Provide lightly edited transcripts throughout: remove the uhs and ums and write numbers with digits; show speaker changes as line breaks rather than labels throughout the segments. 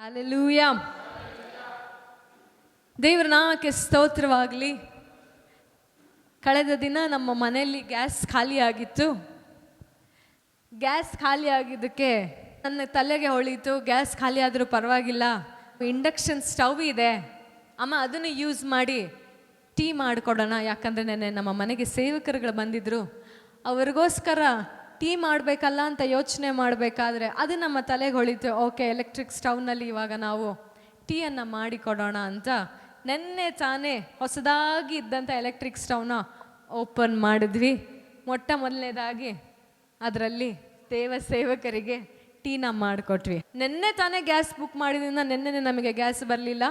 Hallelujah. ದೇವರ ನಾಮಕ್ಕೆ ಸ್ತೋತ್ರವಾಗಲಿ. ಕಳೆದ ದಿನ ನಮ್ಮ ಮನೆಯಲ್ಲಿ ಗ್ಯಾಸ್ ಖಾಲಿ ಆಗಿತ್ತು. ಗ್ಯಾಸ್ ಖಾಲಿ ಆಗಿದ್ದಕ್ಕೆ ನನ್ನ ತಲೆಗೆ ಹೊಳೀತು, ಗ್ಯಾಸ್ ಖಾಲಿ ಆದರೂ ಪರವಾಗಿಲ್ಲ, ಇಂಡಕ್ಷನ್ ಸ್ಟವ್ ಇದೆ ಅಮ್ಮ, ಅದನ್ನು ಯೂಸ್ ಮಾಡಿ ಟೀ ಮಾಡಿಕೊಡೋಣ. ಯಾಕಂದರೆ ನೆನ್ನೆ ನಮ್ಮ ಮನೆಗೆ ಸೇವಕರುಗಳು ಬಂದಿದ್ದರು, ಅವ್ರಿಗೋಸ್ಕರ ಟೀ ಮಾಡಬೇಕಲ್ಲ ಅಂತ ಯೋಚನೆ ಮಾಡಬೇಕಾದ್ರೆ ಅದು ನಮ್ಮ ತಲೆಗೆ ಹೊಳಿತು. ಓಕೆ, ಎಲೆಕ್ಟ್ರಿಕ್ ಸ್ಟವ್ನಲ್ಲಿ ಇವಾಗ ನಾವು ಟೀಯನ್ನು ಮಾಡಿಕೊಡೋಣ ಅಂತ ನೆನ್ನೆ ತಾನೇ ಹೊಸದಾಗಿ ಇದ್ದಂಥ ಎಲೆಕ್ಟ್ರಿಕ್ ಸ್ಟವ್ನ ಓಪನ್ ಮಾಡಿದ್ವಿ. ಮೊದಲನೇದಾಗಿ ಅದರಲ್ಲಿ ಸೇವಕರಿಗೆ ಟೀನ ಮಾಡಿಕೊಟ್ವಿ. ನೆನ್ನೆ ತಾನೇ ಗ್ಯಾಸ್ ಬುಕ್ ಮಾಡಿದ್ರಿಂದ ನೆನ್ನೆ ನಮಗೆ ಗ್ಯಾಸ್ ಬರಲಿಲ್ಲ.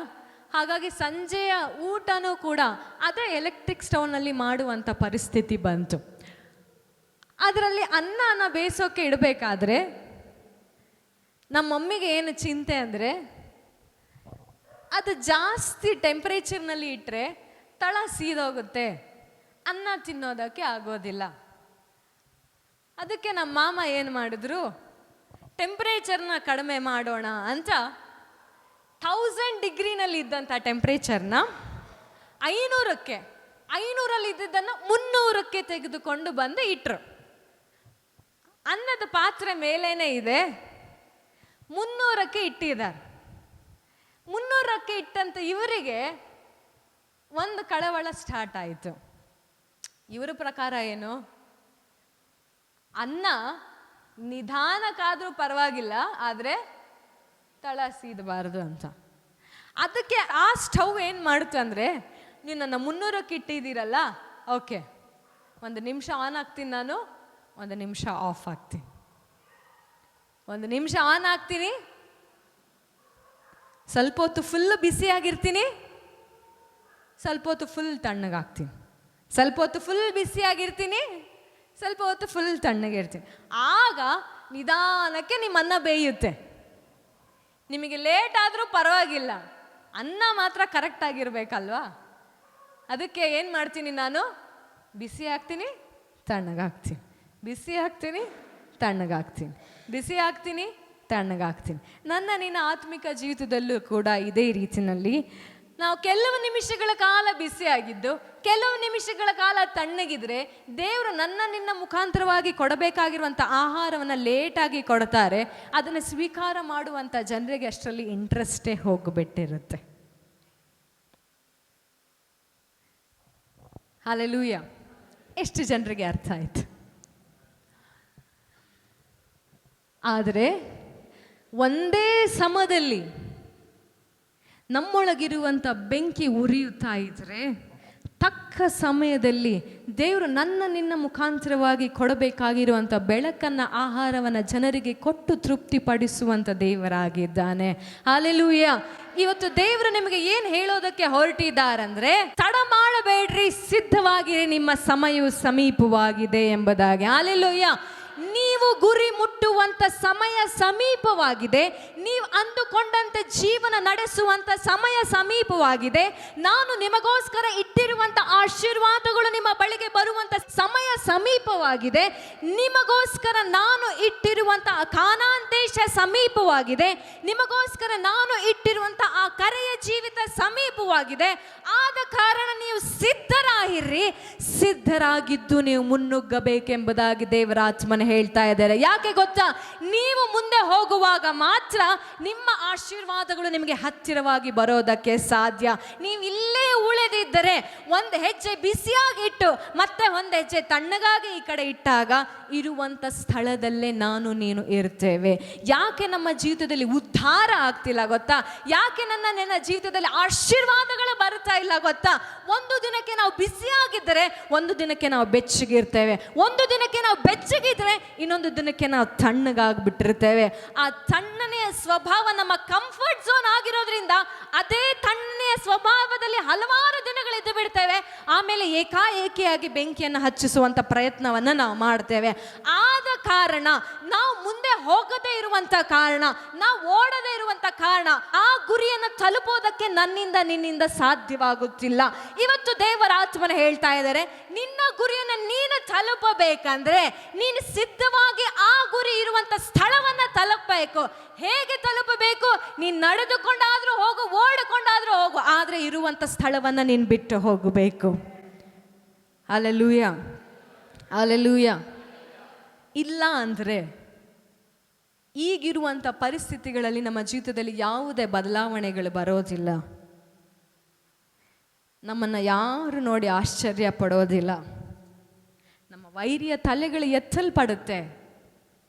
ಹಾಗಾಗಿ ಸಂಜೆಯ ಊಟನೂ ಕೂಡ ಅದೇ ಎಲೆಕ್ಟ್ರಿಕ್ ಸ್ಟವ್ನಲ್ಲಿ ಮಾಡುವಂಥ ಪರಿಸ್ಥಿತಿ ಬಂತು. ಅದರಲ್ಲಿ ಅನ್ನನ ಬೇಯಿಸೋಕೆ ಇಡಬೇಕಾದ್ರೆ ನಮ್ಮ ಮಮ್ಮಿಗೆ ಏನು ಚಿಂತೆ ಅಂದರೆ, ಅದು ಜಾಸ್ತಿ ಟೆಂಪ್ರೇಚರ್ನಲ್ಲಿ ಇಟ್ಟರೆ ತಳ ಸೀದೋಗುತ್ತೆ, ಅನ್ನ ತಿನ್ನೋದಕ್ಕೆ ಆಗೋದಿಲ್ಲ. ಅದಕ್ಕೆ ನಮ್ಮ ಮಾಮ ಏನು ಮಾಡಿದ್ರು, ಟೆಂಪ್ರೇಚರ್ನ ಕಡಿಮೆ ಮಾಡೋಣ ಅಂತ 1000 ಡಿಗ್ರಿನಲ್ಲಿ ಇದ್ದಂಥ ಟೆಂಪ್ರೇಚರ್ನ 500ರಲ್ಲಿ ಇದ್ದಿದ್ದನ್ನು 300ಕ್ಕೆ ತೆಗೆದುಕೊಂಡು ಬಂದು ಇಟ್ಟರು. ಅನ್ನದ ಪಾತ್ರೆ ಮೇಲೇನೆ ಇದೆ, 300ಕ್ಕೆ ಇಟ್ಟಿದ್ದಾರೆ. 300ಕ್ಕೆ ಇಟ್ಟಂತ ಇವರಿಗೆ ಒಂದು ಕಳವಳ ಸ್ಟಾರ್ಟ್ ಆಯಿತು. ಇವರ ಪ್ರಕಾರ ಏನು, ಅನ್ನ ನಿಧಾನಕ್ಕಾದರೂ ಪರವಾಗಿಲ್ಲ, ಆದರೆ ತಳ ಸೀದಬಾರದು ಅಂತ. ಅದಕ್ಕೆ ಆ ಸ್ಟವ್ ಏನು ಮಾಡುತ್ತೆ ಅಂದರೆ, ನೀವು ನನ್ನ 300ಕ್ಕೆ ಇಟ್ಟಿದ್ದೀರಲ್ಲ, ಓಕೆ, 1 ನಿಮಿಷ ಆನ್ ಆಗ್ತೀನಿ, ನಾನು 1 ನಿಮಿಷ ಆಫ್ ಆಗ್ತೀನಿ, 1 ನಿಮಿಷ ಆನ್ ಆಗ್ತೀನಿ, ಸ್ವಲ್ಪ ಹೊತ್ತು ಫುಲ್ ಬಿಸಿಯಾಗಿರ್ತೀನಿ, ಸ್ವಲ್ಪ ಹೊತ್ತು ಫುಲ್ ತಣ್ಣಗಾಗ್ತೀನಿ, ಸ್ವಲ್ಪ ಹೊತ್ತು ಫುಲ್ ಬಿಸಿಯಾಗಿರ್ತೀನಿ, ಸ್ವಲ್ಪ ಹೊತ್ತು ಫುಲ್ ತಣ್ಣಗಿರ್ತೀನಿ. ಆಗ ನಿಧಾನಕ್ಕೆ ನಿಮ್ಮ ಅನ್ನ ಬೇಯುತ್ತೆ. ನಿಮಗೆ ಲೇಟ್ ಆದರೂ ಪರವಾಗಿಲ್ಲ, ಅನ್ನ ಮಾತ್ರ ಕರೆಕ್ಟಾಗಿರ್ಬೇಕಲ್ವಾ. ಅದಕ್ಕೆ ಏನು ಮಾಡ್ತೀನಿ, ನಾನು ಬಿಸಿ ಹಾಕ್ತೀನಿ, ತಣ್ಣಗಾಗ್ತೀನಿ, ಬಿಸಿ ಹಾಕ್ತೀನಿ, ತಣ್ಣಗಾಗ್ತೀನಿ, ಬಿಸಿ ಹಾಕ್ತೀನಿ, ತಣ್ಣಗಾಗ್ತೀನಿ. ನಿನ್ನ ಆತ್ಮಿಕ ಜೀವಿತದಲ್ಲೂ ಕೂಡ ಇದೇ ರೀತಿಯಲ್ಲಿ ನಾವು ಕೆಲವು ನಿಮಿಷಗಳ ಕಾಲ ಬಿಸಿಯಾಗಿದ್ದು ಕೆಲವು ನಿಮಿಷಗಳ ಕಾಲ ತಣ್ಣಗಿದ್ರೆ ದೇವರು ನಿನ್ನ ಮುಖಾಂತರವಾಗಿ ಕೊಡಬೇಕಾಗಿರುವಂಥ ಆಹಾರವನ್ನು ಲೇಟಾಗಿ ಕೊಡ್ತಾರೆ. ಅದನ್ನು ಸ್ವೀಕಾರ ಮಾಡುವಂಥ ಜನರಿಗೆ ಅಷ್ಟರಲ್ಲಿ ಇಂಟ್ರೆಸ್ಟೇ ಹೋಗ್ಬಿಟ್ಟಿರುತ್ತೆ. ಹಲ್ಲೆಲೂಯಾ. ಎಷ್ಟು ಜನರಿಗೆ ಅರ್ಥ ಆಯ್ತು. ಆದರೆ ಒಂದೇ ಸಮಯದಲ್ಲಿ ನಮ್ಮೊಳಗಿರುವಂಥ ಬೆಂಕಿ ಉರಿಯುತ್ತಾ ಇದ್ರೆ ತಕ್ಕ ಸಮಯದಲ್ಲಿ ದೇವರು ನಿನ್ನ ಮುಖಾಂತರವಾಗಿ ಕೊಡಬೇಕಾಗಿರುವಂಥ ಬೆಳಕನ್ನು, ಆಹಾರವನ್ನು ಜನರಿಗೆ ಕೊಟ್ಟು ತೃಪ್ತಿಪಡಿಸುವಂಥ ದೇವರಾಗಿದ್ದಾನೆ. ಹಲ್ಲೆಲೂಯಾ. ಇವತ್ತು ದೇವರು ನಿಮಗೆ ಏನು ಹೇಳೋದಕ್ಕೆ ಹೊರಟಿದ್ದಾರಂದ್ರೆ, ತಡ ಮಾಡಬೇಡ್ರಿ, ಸಿದ್ಧವಾಗಿರಿ, ನಿಮ್ಮ ಸಮಯವು ಸಮೀಪವಾಗಿದೆ ಎಂಬುದಾಗಿ. ಹಲ್ಲೆಲೂಯಾ. ನೀವು ಗುರಿ ಮುಟ್ಟುವಂಥ ಸಮಯ ಸಮೀಪವಾಗಿದೆ. ನೀವು ಅಂದುಕೊಂಡಂತೆ ಜೀವನ ನಡೆಸುವಂಥ ಸಮಯ ಸಮೀಪವಾಗಿದೆ. ನಾನು ನಿಮಗೋಸ್ಕರ ಇಟ್ಟಿರುವಂಥ ಆಶೀರ್ವಾದಗಳು ನಿಮ್ಮ ಬಳಿಗೆ ಬರುವಂಥ ಸಮಯ ಸಮೀಪವಾಗಿದೆ. ನಿಮಗೋಸ್ಕರ ನಾನು ಇಟ್ಟಿರುವಂಥ ಕಾನಾನ್ ದೇಶ ಸಮೀಪವಾಗಿದೆ. ನಿಮಗೋಸ್ಕರ ನಾನು ಇಟ್ಟಿರುವಂಥ ಆ ಕರೆಯ ಜೀವಿತ ಸಮೀಪವಾಗಿದೆ. ಆದ ಕಾರಣ ನೀವು ಸಿದ್ಧರಾಗಿರ್ರಿ, ಸಿದ್ಧರಾಗಿದ್ದು ನೀವು ಮುನ್ನುಗ್ಗಬೇಕೆಂಬುದಾಗಿ ದೇವರ ಆತ್ಮನೆ ಹೇಳ್ತಾ ಇದ್ದಾರೆ. ಯಾಕೆ ಗೊತ್ತಾ, ನೀವು ಮುಂದೆ ಹೋಗುವಾಗ ಮಾತ್ರ ನಿಮ್ಮ ಆಶೀರ್ವಾದಗಳು ನಿಮಗೆ ಹತ್ತಿರವಾಗಿ ಬರೋದಕ್ಕೆ ಸಾಧ್ಯ. ನೀವು ಇಲ್ಲೇ ಉಳಿದಿದ್ದರೆ, 1 ಹೆಜ್ಜೆ ಬಿಸಿಯಾಗಿ ಇಟ್ಟು ಮತ್ತೆ 1 ಹೆಜ್ಜೆ ತಣ್ಣಗಾಗಿ ಈ ಕಡೆ ಇಟ್ಟಾಗ ಇರುವಂಥ ಸ್ಥಳದಲ್ಲೇ ನಾನು ನೀನು ಇರ್ತೇವೆ. ಯಾಕೆ ನಮ್ಮ ಜೀವಿತದಲ್ಲಿ ಉದ್ಧಾರ ಆಗ್ತಿಲ್ಲ ಗೊತ್ತಾ? ಯಾಕೆ ನನ್ನ ಜೀವಿತದಲ್ಲಿ ಆಶೀರ್ವಾದಗಳು ಬರ್ತಾ ಇಲ್ಲ ಗೊತ್ತಾ? ಒಂದು ದಿನಕ್ಕೆ ನಾವು ಬಿಸಿಯಾಗಿದ್ದರೆ ಒಂದು ದಿನಕ್ಕೆ ನಾವು ಬೆಚ್ಚಗಿರ್ತೇವೆ, ಒಂದು ದಿನಕ್ಕೆ ನಾವು ಬೆಚ್ಚಗಿದ್ರೆ ಇನ್ನೊಂದು ದಿನಕ್ಕೆ ನಾವು ತಣ್ಣಗಾಗ್ಬಿಟ್ಟಿರ್ತೇವೆ. ಆ ತಣ್ಣನೆಯ ಸ್ವಭಾವ ನಮ್ಮ ಕಂಫರ್ಟ್ ಝೋನ್ ಆಗಿರೋದ್ರಿಂದ ಅದೇ ತಣ್ಣನೆಯ ಸ್ವಭಾವದಲ್ಲಿ ಹಲವಾರು ದಿನಗಳು ಇದ್ದು ಬಿಡ್ತೇವೆ. ಆಮೇಲೆ ಏಕಾಏಕಿಯಾಗಿ ಬೆಂಕಿಯನ್ನು ಹಚ್ಚಿಸುವಂಥ ಪ್ರಯತ್ನವನ್ನು ನಾವು ಮಾಡ್ತೇವೆ. ಆದ ಕಾರಣ ನಾವು ಮುಂದೆ ಹೋಗದೇ ಇರುವಂಥ ಕಾರಣ, ನಾವು ಓಡದೇ ಇರುವಂಥ ಕಾರಣ, ಆ ಗುರಿಯನ್ನು ತಲುಪೋದಕ್ಕೆ ನಿನ್ನಿಂದ ಸಾಧ್ಯವಾಗುತ್ತಿಲ್ಲ. ಇವತ್ತು ದೇವರ ಆತ್ಮನ ಹೇಳ್ತಾ ಇದ್ದಾರೆ, ನಿನ್ನ ಗುರಿಯನ್ನು ನೀನು ತಲುಪಬೇಕಂದ್ರೆ ನೀನು ಸಿದ್ಧವಾಗಿ ಆ ಗುರಿ ಇರುವಂತ ಸ್ಥಳವನ್ನ ತಲುಪಬೇಕು. ಹೇಗೆ ತಲುಪಬೇಕು? ನೀನು ನಡೆದುಕೊಂಡಾದ್ರೂ ಹೋಗು, ಓಡಿಕೊಂಡಾದ್ರೂ ಹೋಗು, ಆದ್ರೆ ಇರುವಂತ ಸ್ಥಳವನ್ನ ನೀನು ಬಿಟ್ಟು ಹೋಗಬೇಕು. Hallelujah, hallelujah. ಇಲ್ಲ ಅಂದ್ರೆ ಈಗಿರುವಂಥ ಪರಿಸ್ಥಿತಿಗಳಲ್ಲಿ ನಮ್ಮ ಜೀವಿತದಲ್ಲಿ ಯಾವುದೇ ಬದಲಾವಣೆಗಳು ಬರೋದಿಲ್ಲ. ನಮ್ಮನ್ನು ಯಾರು ನೋಡಿ ಆಶ್ಚರ್ಯ ಪಡೋದಿಲ್ಲ. ನಮ್ಮ ವೈರಿಯ ತಲೆಗಳು ಎತ್ತಲ್ಪಡುತ್ತೆ,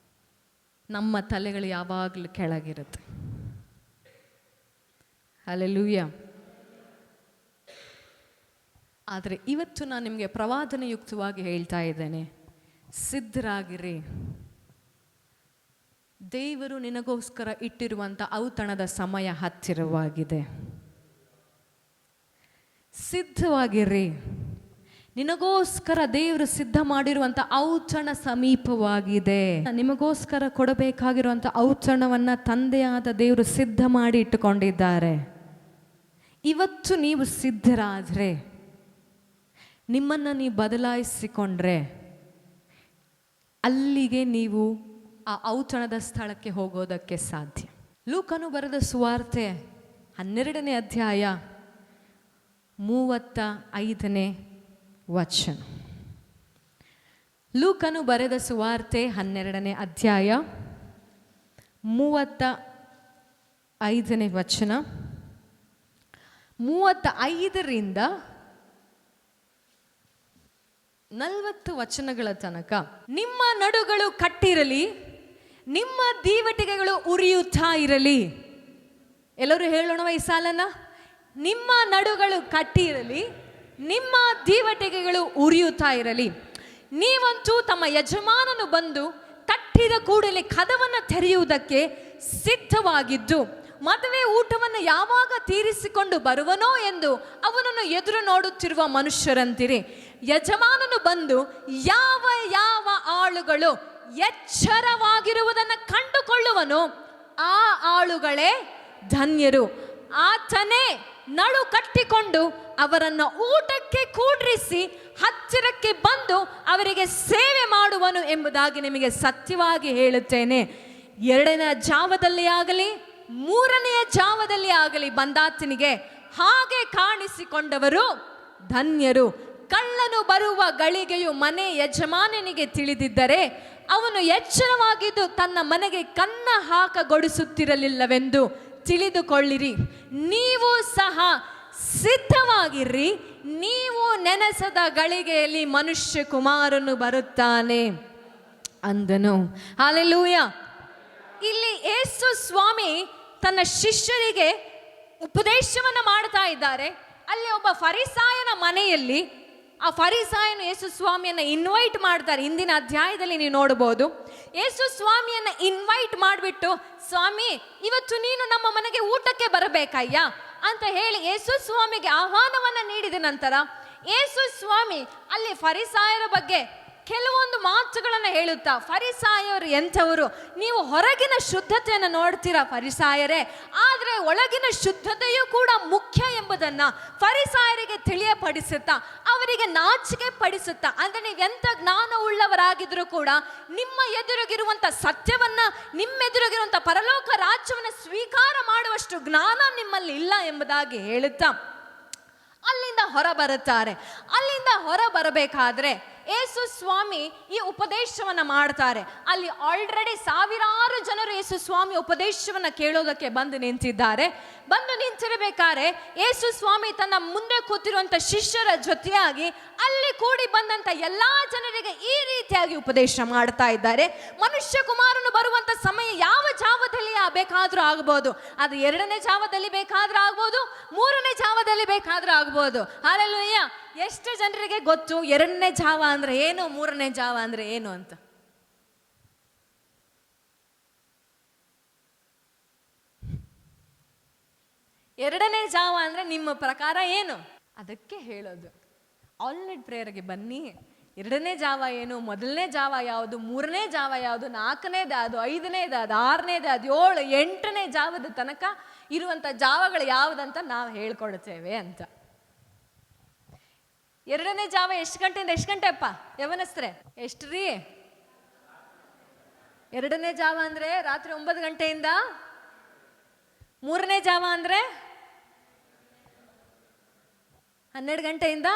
ನಮ್ಮ ತಲೆಗಳು ಯಾವಾಗಲೂ ಕೆಳಗಿರುತ್ತೆ. ಹಲ್ಲೆಲೂಯಾ. ಆದರೆ ಇವತ್ತು ನಾನು ನಿಮಗೆ ಪ್ರವಾದನಯುಕ್ತವಾಗಿ ಹೇಳ್ತಾ ಇದ್ದೇನೆ, ಸಿದ್ಧರಾಗಿರಿ. ದೇವರು ನಿನಗೋಸ್ಕರ ಇಟ್ಟಿರುವಂಥ ಔತಣದ ಸಮಯ ಹತ್ತಿರವಾಗಿದೆ. ಸಿದ್ಧವಾಗಿರಿ. ನಿನಗೋಸ್ಕರ ದೇವರು ಸಿದ್ಧ ಮಾಡಿರುವಂಥ ಔತಣ ಸಮೀಪವಾಗಿದೆ. ನಿಮಗೋಸ್ಕರ ಕೊಡಬೇಕಾಗಿರುವಂಥ ಔತಣವನ್ನು ತಂದೆಯಾದ ದೇವರು ಸಿದ್ಧ ಮಾಡಿ ಇಟ್ಟುಕೊಂಡಿದ್ದಾರೆ. ಇವತ್ತು ನೀವು ಸಿದ್ಧರಾದರೆ, ನಿಮ್ಮನ್ನು ನೀವು ಬದಲಾಯಿಸಿಕೊಂಡ್ರೆ, ಅಲ್ಲಿಗೆ ನೀವು ಆ ಔತಣದ ಸ್ಥಳಕ್ಕೆ ಹೋಗೋದಕ್ಕೆ ಸಾಧ್ಯ. ಲೂಕನು ಬರೆದ ಸುವಾರ್ತೆ 12ನೇ ಅಧ್ಯಾಯ 35ನೇ ವಚನ. ಲೂಕನು ಬರೆದ ಸುವಾರ್ತೆ 12ನೇ ಅಧ್ಯಾಯ 35ನೇ ವಚನ. 35ರಿಂದ 40 ವಚನಗಳ ತನಕ. ನಿಮ್ಮ ನಡುಗಳು ಕಟ್ಟಿರಲಿ, ನಿಮ್ಮ ದೀವಟಿಗೆಗಳು ಉರಿಯುತ್ತಾ ಇರಲಿ. ಎಲ್ಲರೂ ಹೇಳೋಣವ ಈ ಸಾಲನ್ನ? ನಿಮ್ಮ ನಡುಗಳು ಕಟ್ಟಿರಲಿ, ನಿಮ್ಮ ದೀವಟಿಗೆಗಳು ಉರಿಯುತ್ತಾ ಇರಲಿ. ನೀವಂತೂ ತಮ್ಮ ಯಜಮಾನನು ಬಂದು ತಟ್ಟಿದ ಕೂಡಲೇ ಕದವನ್ನು ತೆರೆಯುವುದಕ್ಕೆ ಸಿದ್ಧವಾಗಿದ್ದು, ಮದುವೆ ಊಟವನ್ನು ಯಾವಾಗ ತೀರಿಸಿಕೊಂಡು ಬರುವನೋ ಎಂದು ಅವನನ್ನು ಎದುರು ನೋಡುತ್ತಿರುವ ಮನುಷ್ಯರಂತಿರಿ. ಯಜಮಾನನು ಬಂದು ಯಾವ ಯಾವ ಆಳುಗಳು ಎಚ್ಚರವಾಗಿರುವುದನ್ನು ಕಂಡುಕೊಳ್ಳುವನು, ಆ ಆಳುಗಳೇ ಧನ್ಯರು. ಆತನೇ ನಡು ಕಟ್ಟಿಕೊಂಡು ಅವರನ್ನು ಊಟಕ್ಕೆ ಕೂಡ್ರಿಸಿ ಹತ್ತಿರಕ್ಕೆ ಬಂದು ಅವರಿಗೆ ಸೇವೆ ಮಾಡುವನು ಎಂಬುದಾಗಿ ನಿಮಗೆ ಸತ್ಯವಾಗಿ ಹೇಳುತ್ತೇನೆ. 2ನೇ ಜಾವದಲ್ಲಿ ಆಗಲಿ 3ನೇ ಜಾವದಲ್ಲಿ ಆಗಲಿ ಬಂದಾತನಿಗೆ ಹಾಗೆ ಕಾಣಿಸಿಕೊಂಡವರು ಧನ್ಯರು. ಕಳ್ಳನು ಬರುವ ಗಳಿಗೆಯು ಮನೆ ಯಜಮಾನನಿಗೆ ತಿಳಿದಿದ್ದರೆ ಅವನು ಎಚ್ಚರವಾಗಿದ್ದು ತನ್ನ ಮನೆಗೆ ಕನ್ನ ಹಾಕಗೊಡಿಸುತ್ತಿರಲಿಲ್ಲವೆಂದು ತಿಳಿದುಕೊಳ್ಳಿರಿ. ನೀವು ಸಹ ಸಿದ್ಧವಾಗಿರ್ರಿ, ನೀವು ನೆನೆಸದ ಗಳಿಗೆಯಲ್ಲಿ ಮನುಷ್ಯ ಕುಮಾರನು ಬರುತ್ತಾನೆ ಅಂದನು. ಹಲ್ಲೆಲೂಯಾ. ಇಲ್ಲಿ ಯೇಸು ಸ್ವಾಮಿ ತನ್ನ ಶಿಷ್ಯರಿಗೆ ಉಪದೇಶವನ್ನ ಮಾಡ್ತಾ ಇದ್ದಾರೆ. ಅಲ್ಲಿ ಒಬ್ಬ ಫರಿಸಾಯನ ಮನೆಯಲ್ಲಿ ಆ ಫರಿಸಾಯನು ಯೇಸು ಸ್ವಾಮಿಯನ್ನು ಇನ್ವೈಟ್ ಮಾಡ್ತಾರೆ. ಇಂದಿನ ಅಧ್ಯಾಯದಲ್ಲಿ ನೀವು ನೋಡಬಹುದು. ಯೇಸು ಸ್ವಾಮಿಯನ್ನು ಇನ್ವೈಟ್ ಮಾಡಿಬಿಟ್ಟು, ಸ್ವಾಮಿ ಇವತ್ತು ನೀನು ನಮ್ಮ ಮನೆಗೆ ಊಟಕ್ಕೆ ಬರಬೇಕಯ್ಯ ಅಂತ ಹೇಳಿ ಯೇಸು ಸ್ವಾಮಿಗೆ ಆಹ್ವಾನವನ್ನು ನೀಡಿದ ನಂತರ ಯೇಸು ಸ್ವಾಮಿ ಅಲ್ಲಿ ಫರಿಸಾಯರ ಬಗ್ಗೆ ಕೆಲವೊಂದು ಮಾತುಗಳನ್ನು ಹೇಳುತ್ತಾ, ಫರಿಸಾಯರು ಎಂಥವರು, ನೀವು ಹೊರಗಿನ ಶುದ್ಧತೆಯನ್ನು ನೋಡ್ತೀರಾ ಫರಿಸಾಯರೇ, ಆದರೆ ಒಳಗಿನ ಶುದ್ಧತೆಯೂ ಕೂಡ ಮುಖ್ಯ ಎಂಬುದನ್ನು ಫರಿಸಾಯರಿಗೆ ತಿಳಿಯಪಡಿಸುತ್ತಾ, ಅವರಿಗೆ ನಾಚಿಕೆ ಪಡಿಸುತ್ತಾ, ಅಂದರೆ ನೀವೆಂಥ ಜ್ಞಾನ ಉಳ್ಳವರಾಗಿದ್ರೂ ಕೂಡ ನಿಮ್ಮ ಎದುರಿಗಿರುವಂಥ ಸತ್ಯವನ್ನ, ನಿಮ್ಮೆದುರಿಗಿರುವಂಥ ಪರಲೋಕ ರಾಜ್ಯವನ್ನು ಸ್ವೀಕಾರ ಮಾಡುವಷ್ಟು ಜ್ಞಾನ ನಿಮ್ಮಲ್ಲಿ ಇಲ್ಲ ಎಂಬುದಾಗಿ ಹೇಳುತ್ತಾ ಅಲ್ಲಿಂದ ಹೊರ ಬರುತ್ತಾರೆ. ಅಲ್ಲಿಂದ ಹೊರ ಬರಬೇಕಾದ್ರೆ ಯೇಸು ಸ್ವಾಮಿ ಈ ಉಪದೇಶವನ್ನ ಮಾಡ್ತಾರೆ. ಅಲ್ಲಿ ಆಲ್ರೆಡಿ ಸಾವಿರಾರು ಜನರು ಯೇಸು ಸ್ವಾಮಿ ಉಪದೇಶವನ್ನ ಕೇಳೋದಕ್ಕೆ ಬಂದು ನಿಂತಿದ್ದಾರೆ. ಬಂದು ನಿಂತಿರಬೇಕಾದ್ರೆ ಯೇಸು ಸ್ವಾಮಿ ತನ್ನ ಮುಂದೆ ಕೂತಿರುವಂತ ಶಿಷ್ಯರ ಜೊತೆಯಾಗಿ ಅಲ್ಲಿ ಕೂಡಿ ಬಂದಂತ ಎಲ್ಲಾ ಜನರಿಗೆ ಈ ರೀತಿಯಾಗಿ ಉಪದೇಶ ಮಾಡ್ತಾ ಇದ್ದಾರೆ. ಮನುಷ್ಯ ಕುಮಾರನು ಬರುವಂತ ಸಮಯ ಯಾವ ಜಾವದಲ್ಲಿ ಬೇಕಾದ್ರೂ ಆಗಬಹುದು. ಅದು 2ನೇ ಜಾವದಲ್ಲಿ ಬೇಕಾದ್ರೂ ಆಗ್ಬೋದು, 3ನೇ ಜಾವದಲ್ಲಿ ಬೇಕಾದ್ರೂ ಆಗ್ಬೋದು. ಹಲ್ಲೆಲೂಯಾ. ಎಷ್ಟು ಜನರಿಗೆ ಗೊತ್ತು 2ನೇ ಜಾವ ಅಂದ್ರೆ ಏನು, 3ನೇ ಜಾವ ಅಂದ್ರೆ ಏನು ಅಂತ? ಎರಡನೇ ಜಾವ ಅಂದ್ರೆ ನಿಮ್ಮ ಪ್ರಕಾರ ಏನು? ಅದಕ್ಕೆ ಹೇಳೋದು ಆಲ್ ನೈಟ್ ಪ್ರೇಯರ್ಗೆ ಬನ್ನಿ. 2ನೇ ಜಾವ ಏನು, 1ನೇ ಜಾವ ಯಾವುದು, 3ನೇ ಜಾವ ಯಾವುದು, 4ನೇದು ಯಾವುದು, 5ನೇದು ಯಾವುದು, 6ನೇದು ಯಾವುದು, 7, 8ನೇ ಜಾವದ ತನಕ ಇರುವಂತ ಜಾವಗಳು ಯಾವುದಂತ ನಾವು ಹೇಳ್ಕೊಡ್ತೇವೆ ಅಂತ. 2ನೇ ಜಾವ ಎಷ್ಟು ಗಂಟೆಯಿಂದ ಎಷ್ಟು ಗಂಟೆ ಅಪ್ಪ ಯವನಸ್ತ್ರೆ? ಎಷ್ಟು ರೀ? 2ನೇ ಜಾವ ಅಂದರೆ ರಾತ್ರಿ 9 ಗಂಟೆಯಿಂದ. 3ನೇ ಜಾವ ಅಂದರೆ 12 ಗಂಟೆಯಿಂದ.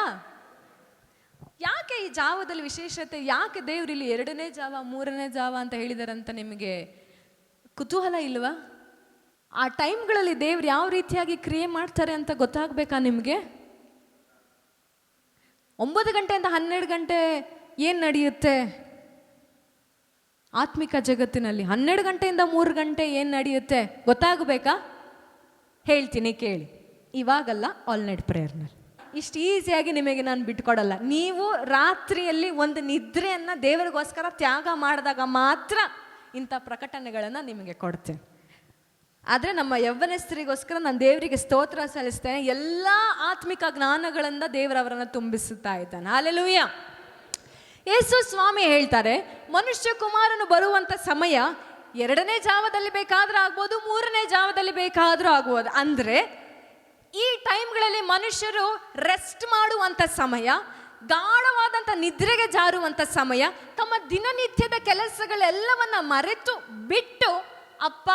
ಯಾಕೆ ಈ ಜಾವದಲ್ಲಿ ವಿಶೇಷತೆ? ಯಾಕೆ ದೇವ್ರು ಇಲ್ಲಿ 2ನೇ ಜಾವ 3ನೇ ಜಾವ ಅಂತ ಹೇಳಿದಾರಂತ ನಿಮಗೆ ಕುತೂಹಲ ಇಲ್ವಾ? ಆ ಟೈಮ್ಗಳಲ್ಲಿ ದೇವ್ರು ಯಾವ ರೀತಿಯಾಗಿ ಕ್ರಿಯೆ ಮಾಡ್ತಾರೆ ಅಂತ ಗೊತ್ತಾಗಬೇಕಾ ನಿಮಗೆ? 9 ಗಂಟೆಯಿಂದ 12 ಗಂಟೆ ಏನು ನಡೆಯುತ್ತೆ ಆತ್ಮಿಕ ಜಗತ್ತಿನಲ್ಲಿ? 12 ಗಂಟೆಯಿಂದ 3 ಗಂಟೆ ಏನು ನಡೆಯುತ್ತೆ ಗೊತ್ತಾಗಬೇಕಾ? ಹೇಳ್ತೀನಿ ಕೇಳಿ. ಇವಾಗಲ್ಲ, ಆಲ್ ನೈಟ್ ಪ್ರೇಯರ್ನಲ್ಲಿ. ಇಷ್ಟು ಈಸಿಯಾಗಿ ನಿಮಗೆ ನಾನು ಬಿಟ್ಕೊಡಲ್ಲ. ನೀವು ರಾತ್ರಿಯಲ್ಲಿ ಒಂದು ನಿದ್ರೆಯನ್ನು ದೇವರಿಗೋಸ್ಕರ ತ್ಯಾಗ ಮಾಡಿದಾಗ ಮಾತ್ರ ಇಂಥ ಪ್ರಕಟಣೆಗಳನ್ನು ನಿಮಗೆ ಕೊಡ್ತೇನೆ. ಆದರೆ ನಮ್ಮ ಯೌವನಸ್ಥರಿಗೋಸ್ಕರ ನಾನು ದೇವರಿಗೆ ಸ್ತೋತ್ರ ಸಲ್ಲಿಸ್ತೇನೆ. ಎಲ್ಲ ಆತ್ಮಿಕ ಜ್ಞಾನಗಳಿಂದ ದೇವರವರನ್ನು ತುಂಬಿಸುತ್ತಾ ಇದ್ದಾನೆ. ಹಲ್ಲೆಲೂಯಾ. ಯೇಸು ಸ್ವಾಮಿ ಹೇಳ್ತಾರೆ, ಮನುಷ್ಯ ಕುಮಾರನು ಬರುವಂಥ ಸಮಯ 2ನೇ ಜಾವದಲ್ಲಿ ಬೇಕಾದರೂ ಆಗ್ಬೋದು, 3ನೇ ಜಾವದಲ್ಲಿ ಬೇಕಾದರೂ ಆಗ್ಬೋದು. ಅಂದರೆ ಈ ಟೈಮ್ಗಳಲ್ಲಿ ಮನುಷ್ಯರು ರೆಸ್ಟ್ ಮಾಡುವಂಥ ಸಮಯ, ಗಾಢವಾದಂಥ ನಿದ್ರೆಗೆ ಜಾರುವಂಥ ಸಮಯ, ತಮ್ಮ ದಿನನಿತ್ಯದ ಕೆಲಸಗಳೆಲ್ಲವನ್ನ ಮರೆತು ಬಿಟ್ಟು ಅಪ್ಪ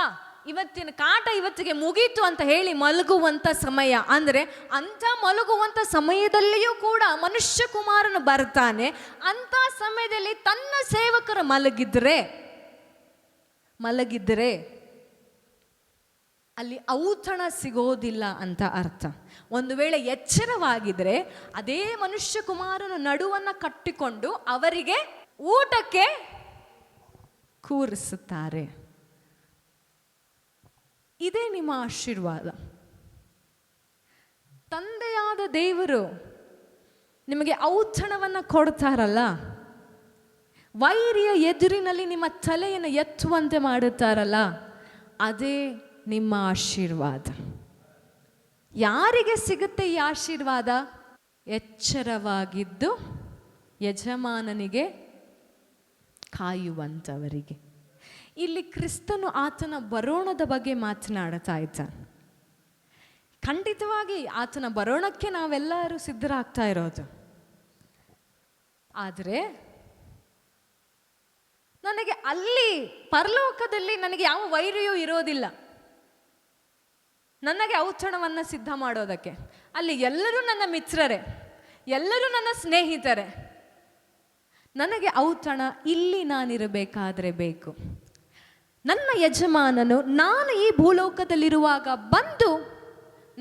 ಇವತ್ತಿನ ಕಾಟ ಇವತ್ತಿಗೆ ಮುಗೀತು ಅಂತ ಹೇಳಿ ಮಲಗುವಂಥ ಸಮಯ. ಅಂದರೆ ಅಂಥ ಮಲಗುವಂಥ ಸಮಯದಲ್ಲಿಯೂ ಕೂಡ ಮನುಷ್ಯ ಕುಮಾರನು ಬರ್ತಾನೆ. ಅಂಥ ಸಮಯದಲ್ಲಿ ತನ್ನ ಸೇವಕರು ಮಲಗಿದ್ರೆ ಅಲ್ಲಿ ಔತಣ ಸಿಗೋದಿಲ್ಲ ಅಂತ ಅರ್ಥ. ಒಂದು ವೇಳೆ ಎಚ್ಚರವಾಗಿದ್ರೆ ಅದೇ ಮನುಷ್ಯ ಕುಮಾರನು ನಡುವನ್ನು ಕಟ್ಟಿಕೊಂಡು ಅವರಿಗೆ ಊಟಕ್ಕೆ ಕೂರಿಸುತ್ತಾರೆ. ಇದೇ ನಿಮ್ಮ ಆಶೀರ್ವಾದ. ತಂದೆಯಾದ ದೇವರು ನಿಮಗೆ ಔತಣವನ್ನು ಕೊಡ್ತಾರಲ್ಲ, ವೈರಿಯ ಎದುರಿನಲ್ಲಿ ನಿಮ್ಮ ತಲೆಯನ್ನು ಎತ್ತುವಂತೆ ಮಾಡುತ್ತಾರಲ್ಲ, ಅದೇ ನಿಮ್ಮ ಆಶೀರ್ವಾದ. ಯಾರಿಗೆ ಸಿಗುತ್ತೆ ಈ ಆಶೀರ್ವಾದ? ಎಚ್ಚರವಾಗಿದ್ದು ಯಜಮಾನನಿಗೆ ಕಾಯುವಂಥವರಿಗೆ. ಇಲ್ಲಿ ಕ್ರಿಸ್ತನು ಆತನ ಬರೋಣದ ಬಗ್ಗೆ ಮಾತನಾಡ್ತಾ ಇದ್ದಾನೆ. ಖಂಡಿತವಾಗಿ ಆತನ ಬರೋಣಕ್ಕೆ ನಾವೆಲ್ಲರೂ ಸಿದ್ಧರಾಗ್ತಾ ಇರೋದು. ಆದರೆ ನನಗೆ ಅಲ್ಲಿ ಪರಲೋಕದಲ್ಲಿ ನನಗೆ ಯಾವ ವೈರಿಯೂ ಇರೋದಿಲ್ಲ ನನಗೆ ಔತಣವನ್ನು ಸಿದ್ಧ ಮಾಡೋದಕ್ಕೆ. ಅಲ್ಲಿ ಎಲ್ಲರೂ ನನ್ನ ಮಿತ್ರರೇ, ಎಲ್ಲರೂ ನನ್ನ ಸ್ನೇಹಿತರೆ. ನನಗೆ ಔತಣ ಇಲ್ಲಿ ನಾನಿರಬೇಕಾದ್ರೆ ಬೇಕು. ನನ್ನ ಯಜಮಾನನು ನಾನು ಈ ಭೂಲೋಕದಲ್ಲಿರುವಾಗ ಬಂದು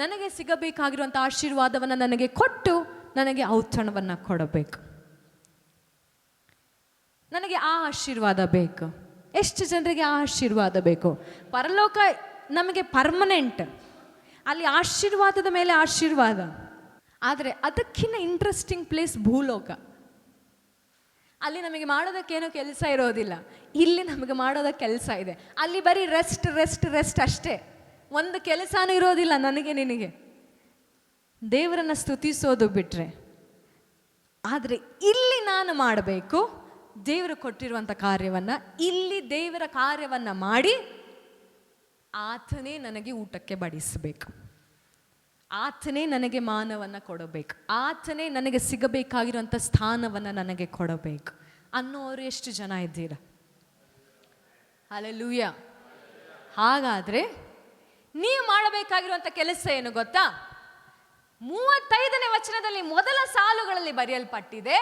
ನನಗೆ ಸಿಗಬೇಕಾಗಿರುವಂಥ ಆಶೀರ್ವಾದವನ್ನು ನನಗೆ ಕೊಟ್ಟು ನನಗೆ ಔತಣವನ್ನು ಕೊಡಬೇಕು. ನನಗೆ ಆ ಆಶೀರ್ವಾದ ಬೇಕು. ಎಷ್ಟು ಜನರಿಗೆ ಆ ಆಶೀರ್ವಾದ ಬೇಕು? ಪರಲೋಕ ನಮಗೆ ಪರ್ಮನೆಂಟ್, ಅಲ್ಲಿ ಆಶೀರ್ವಾದದ ಮೇಲೆ ಆಶೀರ್ವಾದ. ಆದರೆ ಅದಕ್ಕಿಂತ ಇಂಟ್ರೆಸ್ಟಿಂಗ್ ಪ್ಲೇಸ್ ಭೂಲೋಕ. ಅಲ್ಲಿ ನಮಗೆ ಮಾಡೋದಕ್ಕೇನೋ ಕೆಲಸ ಇರೋದಿಲ್ಲ, ಇಲ್ಲಿ ನಮಗೆ ಮಾಡೋದಕ್ಕೆ ಕೆಲಸ ಇದೆ. ಅಲ್ಲಿ ಬರೀ ರೆಸ್ಟ್ ರೆಸ್ಟ್ ರೆಸ್ಟ್ ಅಷ್ಟೇ, ಒಂದು ಕೆಲಸನೂ ಇರೋದಿಲ್ಲ ನನಗೆ ನಿನಗೆ, ದೇವರನ್ನು ಸ್ತುತಿಸೋದು ಬಿಟ್ಟರೆ. ಆದರೆ ಇಲ್ಲಿ ನಾನು ಮಾಡಬೇಕು ದೇವರು ಕೊಟ್ಟಿರುವಂಥ ಕಾರ್ಯವನ್ನು. ಇಲ್ಲಿ ದೇವರ ಕಾರ್ಯವನ್ನು ಮಾಡಿ ಆತನೇ ನನಗೆ ಊಟಕ್ಕೆ ಬಡಿಸಬೇಕು, ಆತನೇ ನನಗೆ ಮಾನವನ್ನು ಕೊಡಬೇಕು, ಆತನೇ ನನಗೆ ಸಿಗಬೇಕಾಗಿರುವಂಥ ಸ್ಥಾನವನ್ನು ನನಗೆ ಕೊಡಬೇಕು ಅನ್ನೋರು ಎಷ್ಟು ಜನ ಇದ್ದೀರಾ? ಹಲ್ಲೆಲೂಯಾ. ಹಾಗಾದರೆ ನೀವು ಮಾಡಬೇಕಾಗಿರುವಂಥ ಕೆಲಸ ಏನು ಗೊತ್ತಾ? 35ನೇ ವಚನದಲ್ಲಿ ಮೊದಲ ಸಾಲುಗಳಲ್ಲಿ ಬರೆಯಲ್ಪಟ್ಟಿದೆ,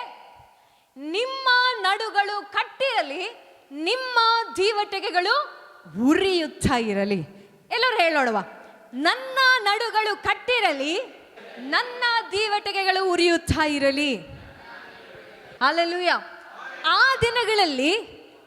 ನಿಮ್ಮ ನಡುಗಳು ಕಟ್ಟಿರಲಿ, ನಿಮ್ಮ ದೀವಟಿಗೆಗಳು ಉರಿಯುತ್ತಾ ಇರಲಿ. ಎಲ್ಲರೂ ಹೇಳೋಣವ, ನನ್ನ ನಡುಗಳು ಕಟ್ಟಿರಲಿ, ನನ್ನ ದೀವಟಿಗೆಗಳು ಉರಿಯುತ್ತಾ ಇರಲಿ. ಹಲ್ಲೆಲೂಯಾ. ಆ ದಿನಗಳಲ್ಲಿ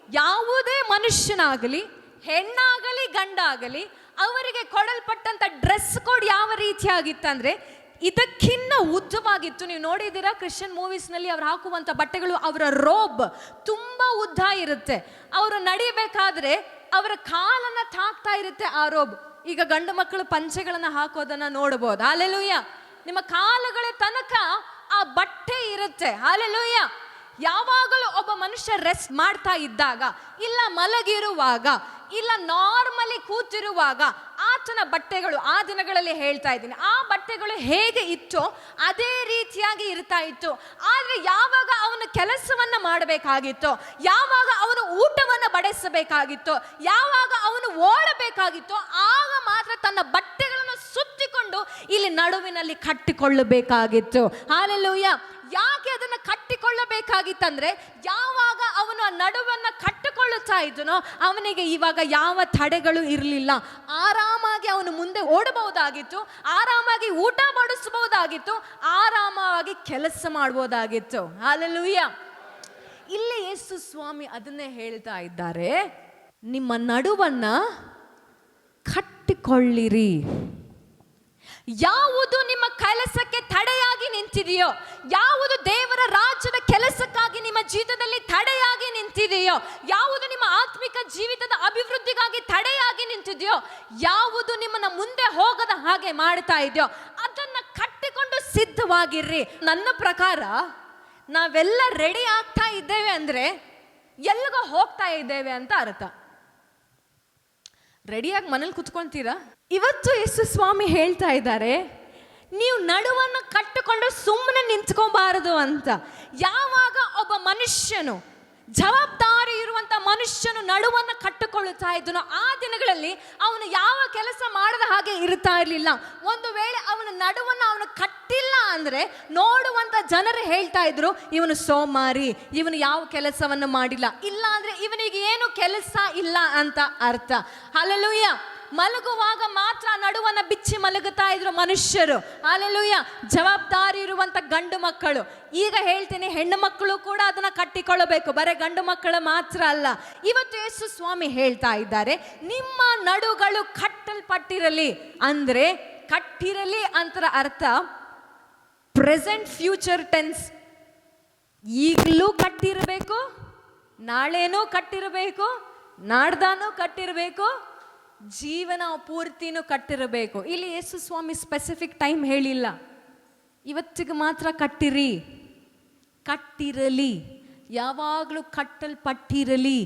ಯಾವುದೇ ಮನುಷ್ಯನಾಗಲಿ, ಹೆಣ್ಣಾಗಲಿ ಗಂಡಾಗಲಿ, ಅವರಿಗೆ ಕೊಡಲ್ಪಟ್ಟಂಥ ಡ್ರೆಸ್ ಕೋಡ್ ಯಾವ ರೀತಿಯಾಗಿತ್ತಂದ್ರೆ ಇದಕ್ಕಿನ್ನ ಉದ್ದವಾಗಿತ್ತು. ನೀವು ನೋಡಿದ್ದೀರಾ ಕ್ರಿಶ್ಚಿಯನ್ ಮೂವೀಸ್ನಲ್ಲಿ ಅವ್ರು ಹಾಕುವಂಥ ಬಟ್ಟೆಗಳು, ಅವರ ರೋಬ್ ತುಂಬ ಉದ್ದ ಇರುತ್ತೆ. ಅವರು ನಡಿಬೇಕಾದ್ರೆ ಅವರ ಕಾಲನ್ನು ತಾಕ್ತಾ ಇರುತ್ತೆ ಆ ರೋಬ್. ಈಗ ಗಂಡು ಮಕ್ಕಳು ಪಂಚೆಗಳನ್ನು ಹಾಕೋದನ್ನು ನೋಡ್ಬೋದು. ಹಲ್ಲೆಲೂಯಾ. ನಿಮ್ಮ ಕಾಲುಗಳ ತನಕ ಆ ಬಟ್ಟೆ ಇರುತ್ತೆ. ಹಲ್ಲೆಲೂಯಾ. ಯಾವಾಗಲೂ ಒಬ್ಬ ಮನುಷ್ಯ ರೆಸ್ಟ್ ಮಾಡ್ತಾ ಇದ್ದಾಗ, ಇಲ್ಲ ಮಲಗಿರುವಾಗ, ಇಲ್ಲ ನಾರ್ಮಲಿ ಕೂತಿರುವಾಗ, ಆ ಆತನ ಬಟ್ಟೆಗಳು, ಆ ದಿನಗಳಲ್ಲಿ ಹೇಳ್ತಾ ಇದ್ದೀನಿ, ಆ ಬಟ್ಟೆಗಳು ಹೇಗೆ ಇತ್ತೋ ಅದೇ ರೀತಿಯಾಗಿ ಇರ್ತಾ ಇತ್ತು. ಆದರೆ ಯಾವಾಗ ಅವನು ಕೆಲಸವನ್ನ ಮಾಡಬೇಕಾಗಿತ್ತೋ, ಯಾವಾಗ ಅವನು ಊಟವನ್ನು ಬಡಿಸಬೇಕಾಗಿತ್ತೋ, ಯಾವಾಗ ಅವನು ಓಡಬೇಕಾಗಿತ್ತೋ, ಆಗ ಮಾತ್ರ ತನ್ನ ಬಟ್ಟೆಗಳನ್ನು ಸುತ್ತಿಕೊಂಡು ಇಲ್ಲಿ ನಡುವಿನಲ್ಲಿ ಕಟ್ಟಿಕೊಳ್ಳಬೇಕಾಗಿತ್ತು. ಹಾಲೆಲೂಯ. ಯಾಕೆ ಅದನ್ನು ಕಟ್ಟಿಕೊಳ್ಳಬೇಕಾಗಿತ್ತಂದ್ರೆ, ಯಾವಾಗ ಅವನು ಆ ನಡುವನ್ನು ಕಟ್ಟಿಕೊಳ್ಳುತ್ತಾ ಇದ್ದನೋ ಅವನಿಗೆ ಇವಾಗ ಯಾವ ತಡೆಗಳು ಇರಲಿಲ್ಲ. ಆರಾಮಾಗಿ ಅವನು ಮುಂದೆ ಓಡಬಹುದಾಗಿತ್ತು, ಆರಾಮಾಗಿ ಊಟ ಮಾಡಿಸಬಹುದಾಗಿತ್ತು, ಆರಾಮಾಗಿ ಕೆಲಸ ಮಾಡಬಹುದಾಗಿತ್ತು. ಹಾಲೆಲೂಯ. ಇಲ್ಲಿ ಯೇಸು ಸ್ವಾಮಿ ಅದನ್ನೇ ಹೇಳ್ತಾ ಇದ್ದಾರೆ, ನಿಮ್ಮ ನಡುವನ್ನ ಕಟ್ಟಿಕೊಳ್ಳಿರಿ. ಯಾವುದು ನಿಮ್ಮ ಕೆಲಸಕ್ಕೆ ತಡೆಯಾಗಿ ನಿಂತಿದೆಯೋ, ಯಾವುದು ದೇವರ ರಾಜ್ಯದ ಕೆಲಸಕ್ಕಾಗಿ ನಿಮ್ಮ ಜೀವಿತದಲ್ಲಿ ತಡೆಯಾಗಿ ನಿಂತಿದೆಯೋ, ಯಾವುದು ನಿಮ್ಮ ಆತ್ಮಿಕ ಜೀವಿತದ ಅಭಿವೃದ್ಧಿಗಾಗಿ ತಡೆಯಾಗಿ ನಿಂತಿದೆಯೋ, ಯಾವುದು ನಿಮ್ಮನ್ನ ಮುಂದೆ ಹೋಗದ ಹಾಗೆ ಮಾಡ್ತಾ ಇದೆಯೋ, ಅದನ್ನ ಕಟ್ಟಿಕೊಂಡು ಸಿದ್ಧವಾಗಿರ್ರಿ. ನನ್ನ ಪ್ರಕಾರ ನಾವೆಲ್ಲ ರೆಡಿ ಆಗ್ತಾ ಇದ್ದೇವೆ ಅಂದ್ರೆ ಎಲ್ಲಿಗೋ ಹೋಗ್ತಾ ಇದ್ದೇವೆ ಅಂತ ಅರ್ಥ. ರೆಡಿಯಾಗಿ ಮನೇಲಿ ಕುತ್ಕೊಂತೀರಾ? ಇವತ್ತು ಯೇಸು ಸ್ವಾಮಿ ಹೇಳ್ತಾ ಇದ್ದಾರೆ, ನೀವು ನಡುವನ್ನು ಕಟ್ಟಿಕೊಂಡು ಸುಮ್ಮನೆ ನಿಂತ್ಕೋಬಾರದು ಅಂತ. ಯಾವಾಗ ಒಬ್ಬ ಮನುಷ್ಯನು, ಜವಾಬ್ದಾರಿ ಇರುವಂತ ಮನುಷ್ಯನು ನಡುವನ್ನು ಕಟ್ಟಿಕೊಳ್ಳುತ್ತಾ ಇದ್ದನೋ, ಆ ದಿನಗಳಲ್ಲಿ ಅವನು ಯಾವ ಕೆಲಸ ಮಾಡದ ಹಾಗೆ ಇರ್ತಾ ಇರಲಿಲ್ಲ. ಒಂದು ವೇಳೆ ಅವನ ನಡುವನ್ನು ಅವನು ಕಟ್ಟಿಲ್ಲ ಅಂದ್ರೆ ನೋಡುವಂತ ಜನರು ಹೇಳ್ತಾ ಇದ್ರು, ಇವನು ಸೋಮಾರಿ, ಇವನು ಯಾವ ಕೆಲಸವನ್ನು ಮಾಡಿಲ್ಲ, ಇಲ್ಲ ಅಂದ್ರೆ ಇವನಿಗೆ ಏನು ಕೆಲಸ ಇಲ್ಲ ಅಂತ ಅರ್ಥ. ಹಲ್ಲೆಲೂಯ. ಮಲಗುವಾಗ ಮಾತ್ರ ನಡುವನ್ನ ಬಿಚ್ಚಿ ಮಲಗುತ್ತಾ ಇದ್ರು ಮನುಷ್ಯರು. ಹಲ್ಲೆಲೂಯ. ಜವಾಬ್ದಾರಿ ಇರುವಂತ ಗಂಡು ಮಕ್ಕಳು. ಈಗ ಹೇಳ್ತೀನಿ, ಹೆಣ್ಣು ಮಕ್ಕಳು ಕೂಡ ಅದನ್ನ ಕಟ್ಟಿಕೊಳ್ಳಬೇಕು, ಬರೀ ಗಂಡು ಮಕ್ಕಳು ಮಾತ್ರ ಅಲ್ಲ. ಇವತ್ತು ಯೇಸು ಸ್ವಾಮಿ ಹೇಳ್ತಾ ಇದ್ದಾರೆ, ನಿಮ್ಮ ನಡುಗಳು ಕಟ್ಟಲ್ಪಟ್ಟಿರಲಿ. ಅಂದ್ರೆ ಕಟ್ಟಿರಲಿ ಅಂತ ಅರ್ಥ ಪ್ರೆಸೆಂಟ್ ಫ್ಯೂಚರ್ ಟೆನ್ಸ್. ಈಗಲೂ ಕಟ್ಟಿರಬೇಕು, ನಾಳೆನೂ ಕಟ್ಟಿರಬೇಕು, ನಾಡ್ದಾನೂ ಕಟ್ಟಿರಬೇಕು, ಜೀವನ ಪೂರ್ತಿನೂ ಕಟ್ಟಿರಬೇಕು. ಇಲ್ಲಿ ಯೇಸು ಸ್ವಾಮಿ ಸ್ಪೆಸಿಫಿಕ್ ಟೈಮ್ ಹೇಳಿಲ್ಲ, ಇವತ್ತಿಗೆ ಮಾತ್ರ ಕಟ್ಟಿರಿ, ಕಟ್ಟಿರಲಿ, ಯಾವಾಗಲೂ ಕಟ್ಟಲ್ಪಟ್ಟಿರಲಿ.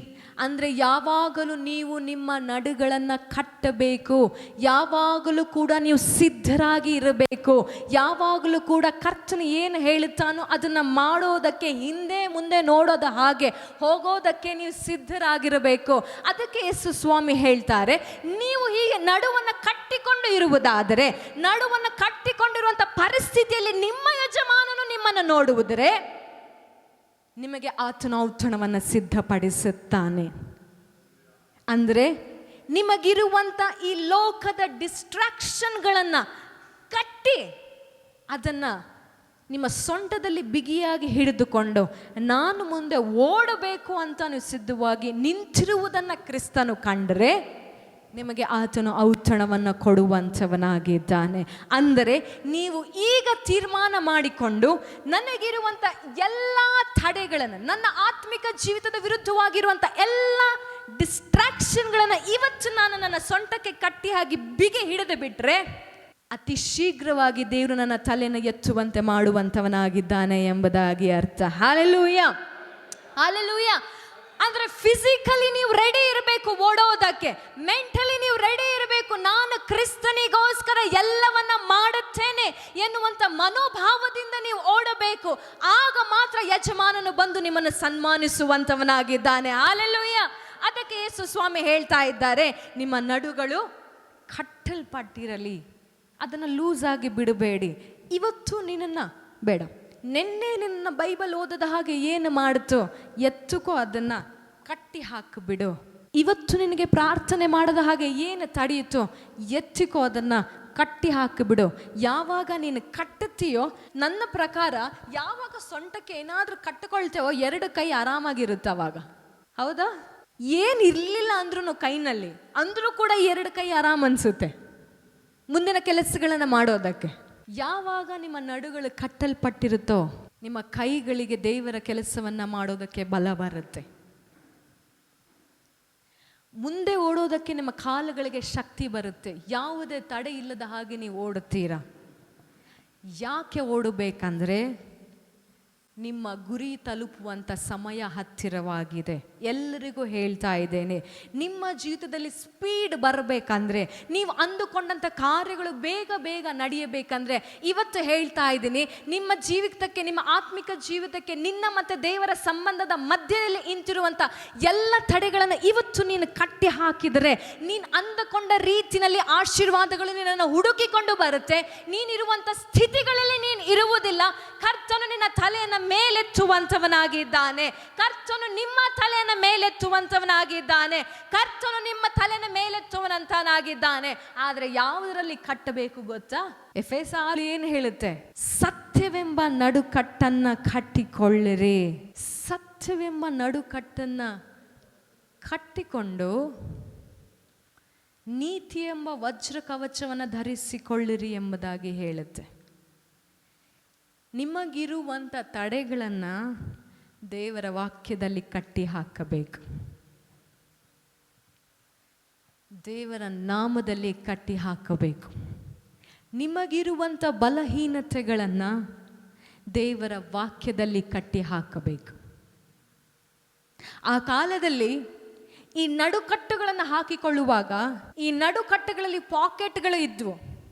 ಅಂದರೆ ಯಾವಾಗಲೂ ನೀವು ನಿಮ್ಮ ನಡುಗಳನ್ನು ಕಟ್ಟಬೇಕು, ಯಾವಾಗಲೂ ಕೂಡ ನೀವು ಸಿದ್ಧರಾಗಿ ಇರಬೇಕು, ಯಾವಾಗಲೂ ಕೂಡ ಕರ್ತನು ಏನು ಹೇಳುತ್ತಾನೋ ಅದನ್ನು ಮಾಡೋದಕ್ಕೆ, ಹಿಂದೆ ಮುಂದೆ ನೋಡೋದ ಹಾಗೆ ಹೋಗೋದಕ್ಕೆ ನೀವು ಸಿದ್ಧರಾಗಿರಬೇಕು. ಅದಕ್ಕೆ ಯೇಸು ಸ್ವಾಮಿ ಹೇಳ್ತಾರೆ, ನೀವು ಹೀಗೆ ನಡುವನ್ನು ಕಟ್ಟಿಕೊಂಡು ಇರುವುದಾದರೆ, ನಡುವನ್ನು ಕಟ್ಟಿಕೊಂಡಿರುವಂಥ ಪರಿಸ್ಥಿತಿಯಲ್ಲಿ ನಿಮ್ಮ ಯಜಮಾನನು ನಿಮ್ಮನ್ನು ನೋಡುವುದರೆ ನಿಮಗೆ ಆತನ ಔತಣವನ್ನು ಸಿದ್ಧಪಡಿಸುತ್ತಾನೆ. ಅಂದರೆ ನಿಮಗಿರುವಂಥ ಈ ಲೋಕದ ಡಿಸ್ಟ್ರಾಕ್ಷನ್ಗಳನ್ನು ಕಟ್ಟಿ ಅದನ್ನು ನಿಮ್ಮ ಸೊಂಟದಲ್ಲಿ ಬಿಗಿಯಾಗಿ ಹಿಡಿದುಕೊಂಡು ನಾನು ಮುಂದೆ ಓಡಬೇಕು ಅಂತ ನೀವು ಸಿದ್ಧವಾಗಿ ನಿಂತಿರುವುದನ್ನು ಕ್ರಿಸ್ತನು ಕಂಡರೆ ನಿಮಗೆ ಆತನು ಔತಣವನ್ನು ಕೊಡುವಂಥವನಾಗಿದ್ದಾನೆ. ಅಂದರೆ ನೀವು ಈಗ ತೀರ್ಮಾನ ಮಾಡಿಕೊಂಡು ನನಗಿರುವಂಥ ಎಲ್ಲ ತಡೆಗಳನ್ನು, ನನ್ನ ಆತ್ಮಿಕ ಜೀವಿತದ ವಿರುದ್ಧವಾಗಿರುವಂಥ ಎಲ್ಲ ಡಿಸ್ಟ್ರಾಕ್ಷನ್ಗಳನ್ನು ಇವತ್ತು ನಾನು ನನ್ನ ಸೊಂಟಕ್ಕೆ ಕಟ್ಟಿ ಹಾಕಿ ಬಿಗಿ ಹಿಡಿದು ಬಿಟ್ಟರೆ ಅತಿ ಶೀಘ್ರವಾಗಿ ದೇವರು ನನ್ನ ತಲೆಯನ್ನು ಎತ್ತುವಂತೆ ಮಾಡುವಂಥವನಾಗಿದ್ದಾನೆ ಎಂಬುದಾಗಿ ಅರ್ಥ. Hallelujah, hallelujah. ಅಂದ್ರೆ ಫಿಸಿಕಲಿ ನೀವು ರೆಡಿ ಇರಬೇಕು ಓಡೋದಕ್ಕೆ, ಮೆಂಟಲಿ ನೀವು ರೆಡಿ ಇರಬೇಕು. ನಾನು ಕ್ರಿಸ್ತನಿಗೋಸ್ಕರ ಎಲ್ಲವನ್ನ ಮಾಡುತ್ತೇನೆ ಎನ್ನುವಂಥ ಮನೋಭಾವದಿಂದ ನೀವು ಓಡಬೇಕು. ಆಗ ಮಾತ್ರ ಯಜಮಾನನು ಬಂದು ನಿಮ್ಮನ್ನು ಸನ್ಮಾನಿಸುವಂಥವನಾಗಿದ್ದಾನೆ. ಹಾಲೆಲೂಯ. ಅದಕ್ಕೆ ಯೇಸು ಸ್ವಾಮಿ ಹೇಳ್ತಾ ಇದ್ದಾರೆ, ನಿಮ್ಮ ನಡುಗಳು ಕಟ್ಟಲ್ಪಟ್ಟಿರಲಿ, ಅದನ್ನು ಲೂಸ್ ಆಗಿ ಬಿಡಬೇಡಿ. ಇವತ್ತು ನಿನ್ನನ್ನು ಬೇಡ, ನಿನ್ನೆ ನಿನ್ನ ಬೈಬಲ್ ಓದದ ಹಾಗೆ ಏನು ಮಾಡ್ತೋ ಎತ್ತುಕೋ, ಅದನ್ನು ಕಟ್ಟಿ ಹಾಕಿಬಿಡು. ಇವತ್ತು ನಿನಗೆ ಪ್ರಾರ್ಥನೆ ಮಾಡದ ಹಾಗೆ ಏನು ತಡೆಯುತ್ತೋ ಎತ್ತಿಕೋ, ಅದನ್ನು ಕಟ್ಟಿ ಹಾಕಿಬಿಡು. ಯಾವಾಗ ನೀನು ಕಟ್ಟುತ್ತೀಯೋ, ನನ್ನ ಪ್ರಕಾರ ಯಾವಾಗ ಸೊಂಟಕ್ಕೆ ಏನಾದರೂ ಕಟ್ಟಿಕೊಳ್ತೇವೋ ಎರಡು ಕೈ ಆರಾಮಾಗಿರುತ್ತೆ ಅವಾಗ. ಹೌದಾ? ಏನು ಇರಲಿಲ್ಲ ಅಂದ್ರೂ ಕೈನಲ್ಲಿ ಅಂದ್ರೂ ಕೂಡ ಎರಡು ಕೈ ಆರಾಮ್ ಅನಿಸುತ್ತೆ ಮುಂದಿನ ಕೆಲಸಗಳನ್ನು ಮಾಡೋದಕ್ಕೆ. ಯಾವಾಗ ನಿಮ್ಮ ನಡುಗಳು ಕಟ್ಟಲ್ಪಟ್ಟಿರುತ್ತೋ ನಿಮ್ಮ ಕೈಗಳಿಗೆ ದೇವರ ಕೆಲಸವನ್ನು ಮಾಡೋದಕ್ಕೆ ಬಲ ಬರುತ್ತೆ. ಮುಂದೆ ಓಡೋದಕ್ಕೆ ನಿಮ್ಮ ಕಾಲುಗಳಿಗೆ ಶಕ್ತಿ ಬರುತ್ತೆ. ಯಾವುದೇ ತಡೆ ಇಲ್ಲದ ಹಾಗೆ ನೀವು ಓಡುತ್ತೀರಾ. ಯಾಕೆ ಓಡಬೇಕಂದ್ರೆ ನಿಮ್ಮ ಗುರಿ ತಲುಪುವಂಥ ಸಮಯ ಹತ್ತಿರವಾಗಿದೆ. ಎಲ್ಲರಿಗೂ ಹೇಳ್ತಾ ಇದ್ದೇನೆ, ನಿಮ್ಮ ಜೀವಿತದಲ್ಲಿ ಸ್ಪೀಡ್ ಬರಬೇಕಂದ್ರೆ, ನೀವು ಅಂದುಕೊಂಡಂಥ ಕಾರ್ಯಗಳು ಬೇಗ ಬೇಗ ನಡೆಯಬೇಕಂದ್ರೆ, ಇವತ್ತು ಹೇಳ್ತಾ ಇದ್ದೀನಿ, ನಿಮ್ಮ ಜೀವಿತಕ್ಕೆ, ನಿಮ್ಮ ಆತ್ಮಿಕ ಜೀವಿತಕ್ಕೆ, ನಿನ್ನ ಮತ್ತು ದೇವರ ಸಂಬಂಧದ ಮಧ್ಯದಲ್ಲಿ ನಿಂತಿರುವಂಥ ಎಲ್ಲ ತಡೆಗಳನ್ನು ಇವತ್ತು ನೀನು ಕಟ್ಟಿ ಹಾಕಿದರೆ, ನೀನು ಅಂದುಕೊಂಡ ರೀತಿಯಲ್ಲಿ ಆಶೀರ್ವಾದಗಳು ನಿನ್ನನ್ನು ಹುಡುಕಿಕೊಂಡು ಬರುತ್ತೆ. ನೀನಿರುವಂಥ ಸ್ಥಿತಿಗಳಲ್ಲಿ ನೀನು ಇರುವುದಿಲ್ಲ. ಕರ್ತನು ನಿನ್ನ ತಲೆಯನ್ನು ಮೇಲೆತ್ತುವಂಥವನಾಗಿದ್ದಾನೆ. ಕರ್ತನು ನಿಮ್ಮ ತಲೆಯನ್ನು ಮೇಲೆತ್ತುವಂಥವನಾಗಿದ್ದಾನೆ. ಕರ್ತನು ನಿಮ್ಮ ತಲೆಯನ್ನು ಮೇಲೆತ್ತುವಂತನಾಗಿದ್ದಾನೆ. ಆದರೆ ಯಾವುದರಲ್ಲಿ ಕಟ್ಟಬೇಕು ಗೊತ್ತಾ? ಎಫೆಸ 6 ಏನು ಹೇಳುತ್ತೆ? ಸತ್ಯವೆಂಬ ನಡುಕಟ್ಟನ್ನ ಕಟ್ಟಿಕೊಳ್ಳಿರಿ. ಸತ್ಯವೆಂಬ ನಡುಕಟ್ಟನ್ನ ಕಟ್ಟಿಕೊಂಡು ನೀತಿ ಎಂಬ ವಜ್ರ ಕವಚವನ್ನು ಧರಿಸಿಕೊಳ್ಳಿರಿ ಎಂಬುದಾಗಿ ಹೇಳುತ್ತೆ. ನಿಮಗಿರುವಂಥ ತಡೆಗಳನ್ನು ದೇವರ ವಾಕ್ಯದಲ್ಲಿ ಕಟ್ಟಿ ಹಾಕಬೇಕು. ದೇವರ ನಾಮದಲ್ಲಿ ಕಟ್ಟಿ ಹಾಕಬೇಕು. ನಿಮಗಿರುವಂಥ ಬಲಹೀನತೆಗಳನ್ನು ದೇವರ ವಾಕ್ಯದಲ್ಲಿ ಕಟ್ಟಿ ಹಾಕಬೇಕು. ಆ ಕಾಲದಲ್ಲಿ ಈ ನಡುಕಟ್ಟುಗಳನ್ನು ಹಾಕಿಕೊಳ್ಳುವಾಗ ಈ ನಡುಕಟ್ಟುಗಳಲ್ಲಿ ಪಾಕೆಟ್ಗಳು ಇದ್ವು.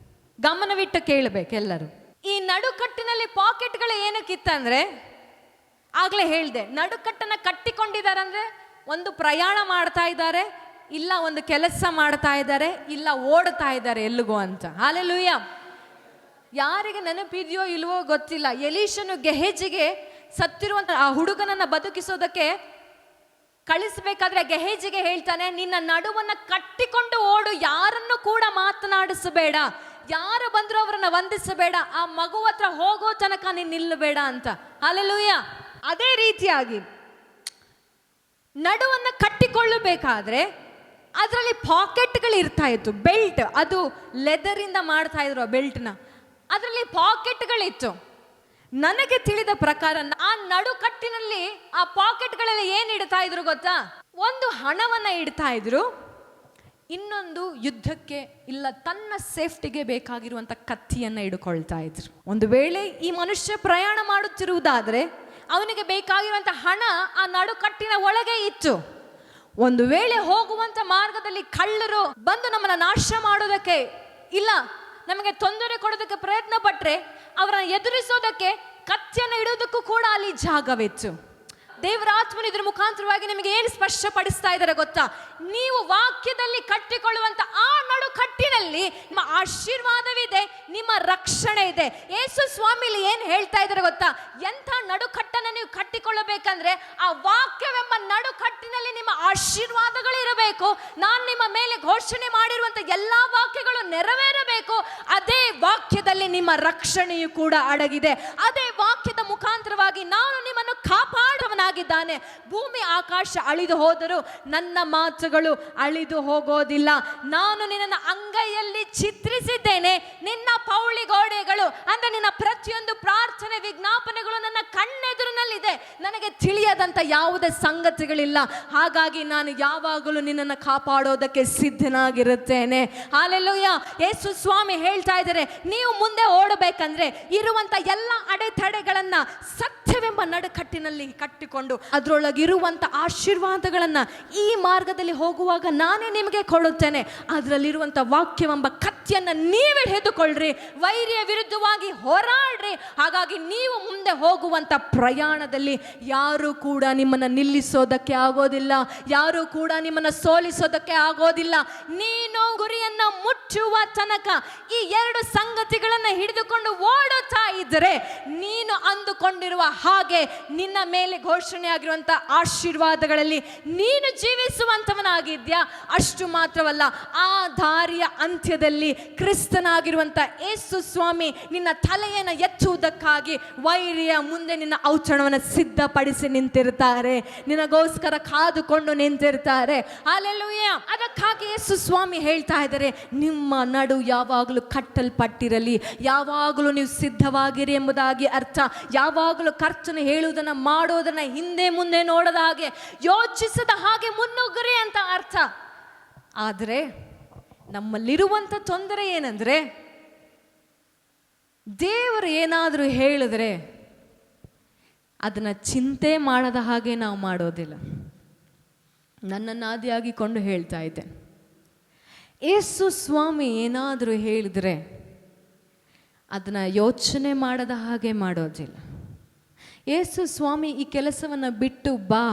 ಗಮನವಿಟ್ಟು ಕೇಳಬೇಕೆಲ್ಲರೂ. ಈ ನಡುಕಟ್ಟಿನಲ್ಲಿ ಪಾಕೆಟ್ಗಳು ಏನಕ್ಕಿತ್ತಂದ್ರೆ, ಆಗಲೇ ಹೇಳಿದೆ, ನಡುಕಟ್ಟನ್ನು ಕಟ್ಟಿಕೊಂಡಿದ್ದಾರೆ. ಒಂದು ಪ್ರಯಾಣ ಮಾಡ್ತಾ ಇದ್ದಾರೆ, ಇಲ್ಲ ಒಂದು ಕೆಲಸ ಮಾಡ್ತಾ ಇದ್ದಾರೆ, ಇಲ್ಲ ಓಡ್ತಾ ಇದ್ದಾರೆ ಎಲ್ಲಿಗೋ ಅಂತ. ಹಲ್ಲೆಲೂಯಾ. ಯಾರಿಗೆ ನೆನಪಿದೆಯೋ ಇಲ್ವೋ ಗೊತ್ತಿಲ್ಲ, ಎಲೀಷನು ಗೆಹೇಜಿಗೆ ಸತ್ತಿರುವಂತ ಆ ಹುಡುಗನನ್ನ ಬದುಕಿಸೋದಕ್ಕೆ ಕಳಿಸಬೇಕಾದ್ರೆ ಗೆಹೇಜಿಗೆ ಹೇಳ್ತಾನೆ, ನಿನ್ನ ನಡುವನ್ನ ಕಟ್ಟಿಕೊಂಡು ಓಡು, ಯಾರನ್ನು ಕೂಡ ಮಾತನಾಡಿಸಬೇಡ, ಯಾರು ಬಂದರೂ ಅವರನ್ನ ವಂದಿಸಬೇಡ, ಆ ಮಗು ಹತ್ರ ಹೋಗೋ ತನಕ ನೀನು ನಿಲ್ಲಬೇಡ ಅಂತ. ಹಲ್ಲೆಲೂಯಾ. ಅದೇ ರೀತಿಯಾಗಿ ನಡುವನ್ನು ಕಟ್ಟಿಕೊಳ್ಳಬೇಕಾದ್ರೆ ಅದರಲ್ಲಿ ಪಾಕೆಟ್ಗಳು ಇರ್ತಾ ಇತ್ತು. ಬೆಲ್ಟ್, ಅದು ಲೆದರಿಂದ ಮಾಡ್ತಾ ಇದ್ರು ಆ ಬೆಲ್ಟ್ನ, ಅದರಲ್ಲಿ ಪಾಕೆಟ್ಗಳಿತ್ತು. ನನಗೆ ತಿಳಿದ ಪ್ರಕಾರ ಆ ನಡುಕಟ್ಟಿನಲ್ಲಿ ಆ ಪಾಕೆಟ್ಗಳಲ್ಲಿ ಏನು ಇಡ್ತಾ ಇದ್ರು ಗೊತ್ತಾ? ಒಂದು ಹಣವನ್ನ ಇಡ್ತಾ ಇದ್ರು, ಇನ್ನೊಂದು ಯುದ್ಧಕ್ಕೆ ಇಲ್ಲ ತನ್ನ ಸೇಫ್ಟಿಗೆ ಬೇಕಾಗಿರುವಂಥ ಕತ್ತಿಯನ್ನು ಹಿಡ್ಕೊಳ್ತಾ ಇದ್ರು. ಒಂದು ವೇಳೆ ಈ ಮನುಷ್ಯ ಪ್ರಯಾಣ ಮಾಡುತ್ತಿರುವುದಾದರೆ ಅವನಿಗೆ ಬೇಕಾಗಿರುವಂಥ ಹಣ ಆ ನಡುಕಟ್ಟಿನ ಒಳಗೆ ಇತ್ತು. ಒಂದು ವೇಳೆ ಹೋಗುವಂಥ ಮಾರ್ಗದಲ್ಲಿ ಕಳ್ಳರು ಬಂದು ನಮ್ಮನ್ನು ನಾಶ ಮಾಡೋದಕ್ಕೆ ಇಲ್ಲ ನಮಗೆ ತೊಂದರೆ ಕೊಡೋದಕ್ಕೆ ಪ್ರಯತ್ನ ಪಟ್ಟರೆ ಅವರನ್ನು ಎದುರಿಸೋದಕ್ಕೆ ಕತ್ತಿಯನ್ನು ಇಡೋದಕ್ಕೂ ಕೂಡ ಅಲ್ಲಿ ಜಾಗವಿತ್ತು. ದೇವರ ಆತ್ಮನು ಇದ್ರ ಮುಖಾಂತರವಾಗಿ ನಿಮಗೆ ಏನು ಸ್ಪಷ್ಟಪಡಿಸ್ತಾ ಇದ್ದಾರೆ ಗೊತ್ತಾ? ನೀವು ವಾಕ್ಯದಲ್ಲಿ ಕಟ್ಟಿಕೊಳ್ಳುವಂತ ಆ ನಡುಕಟ್ಟಿನಲ್ಲಿ ನಿಮ್ಮ ಆಶೀರ್ವಾದವಿದೆ, ನಿಮ್ಮ ರಕ್ಷಣೆ ಇದೆ. ಯೇಸು ಸ್ವಾಮಿಲಿ ಏನು ಹೇಳ್ತಾ ಇದ್ದಾರೆ ಗೊತ್ತಾ? ಎಂಥ ನಡುಕಟ್ಟನ್ನು ನೀವು ಕಟ್ಟಿಕೊಳ್ಳಬೇಕಂದ್ರೆ ಆ ವಾಕ್ಯವೆಂಬ ನಡುಕಟ್ಟಿನಲ್ಲಿ ನಿಮ್ಮ ಆಶೀರ್ವಾದಗಳು ಇರಬೇಕು. ನಾನು ನಿಮ್ಮ ಮೇಲೆ ಘೋಷಣೆ ಮಾಡಿರುವಂತ ಎಲ್ಲಾ ವಾಕ್ಯಗಳು ನೆರವೇರಬೇಕು. ಅದೇ ವಾಕ್ಯದಲ್ಲಿ ನಿಮ್ಮ ರಕ್ಷಣೆಯು ಕೂಡ ಅಡಗಿದೆ. ಅದೇ ವಾಕ್ಯದ ಮುಖಾಂತರವಾಗಿ ನಾನು ನಿಮ್ಮನ್ನು ಕಾಪಾಡುವನಾಗಿದ್ದಾನೆ. ಭೂಮಿ ಆಕಾಶ ಅಳಿದು ಹೋದರೂ ನನ್ನ ಮಾತುಗಳು ಅಳಿದು ಹೋಗೋದಿಲ್ಲ. ನಾನು ನಿನ್ನನ್ನು ಅಂಗೈಯಲ್ಲಿ ಚಿತ್ರಿಸಿದ್ದೇನೆ. ನಿನ್ನ ಪೌಳಿ ಗೋಡೆಗಳು ಅಂದ್ರೆ ನಿನ್ನ ಪ್ರತಿಯೊಂದು ಪ್ರಾರ್ಥನೆ ವಿಜ್ಞಾಪನೆಗಳು ನನ್ನ ಕಣ್ಣೆದುರಿನಲ್ಲಿದೆ. ನನಗೆ ತಿಳಿಯದಂತ ಯಾವುದೇ ಸಂಗತಿಗಳಿಲ್ಲ. ಹಾಗಾಗಿ ನಾನು ಯಾವಾಗಲೂ ನಿನ್ನನ್ನು ಕಾಪಾಡೋದಕ್ಕೆ ಸಿದ್ಧನಾಗಿರುತ್ತೇನೆ. ಹಲ್ಲೆಲೂಯಾ. ಯೇಸು ಸ್ವಾಮಿ ಹೇಳ್ತಾ ಇದ್ದಾರೆ, ನೀವು ಮುಂದೆ ಓಡಬೇಕಂದ್ರೆ ಇರುವಂತ ಎಲ್ಲ ಅಡೆತಡೆಗಳನ್ನ ಸತ್ಯವೆಂಬ ನಡುಕಟ್ಟಿನಲ್ಲಿ ಕಟ್ಟಿಕೊಂಡು ಅದರೊಳಗಿರುವಂತ ಆಶೀರ್ವಾದಗಳನ್ನ ಈ ಮಾರ್ಗದಲ್ಲಿ ಹೋಗುವಾಗ ನಾನೇ ನಿಮಗೆ ಕೊಡುತ್ತೇನೆ. ಅದರಲ್ಲಿರುವಂತ ವಾಕ್ಯವೆಂಬ ಕತ್ತಿಯನ್ನ ನೀವೇ ಹಿಡಿದುಕೊಳ್ಳ್ರಿ, ವೈರಿಯ ವಿರುದ್ಧವಾಗಿ ಹೋರಾಡ್ರಿ. ಹಾಗಾಗಿ ನೀವು ಮುಂದೆ ಹೋಗುವಂತ ಪ್ರಯಾಣದಲ್ಲಿ ಯಾರು ಕೂಡ ನಿಮ್ಮನ್ನ ನಿಲ್ಲಿಸೋದಕ್ಕೆ ಆಗೋದಿಲ್ಲ, ಯಾರು ಕೂಡ ನಿಮ್ಮನ್ನ ಸೋಲಿಸೋದಕ್ಕೆ ಆಗೋದಿಲ್ಲ. ನೀನು ಗುರಿಯನ್ನ ಮುಚ್ಚುವ ತನಕ ಈ ಎರಡು ಸಂಗತಿಗಳನ್ನ ಹಿಡಿದುಕೊಂಡು ಓಡುತ್ತಾ ಇದ್ದರೆ ನೀನು ಅಂದುಕೊಂಡಿರುವ ಹಾಗೆ ನಿನ್ನ ಮೇಲೆ ಘೋಷಣೆ ಆಗಿರುವಂತ ಆಶೀರ್ವಾದಗಳಲ್ಲಿ ನೀನು ಜೀವಿಸುವಂತವನಾಗಿದ್ಯಾ. ಅಷ್ಟು ಮಾತ್ರವಲ್ಲ, ಆ ದಾರಿಯ ಅಂತ್ಯದಲ್ಲಿ ಕ್ರಿಸ್ತನಾಗಿರುವಂತ ಯೇಸು ಸ್ವಾಮಿ ನಿನ್ನ ತಲೆಯನ್ನು ಎತ್ತುವುದಕ್ಕಾಗಿ ವೈರಿಯ ಮುಂದೆ ನಿನ್ನ ಔತಣವನ್ನು ಸಿದ್ಧಪಡಿಸಿ ನಿಂತಿರ್ತಾರೆ, ನಿನಗೋಸ್ಕರ ಕಾದುಕೊಂಡು ನಿಂತಿರ್ತಾರೆ. ಹಲ್ಲೆಲೂಯಾ. ಅದಕ್ಕಾಗಿ ಯೇಸು ಸ್ವಾಮಿ ಹೇಳ್ತಾ ಇದ್ದಾರೆ, ನಿಮ್ಮ ನಡು ಯಾವಾಗಲೂ ಕಟ್ಟಲ್ಪಟ್ಟಿರಲಿ, ಯಾವಾಗಲೂ ನೀವು ಸಿದ್ಧವಾಗಿರಿ ಎಂಬುದಾಗಿ ಅರ್ಥ. ಯಾವಾಗಲೂ ಕರ್ತನು ಹೇಳುವುದನ್ನ ಮಾಡೋದನ್ನ ಹಿಂದೆ ಮುಂದೆ ನೋಡದ ಹಾಗೆ, ಯೋಚಿಸದ ಹಾಗೆ ಮುನ್ನುಗ್ಗರಿ ಅಂತ ಅರ್ಥ. ಆದರೆ ನಮ್ಮಲ್ಲಿರುವಂತ ತೊಂದರೆ ಏನಂದ್ರೆ, ದೇವರು ಏನಾದರೂ ಹೇಳಿದ್ರೆ ಅದನ್ನ ಚಿಂತೆ ಮಾಡದ ಹಾಗೆ ನಾವು ಮಾಡೋದಿಲ್ಲ. ನನ್ನನ್ನು ಆದಿಯಾಗಿಕೊಂಡು ಹೇಳ್ತಾ ಇದ್ದೆ, ಯೇಸು ಸ್ವಾಮಿ ಏನಾದರೂ ಹೇಳಿದರೆ ಅದನ್ನು ಯೋಚನೆ ಮಾಡದ ಹಾಗೆ ಮಾಡೋದಿಲ್ಲ. ಯೇಸು ಸ್ವಾಮಿ ಈ ಕೆಲಸವನ್ನು ಬಿಟ್ಟು ಬಾ,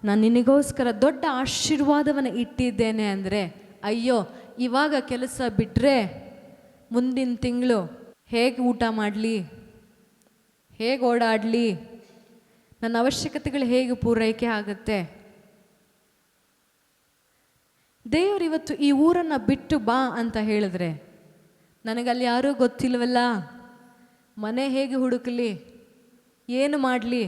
ನಾನು ನಿನಗೋಸ್ಕರ ದೊಡ್ಡ ಆಶೀರ್ವಾದವನ್ನು ಇಟ್ಟಿದ್ದೇನೆ ಅಂದರೆ, ಅಯ್ಯೋ ಇವಾಗ ಕೆಲಸ ಬಿಟ್ಟರೆ ಮುಂದಿನ ತಿಂಗಳು ಹೇಗೆ ಊಟ ಮಾಡಲಿ, ಹೇಗೆ ಓಡಾಡಲಿ, ನನ್ನ ಅವಶ್ಯಕತೆಗಳು ಹೇಗೆ ಪೂರೈಕೆ ಆಗುತ್ತೆ. ದೇವರು ಇವತ್ತು ಈ ಊರನ್ನು ಬಿಟ್ಟು ಬಾ ಅಂತ ಹೇಳಿದ್ರೆ, ನನಗಲ್ಲಿ ಯಾರೂ ಗೊತ್ತಿಲ್ವಲ್ಲ, ಮನೆ ಹೇಗೆ ಹುಡುಕಲಿ, ಏನು ಮಾಡಲಿ.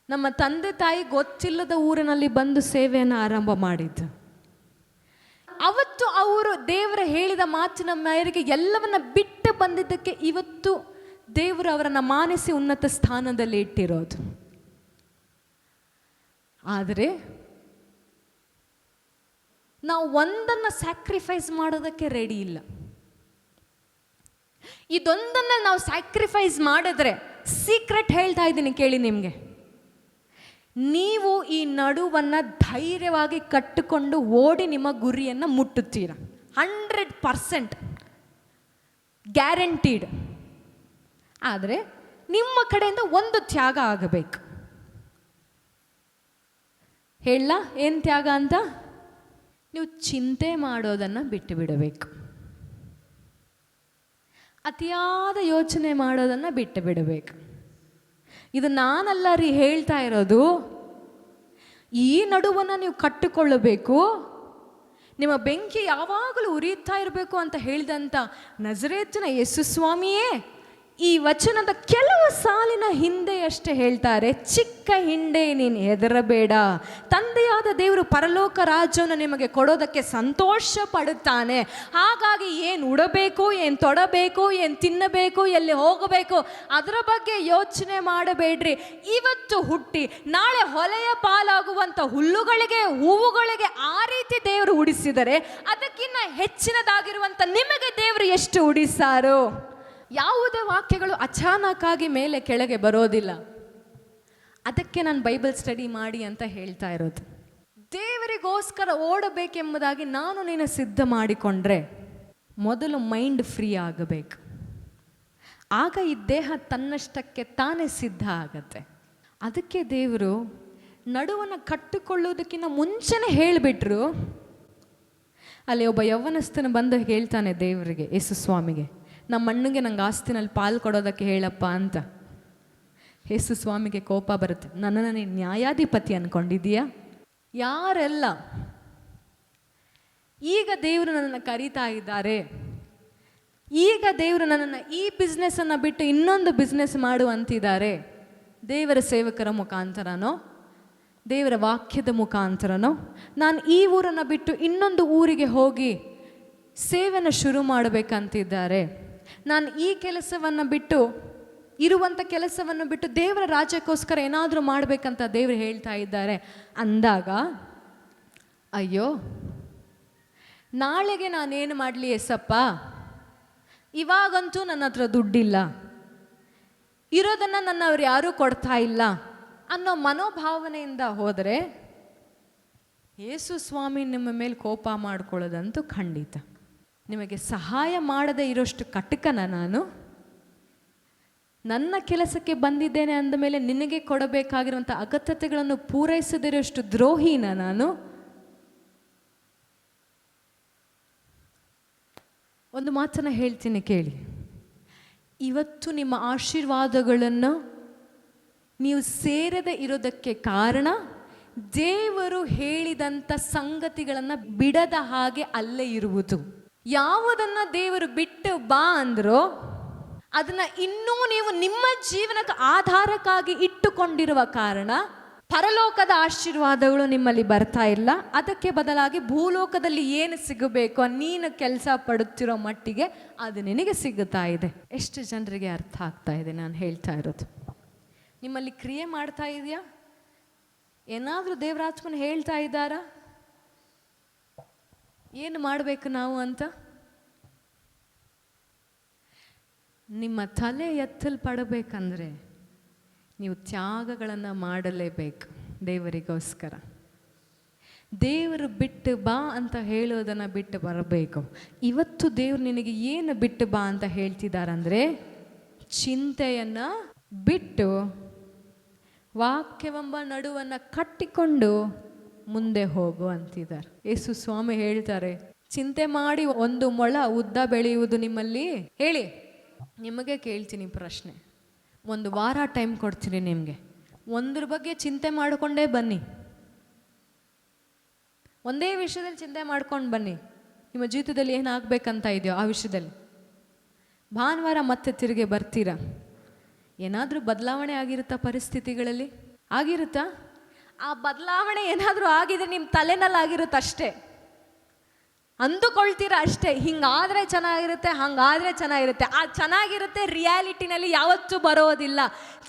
ನಮ್ಮ ತಂದೆ ತಾಯಿ ಗೊತ್ತಿಲ್ಲದ ಊರಿನಲ್ಲಿ ಬಂದು ಸೇವೆಯನ್ನು ಆರಂಭ ಮಾಡಿದ್ದು. ಅವತ್ತು ಅವರು ದೇವರ ಹೇಳಿದ ಮಾತಿನ ಮೇರೆಗೆ ಎಲ್ಲವನ್ನ ಬಿಟ್ಟು ಬಂದಿದ್ದಕ್ಕೆ ಇವತ್ತು ದೇವರು ಅವರನ್ನು ಮಾನಿಸಿ ಉನ್ನತ ಸ್ಥಾನದಲ್ಲಿ ಇಟ್ಟಿರೋದು. ಆದರೆ ನಾವು ಒಂದನ್ನು ಸ್ಯಾಕ್ರಿಫೈಸ್ ಮಾಡೋದಕ್ಕೆ ರೆಡಿ ಇಲ್ಲ. ಇದೊಂದನ್ನು ನಾವು ಸ್ಯಾಕ್ರಿಫೈಸ್ ಮಾಡಿದ್ರೆ, ಸೀಕ್ರೆಟ್ ಹೇಳ್ತಾ ಇದ್ದೀನಿ ಕೇಳಿ ನಿಮಗೆ, ನೀವು ಈ ನಡುವನ್ನು ಧೈರ್ಯವಾಗಿ ಕಟ್ಟಿಕೊಂಡು ಓಡಿ ನಿಮ್ಮ ಗುರಿಯನ್ನು ಮುಟ್ಟುತ್ತೀರ. 100% ಗ್ಯಾರಂಟೀಡ್. ಆದರೆ ನಿಮ್ಮ ಕಡೆಯಿಂದ ಒಂದು ತ್ಯಾಗ ಆಗಬೇಕು. ಹೇಳ ಏನು ತ್ಯಾಗ ಅಂತ? ನೀವು ಚಿಂತೆ ಮಾಡೋದನ್ನು ಬಿಟ್ಟು ಬಿಡಬೇಕು. ಅತಿಯಾದ ಯೋಚನೆ ಮಾಡೋದನ್ನು ಬಿಟ್ಟು ಬಿಡಬೇಕು. ಇದು ನಾನಲ್ಲ ರೀ ಹೇಳ್ತಾ ಇರೋದು. ಈ ನಡುವನ್ನು ನೀವು ಕಟ್ಟಿಕೊಳ್ಳಬೇಕು. ನಿಮ್ಮ ಬೆಂಕಿ ಯಾವಾಗಲೂ ಉರಿಯುತ್ತಾ ಇರಬೇಕು ಅಂತ ಹೇಳಿದಂಥ ನಜರೇತಿನ ಯೇಸು ಸ್ವಾಮಿಯೇ ಈ ವಚನದ ಕೆಲವು ಸಾಲಿನ ಹಿಂದೆಯಷ್ಟೇ ಹೇಳ್ತಾರೆ, ಚಿಕ್ಕ ಹಿಂಡೆ ನೀನು ಹೆದರಬೇಡ, ತಂದೆಯಾದ ದೇವರು ಪರಲೋಕ ರಾಜ್ಯವನ್ನು ನಿಮಗೆ ಕೊಡೋದಕ್ಕೆ ಸಂತೋಷ ಪಡುತ್ತಾನೆ. ಹಾಗಾಗಿ ಏನು ಉಡಬೇಕು, ಏನು ತೊಡಬೇಕು, ಏನು ತಿನ್ನಬೇಕು, ಎಲ್ಲಿ ಹೋಗಬೇಕು ಅದರ ಬಗ್ಗೆ ಯೋಚನೆ ಮಾಡಬೇಡ್ರಿ. ಇವತ್ತು ಹುಟ್ಟಿ ನಾಳೆ ಹೊಲೆಯ ಪಾಲಾಗುವಂಥ ಹುಲ್ಲುಗಳಿಗೆ, ಹೂವುಗಳಿಗೆ ಆ ರೀತಿ ದೇವರು ಉಡಿಸಿದರೆ ಅದಕ್ಕಿಂತ ಹೆಚ್ಚಿನದಾಗಿರುವಂಥ ನಿಮಗೆ ದೇವರು ಎಷ್ಟು ಉಡಿಸಾರು. ಯಾವುದೇ ವಾಕ್ಯಗಳು ಅಚಾನಕ್ಕಾಗಿ ಮೇಲೆ ಕೆಳಗೆ ಬರೋದಿಲ್ಲ. ಅದಕ್ಕೆ ನಾನು ಬೈಬಲ್ ಸ್ಟಡಿ ಮಾಡಿ ಅಂತ ಹೇಳ್ತಾ ಇರೋದು. ದೇವರಿಗೋಸ್ಕರ ಓಡಬೇಕೆಂಬುದಾಗಿ ನಾನು ನೀನು ಸಿದ್ಧ ಮಾಡಿಕೊಂಡ್ರೆ ಮೊದಲು ಮೈಂಡ್ ಫ್ರೀ ಆಗಬೇಕು. ಆಗ ಈ ದೇಹ ತನ್ನಷ್ಟಕ್ಕೆ ತಾನೇ ಸಿದ್ಧ ಆಗತ್ತೆ. ಅದಕ್ಕೆ ದೇವರು ನಡುವನ್ನು ಕಟ್ಟಿಕೊಳ್ಳೋದಕ್ಕಿಂತ ಮುಂಚೆನೇ ಹೇಳಿಬಿಟ್ರು. ಅಲ್ಲಿ ಒಬ್ಬ ಯೌವನಸ್ಥನ ಬಂದು ಹೇಳ್ತಾನೆ ದೇವರಿಗೆ, ಯೇಸು ಸ್ವಾಮಿಗೆ, ನಮ್ಮ ಅಣ್ಣಗೆ ನಂಗೆ ಆಸ್ತಿನಲ್ಲಿ ಪಾಲು ಕೊಡೋದಕ್ಕೆ ಹೇಳಪ್ಪ ಅಂತ. ಯೇಸು ಸ್ವಾಮಿಗೆ ಕೋಪ ಬರುತ್ತೆ. ನನ್ನನ್ನು ನೀನು ನ್ಯಾಯಾಧಿಪತಿ ಅಂದ್ಕೊಂಡಿದ್ದೀಯಾ? ಯಾರೆಲ್ಲ ಈಗ ದೇವರು ನನ್ನನ್ನು ಕರೀತಾ ಇದ್ದಾರೆ, ಈಗ ದೇವರು ನನ್ನನ್ನು ಈ ಬಿಸ್ನೆಸ್ಸನ್ನು ಬಿಟ್ಟು ಇನ್ನೊಂದು ಬಿಸ್ನೆಸ್ ಮಾಡು ಅಂತಿದ್ದಾರೆ, ದೇವರ ಸೇವಕರ ಮುಖಾಂತರನೋ ದೇವರ ವಾಕ್ಯದ ಮುಖಾಂತರನೋ ನಾನು ಈ ಊರನ್ನು ಬಿಟ್ಟು ಇನ್ನೊಂದು ಊರಿಗೆ ಹೋಗಿ ಸೇವೆನ ಶುರು ಮಾಡಬೇಕಂತಿದ್ದಾರೆ, ನಾನು ಈ ಕೆಲಸವನ್ನು ಬಿಟ್ಟು ಇರುವಂಥ ಕೆಲಸವನ್ನು ಬಿಟ್ಟು ದೇವರ ರಾಜ್ಯಕ್ಕೋಸ್ಕರ ಏನಾದರೂ ಮಾಡಬೇಕಂತ ದೇವರು ಹೇಳ್ತಾ ಇದ್ದಾರೆ ಅಂದಾಗ, ಅಯ್ಯೋ ನಾಳೆಗೆ ನಾನೇನು ಮಾಡಲಿ ಎಸಪ್ಪ, ಇವಾಗಂತೂ ನನ್ನ ಹತ್ರ ದುಡ್ಡಿಲ್ಲ, ಇರೋದನ್ನು ನನ್ನವ್ರು ಯಾರೂ ಕೊಡ್ತಾ ಇಲ್ಲ ಅನ್ನೋ ಮನೋಭಾವನೆಯಿಂದ ಹೋದರೆ ಯೇಸು ಸ್ವಾಮಿ ನಿಮ್ಮ ಮೇಲೆ ಕೋಪ ಮಾಡ್ಕೊಳ್ಳೋದಂತೂ ಖಂಡಿತ. ನಿಮಗೆ ಸಹಾಯ ಮಾಡದೇ ಇರೋಷ್ಟು ಕಟಕನ ನಾನು? ನನ್ನ ಕೆಲಸಕ್ಕೆ ಬಂದಿದ್ದೇನೆ ಅಂದ ಮೇಲೆ ನಿನಗೆ ಕೊಡಬೇಕಾಗಿರುವಂಥ ಅಗತ್ಯತೆಗಳನ್ನು ಪೂರೈಸದಿರೋಷ್ಟು ದ್ರೋಹಿನ ನಾನು? ಒಂದು ಮಾತನ್ನು ಹೇಳ್ತೀನಿ ಕೇಳಿ. ಇವತ್ತು ನಿಮ್ಮ ಆಶೀರ್ವಾದಗಳನ್ನು ನೀವು ಸೇರದೆ ಇರೋದಕ್ಕೆ ಕಾರಣ ದೇವರು ಹೇಳಿದಂಥ ಸಂಗತಿಗಳನ್ನು ಬಿಡದ ಹಾಗೆ ಅಲ್ಲೇ ಇರುವುದು. ಯಾವುದನ್ನು ದೇವರು ಬಿಟ್ಟು ಬಾ ಅಂದ್ರೋ ಅದನ್ನು ಇನ್ನೂ ನೀವು ನಿಮ್ಮ ಜೀವನಕ್ಕೆ ಆಧಾರಕ್ಕಾಗಿ ಇಟ್ಟುಕೊಂಡಿರುವ ಕಾರಣ ಪರಲೋಕದ ಆಶೀರ್ವಾದಗಳು ನಿಮ್ಮಲ್ಲಿ ಬರ್ತಾ ಇಲ್ಲ. ಅದಕ್ಕೆ ಬದಲಾಗಿ ಭೂಲೋಕದಲ್ಲಿ ಏನು ಸಿಗಬೇಕೋ ನೀನು ಕೆಲಸ ಪಡುತ್ತಿರೋ ಮಟ್ಟಿಗೆ ಅದು ನಿನಗೆ ಸಿಗುತ್ತಾ ಇದೆ. ಎಷ್ಟು ಜನರಿಗೆ ಅರ್ಥ ಆಗ್ತಾ ಇದೆ ನಾನು ಹೇಳ್ತಾ ಇರೋದು? ನಿಮ್ಮಲ್ಲಿ ಕ್ರಿಯೆ ಮಾಡ್ತಾ ಇದೆಯಾ? ಏನಾದರೂ ದೇವರಾತ್ಮನ ಹೇಳ್ತಾ ಇದ್ದಾರಾ ಏನು ಮಾಡಬೇಕು ನಾವು ಅಂತ? ನಿಮ್ಮ ತಲೆ ಎತ್ತಲ್ಪಡಬೇಕಂದ್ರೆ ನೀವು ತ್ಯಾಗಗಳನ್ನು ಮಾಡಲೇಬೇಕು. ದೇವರಿಗೋಸ್ಕರ. ದೇವರು ಬಿಟ್ಟು ಬಾ ಅಂತ ಹೇಳೋದನ್ನು ಬಿಟ್ಟು ಬರಬೇಕು. ಇವತ್ತು ದೇವರು ನಿನಗೆ ಏನು ಬಿಟ್ಟು ಬಾ ಅಂತ ಹೇಳ್ತಿದ್ದಾರಂದರೆ, ಚಿಂತೆಯನ್ನು ಬಿಟ್ಟು ವಾಕ್ಯವೆಂಬ ನಡುವನ್ನು ಕಟ್ಟಿಕೊಂಡು ಮುಂದೆ ಹೋಗು ಅಂತಿದ್ದಾರೆ. ಯೇಸು ಸ್ವಾಮಿ ಹೇಳ್ತಾರೆ, ಚಿಂತೆ ಮಾಡಿ ಒಂದು ಮೊಳ ಉದ್ದ ಬೆಳೆಯುವುದು ನಿಮ್ಮಲ್ಲಿ? ಹೇಳಿ, ನಿಮಗೆ ಕೇಳ್ತೀನಿ ಪ್ರಶ್ನೆ. ಒಂದು ವಾರ ಟೈಮ್ ಕೊಡ್ತೀನಿ ನಿಮಗೆ. ಒಂದ್ರ ಬಗ್ಗೆ ಚಿಂತೆ ಮಾಡಿಕೊಂಡೇ ಬನ್ನಿ. ಒಂದೇ ವಿಷಯದಲ್ಲಿ ಚಿಂತೆ ಮಾಡ್ಕೊಂಡು ಬನ್ನಿ. ನಿಮ್ಮ ಜೀವಿತದಲ್ಲಿ ಏನಾಗಬೇಕಂತ ಇದೆಯೋ ಆ ವಿಷಯದಲ್ಲಿ. ಭಾನುವಾರ ಮತ್ತೆ ತಿರುಗಿ ಬರ್ತೀರಾ. ಏನಾದರೂ ಬದಲಾವಣೆ ಆಗಿರುತ್ತಾ? ಪರಿಸ್ಥಿತಿಗಳಲ್ಲಿ ಆಗಿರುತ್ತಾ? ಆ ಬದಲಾವಣೆ ಏನಾದರೂ ಆಗಿದ್ರೆ ನಿಮ್ಮ ತಲೆನಲ್ಲಿ ಆಗಿರುತ್ತಷ್ಟೇ. ಅಂದುಕೊಳ್ತೀರಾ ಅಷ್ಟೇ, ಹಿಂಗಾದರೆ ಚೆನ್ನಾಗಿರುತ್ತೆ, ಹಂಗಾದರೆ ಚೆನ್ನಾಗಿರುತ್ತೆ. ಆ ಚೆನ್ನಾಗಿರುತ್ತೆ ರಿಯಾಲಿಟಿನಲ್ಲಿ ಯಾವತ್ತೂ ಬರೋದಿಲ್ಲ.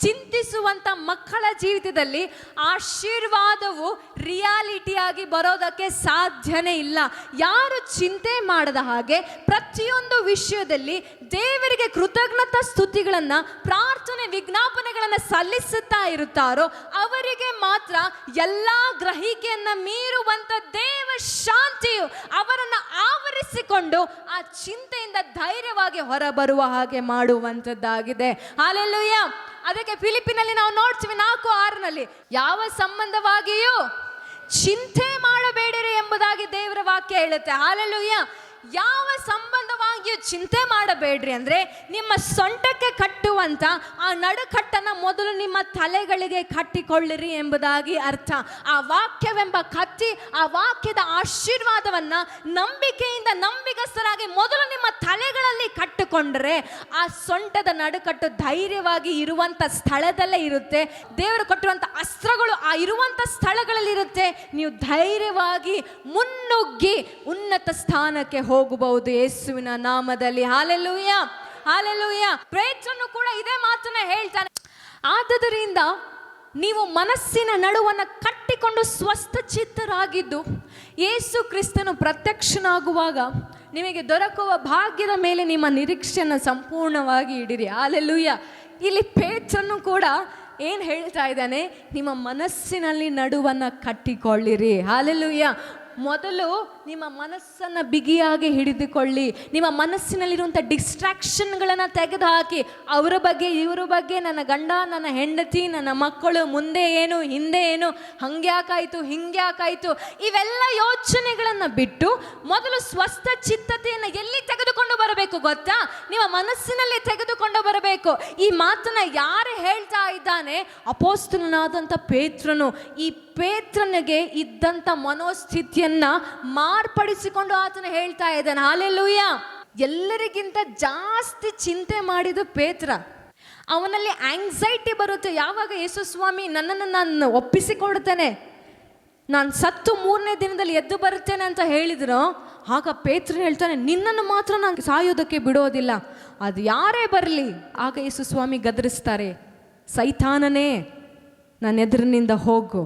ಚಿಂತಿಸುವಂಥ ಮಕ್ಕಳ ಜೀವಿತದಲ್ಲಿ ಆಶೀರ್ವಾದವು ರಿಯಾಲಿಟಿಯಾಗಿ ಬರೋದಕ್ಕೆ ಸಾಧ್ಯನೇ ಇಲ್ಲ. ಯಾರು ಚಿಂತೆ ಮಾಡದ ಹಾಗೆ ಪ್ರತಿಯೊಂದು ವಿಷಯದಲ್ಲಿ ದೇವರಿಗೆ ಕೃತಜ್ಞತಾ ಸ್ತುತಿಗಳನ್ನು, ಪ್ರಾರ್ಥನೆ, ವಿಜ್ಞಾಪನೆಗಳನ್ನು ಸಲ್ಲಿಸುತ್ತಾ ಇರುತ್ತಾರೋ ಅವರಿಗೆ ಮಾತ್ರ ಎಲ್ಲ ಗ್ರಹಿಕೆಯನ್ನು ಮೀರುವಂಥ ದೇವ ಶಾಂತಿಯು ಅವರನ್ನು ಆವರಿಸಿಕೊಂಡು ಆ ಚಿಂತೆಯಿಂದ ಧೈರ್ಯವಾಗಿ ಹೊರಬರುವ ಹಾಗೆ ಮಾಡುವಂಥದ್ದಾಗಿದೆ. ಹಲ್ಲೆಲೂಯ. ಅದಕ್ಕೆ ಫಿಲಿಪ್ಪಿನಲ್ಲಿ ನಾವು ನೋಡ್ತೀವಿ 4:6 ಯಾವ ಸಂಬಂಧವಾಗಿಯೂ ಚಿಂತೆ ಮಾಡಬೇಡಿರಿ ಎಂಬುದಾಗಿ ದೇವರ ವಾಕ್ಯ ಹೇಳುತ್ತೆ. ಹಲ್ಲೆಲೂಯ. ಯಾವ ಸಂಬಂಧವಾಗಿಯೂ ಚಿಂತೆ ಮಾಡಬೇಡ್ರಿ ಅಂದರೆ, ನಿಮ್ಮ ಸೊಂಟಕ್ಕೆ ಕಟ್ಟುವಂಥ ಆ ನಡುಕಟ್ಟನ್ನು ಮೊದಲು ನಿಮ್ಮ ತಲೆಗಳಿಗೆ ಕಟ್ಟಿಕೊಳ್ಳಿರಿ ಎಂಬುದಾಗಿ ಅರ್ಥ. ಆ ವಾಕ್ಯವೆಂಬ ಕತ್ತಿ, ಆ ವಾಕ್ಯದ ಆಶೀರ್ವಾದವನ್ನು ನಂಬಿಕೆಯಿಂದ ನಂಬಿಗಸ್ತರಾಗಿ ಮೊದಲು ನಿಮ್ಮ ತಲೆಗಳಲ್ಲಿ ಕಟ್ಟಿಕೊಂಡ್ರೆ ಆ ಸೊಂಟದ ನಡುಕಟ್ಟು ಧೈರ್ಯವಾಗಿ ಇರುವಂಥ ಸ್ಥಳದಲ್ಲೇ ಇರುತ್ತೆ. ದೇವರು ಕೊಟ್ಟಿರುವಂಥ ಅಸ್ತ್ರಗಳು ಆ ಇರುವಂಥ ಸ್ಥಳಗಳಲ್ಲಿ ಇರುತ್ತೆ. ನೀವು ಧೈರ್ಯವಾಗಿ ಮುನ್ನುಗ್ಗಿ ಉನ್ನತ ಸ್ಥಾನಕ್ಕೆ ಹೋಗಬಹುದು ಯೇಸುವಿನ ನಾಮದಲ್ಲಿ. Hallelujah, hallelujah. ಪೇತ್ರನು ಕೂಡ ಇದೇ ಮಾತನ್ನ ಹೇಳ್ತಾನೆ. ಆದುದರಿಂದ ನೀವು ಮನಸ್ಸಿನ ನಡುವನ್ನು ಕಟ್ಟಿಕೊಂಡು ಸ್ವಸ್ಥ ಚಿತ್ತರಾಗಿದ್ದು ಯೇಸು ಕ್ರಿಸ್ತನು ಪ್ರತ್ಯಕ್ಷನಾಗುವಾಗ ನಿಮಗೆ ದೊರಕುವ ಭಾಗ್ಯದ ಮೇಲೆ ನಿಮ್ಮ ನಿರೀಕ್ಷೆಯನ್ನು ಸಂಪೂರ್ಣವಾಗಿ ಇಡಿರಿ. ಹಲ್ಲೆಲೂಯಾ. ಇಲ್ಲಿ ಪೇತ್ರನು ಕೂಡ ಏನು ಹೇಳ್ತಾ ಇದ್ದಾನೆ? ನಿಮ್ಮ ಮನಸ್ಸಿನಲ್ಲಿ ನಡುವನ್ನು ಕಟ್ಟಿಕೊಳ್ಳಿರಿ. ಹಲ್ಲೆಲೂಯಾ. ಮೊದಲು ನಿಮ್ಮ ಮನಸ್ಸನ್ನು ಬಿಗಿಯಾಗಿ ಹಿಡಿದುಕೊಳ್ಳಿ. ನಿಮ್ಮ ಮನಸ್ಸಿನಲ್ಲಿರುವಂಥ ಡಿಸ್ಟ್ರಾಕ್ಷನ್ಗಳನ್ನು ತೆಗೆದುಹಾಕಿ, ಅವರ ಬಗ್ಗೆ ಇವರ ಬಗ್ಗೆ, ನನ್ನ ಗಂಡ, ನನ್ನ ಹೆಂಡತಿ, ನನ್ನ ಮಕ್ಕಳು, ಮುಂದೆ ಏನು ಹಿಂದೆ ಏನು, ಹಂಗ್ಯಾಕಾಯಿತು ಹಿಂಗ್ಯಾಕಾಯಿತು, ಇವೆಲ್ಲ ಯೋಚನೆಗಳನ್ನು ಬಿಟ್ಟು ಮೊದಲು ಸ್ವಸ್ಥ ಚಿತ್ತತೆಯನ್ನು ಎಲ್ಲಿ ತೆಗೆದುಕೊಂಡು ಬರಬೇಕು ಗೊತ್ತಾ? ನಿಮ್ಮ ಮನಸ್ಸಿನಲ್ಲಿ ತೆಗೆದುಕೊಂಡು ಬರಬೇಕು. ಈ ಮಾತನ್ನು ಯಾರು ಹೇಳ್ತಾ ಇದ್ದಾನೆ? ಅಪೊಸ್ತಲನಾದಂಥ ಪೇತ್ರನು. ಈ ಪೇತ್ರನಿಗೆ ಇದ್ದಂಥ ಮನೋಸ್ಥಿತಿಯನ್ನ ಮಾರ್ಪಡಿಸಿಕೊಂಡು ಆತನ ಹೇಳ್ತಾ ಇದ್ದಾನೆ. ಹಲ್ಲೆಲೂಯಾ. ಎಲ್ಲರಿಗಿಂತ ಜಾಸ್ತಿ ಚಿಂತೆ ಮಾಡಿದ್ದು ಪೇತ್ರ. ಅವನಲ್ಲಿ ಆಂಗ್ಸೈಟಿ ಬರುತ್ತೆ. ಯಾವಾಗ ಯೇಸು ಸ್ವಾಮಿ ನನ್ನನ್ನು ನಾನು ಒಪ್ಪಿಸಿಕೊಡ್ತೇನೆ, ನಾನು ಸತ್ತು 3ನೇ ದಿನದಲ್ಲಿ ಎದ್ದು ಬರುತ್ತೇನೆ ಅಂತ ಹೇಳಿದ್ರು, ಆಗ ಪೇತ್ರ ಹೇಳ್ತಾನೆ, ನಿನ್ನನ್ನು ಮಾತ್ರ ನಾನು ಸಾಯೋದಕ್ಕೆ ಬಿಡೋದಿಲ್ಲ, ಅದು ಯಾರೇ ಬರಲಿ. ಆಗ ಯೇಸು ಸ್ವಾಮಿ ಗದರಿಸ್ತಾರೆ, ಸೈತಾನನೇ ನನ್ನ ಎದುರಿನಿಂದ ಹೋಗು.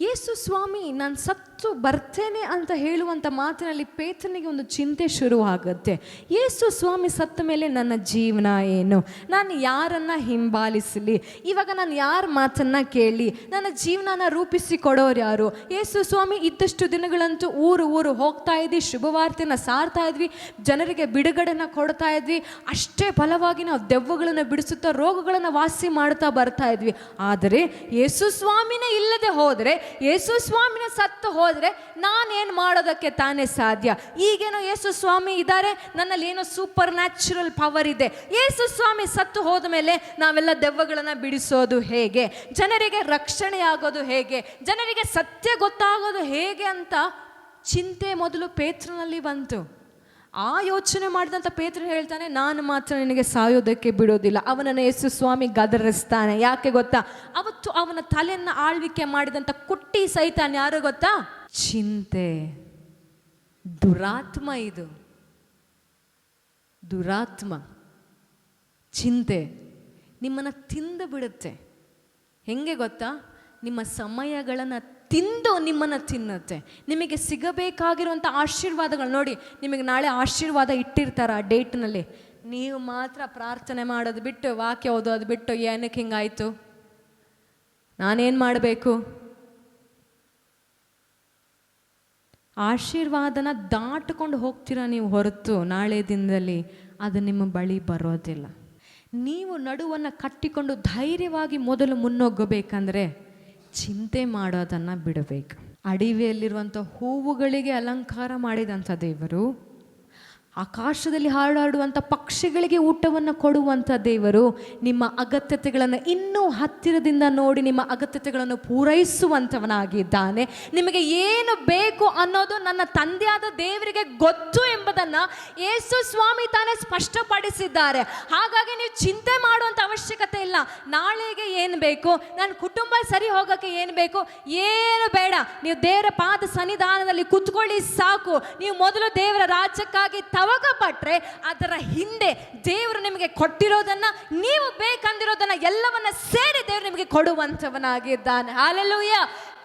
ಯೇಸು ಸ್ವಾಮಿ ನಾನು ಸತ್ತು ಬರ್ತೇನೆ ಅಂತ ಹೇಳುವಂಥ ಮಾತಿನಲ್ಲಿ ಪೇತ್ರನಿಗೆ ಒಂದು ಚಿಂತೆ ಶುರುವಾಗುತ್ತೆ. ಯೇಸು ಸ್ವಾಮಿ ಸತ್ತ ಮೇಲೆ ನನ್ನ ಜೀವನ ಏನು? ನಾನು ಯಾರನ್ನು ಹಿಂಬಾಲಿಸಲಿ? ಇವಾಗ ನಾನು ಯಾರ ಮಾತನ್ನು ಕೇಳಿ ನನ್ನ ಜೀವನನ ರೂಪಿಸಿಕೊಡೋರು ಯಾರು? ಯೇಸು ಸ್ವಾಮಿ ಇದ್ದಷ್ಟು ದಿನಗಳಂತೂ ಊರು ಹೋಗ್ತಾ ಇದ್ವಿ, ಶುಭವಾರ್ತೆನ ಸಾರ್ತಾ ಇದ್ವಿ, ಜನರಿಗೆ ಬಿಡುಗಡೆನ ಕೊಡ್ತಾ ಇದ್ವಿ, ಅಷ್ಟೇ ಬಲವಾಗಿ ನಾವು ದೆವ್ವಗಳನ್ನು ಬಿಡಿಸುತ್ತಾ ರೋಗಗಳನ್ನು ವಾಸಿ ಮಾಡ್ತಾ ಬರ್ತಾ ಇದ್ವಿ. ಆದರೆ ಯೇಸು ಸ್ವಾಮಿನೇ ಇಲ್ಲದೆ ಹೋದರೆ, ಯೇಸು ಸ್ವಾಮಿನ ಸತ್ತು ಹೋದರೆ ನಾನೇನು ಮಾಡೋದಕ್ಕೆ ತಾನೇ ಸಾಧ್ಯ? ಈಗೇನೋ ಯೇಸು ಸ್ವಾಮಿ ಇದ್ದಾರೆ, ನನ್ನಲ್ಲಿ ಏನೋ ಸೂಪರ್ ನ್ಯಾಚುರಲ್ ಪವರ್ ಇದೆ. ಯೇಸು ಸ್ವಾಮಿ ಸತ್ತು ಹೋದ ಮೇಲೆ ನಾವೆಲ್ಲ ದೆವ್ವಗಳನ್ನು ಬಿಡಿಸೋದು ಹೇಗೆ? ಜನರಿಗೆ ರಕ್ಷಣೆ ಆಗೋದು ಹೇಗೆ? ಜನರಿಗೆ ಸತ್ಯ ಗೊತ್ತಾಗೋದು ಹೇಗೆ ಅಂತ ಚಿಂತೆ ಮೊದಲು ಪೇತ್ರನಲ್ಲಿ ಬಂತು. ಆ ಯೋಚನೆ ಮಾಡಿದಂಥ ಪೇತ್ರ ಹೇಳ್ತಾನೆ, ನಾನು ಮಾತ್ರ ನಿನಗೆ ಸಾಯೋದಕ್ಕೆ ಬಿಡೋದಿಲ್ಲ. ಅವನನ್ನು ಯೇಸು ಸ್ವಾಮಿ ಗದರಿಸ್ತಾನೆ. ಯಾಕೆ ಗೊತ್ತಾ? ಅವತ್ತು ಅವನ ತಲೆಯನ್ನು ಆಳ್ವಿಕೆ ಮಾಡಿದಂಥ ಕುಟ್ಟಿ ಸೈತಾನ್ ಯಾರು ಗೊತ್ತಾ? ಚಿಂತೆ, ದುರಾತ್ಮ. ಇದು ದುರಾತ್ಮ. ಚಿಂತೆ ನಿಮ್ಮನ್ನು ತಿಂದು ಬಿಡುತ್ತೆ. ಹೆಂಗೆ ಗೊತ್ತಾ? ನಿಮ್ಮ ಸಮಯಗಳನ್ನು ತಿಂದು ನಿಮ್ಮನ್ನು ತಿನ್ನುತ್ತೆ. ನಿಮಗೆ ಸಿಗಬೇಕಾಗಿರುವಂಥ ಆಶೀರ್ವಾದಗಳು ನೋಡಿ, ನಿಮಗೆ ನಾಳೆ ಆಶೀರ್ವಾದ ಇಟ್ಟಿರ್ತಾರೆ ಆ ಡೇಟ್ನಲ್ಲಿ, ನೀವು ಮಾತ್ರ ಪ್ರಾರ್ಥನೆ ಮಾಡೋದು ಬಿಟ್ಟು, ವಾಕ್ಯ ಓದೋದು ಬಿಟ್ಟು, ಏನಕ್ಕೆ ಹಿಂಗಾಯಿತು, ನಾನೇನು ಮಾಡಬೇಕು, ಆಶೀರ್ವಾದನ ದಾಟಿಕೊಂಡು ಹೋಗ್ತೀರಾ ನೀವು ಹೊರತು ನಾಳೆ ದಿನದಲ್ಲಿ ಅದು ನಿಮ್ಮ ಬಳಿ ಬರೋದಿಲ್ಲ. ನೀವು ನಡುವನ್ನು ಕಟ್ಟಿಕೊಂಡು ಧೈರ್ಯವಾಗಿ ಮೊದಲು ಮುನ್ನೋಗಬೇಕಂದ್ರೆ ಚಿಂತೆ ಮಾಡೋದನ್ನು ಬಿಡಬೇಕು. ಅಡವಿಯಲ್ಲಿರುವಂಥ ಹೂವುಗಳಿಗೆ ಅಲಂಕಾರ ಮಾಡಿದಂಥ ದೇವರು, ಆಕಾಶದಲ್ಲಿ ಹಾರಾಡುವಂಥ ಪಕ್ಷಿಗಳಿಗೆ ಊಟವನ್ನು ಕೊಡುವಂಥ ದೇವರು ನಿಮ್ಮ ಅಗತ್ಯತೆಗಳನ್ನು ಇನ್ನೂ ಹತ್ತಿರದಿಂದ ನೋಡಿ ನಿಮ್ಮ ಅಗತ್ಯತೆಗಳನ್ನು ಪೂರೈಸುವಂಥವನಾಗಿದ್ದಾನೆ. ನಿಮಗೆ ಏನು ಬೇಕು ಅನ್ನೋದು ನನ್ನ ತಂದೆಯಾದ ದೇವರಿಗೆ ಗೊತ್ತು ಎಂಬುದನ್ನು ಯೇಸು ಸ್ವಾಮಿ ತಾನೇ ಸ್ಪಷ್ಟಪಡಿಸಿದ್ದಾರೆ. ಹಾಗಾಗಿ ನೀವು ಚಿಂತೆ ಮಾಡುವಂಥ ಅವಶ್ಯಕತೆ ಇಲ್ಲ. ನಾಳೆಗೆ ಏನು ಬೇಕು, ನನ್ನ ಕುಟುಂಬ ಸರಿ ಹೋಗೋಕ್ಕೆ ಏನು ಬೇಕು, ಏನು ಬೇಡ. ನೀವು ದೇವರ ಪಾದ ಸನ್ನಿಧಾನದಲ್ಲಿ ಕುತ್ಕೊಳ್ಳಿ ಸಾಕು. ನೀವು ಮೊದಲು ದೇವರ ರಾಜ್ಯಕ್ಕಾಗಿ ತವಕಪಟ್ರೆ ಅದರ ಹಿಂದೆ ದೇವರು ನಿಮಗೆ ಕೊಟ್ಟಿರೋದನ್ನ, ನೀವು ಬೇಕಂದಿರೋದನ್ನ ಎಲ್ಲವನ್ನ ಸೇರಿ ದೇವರು ನಿಮಗೆ ಕೊಡುವಂಥವನಾಗಿದ್ದಾನೆ. ಹಲ್ಲೆಲೂಯಾ.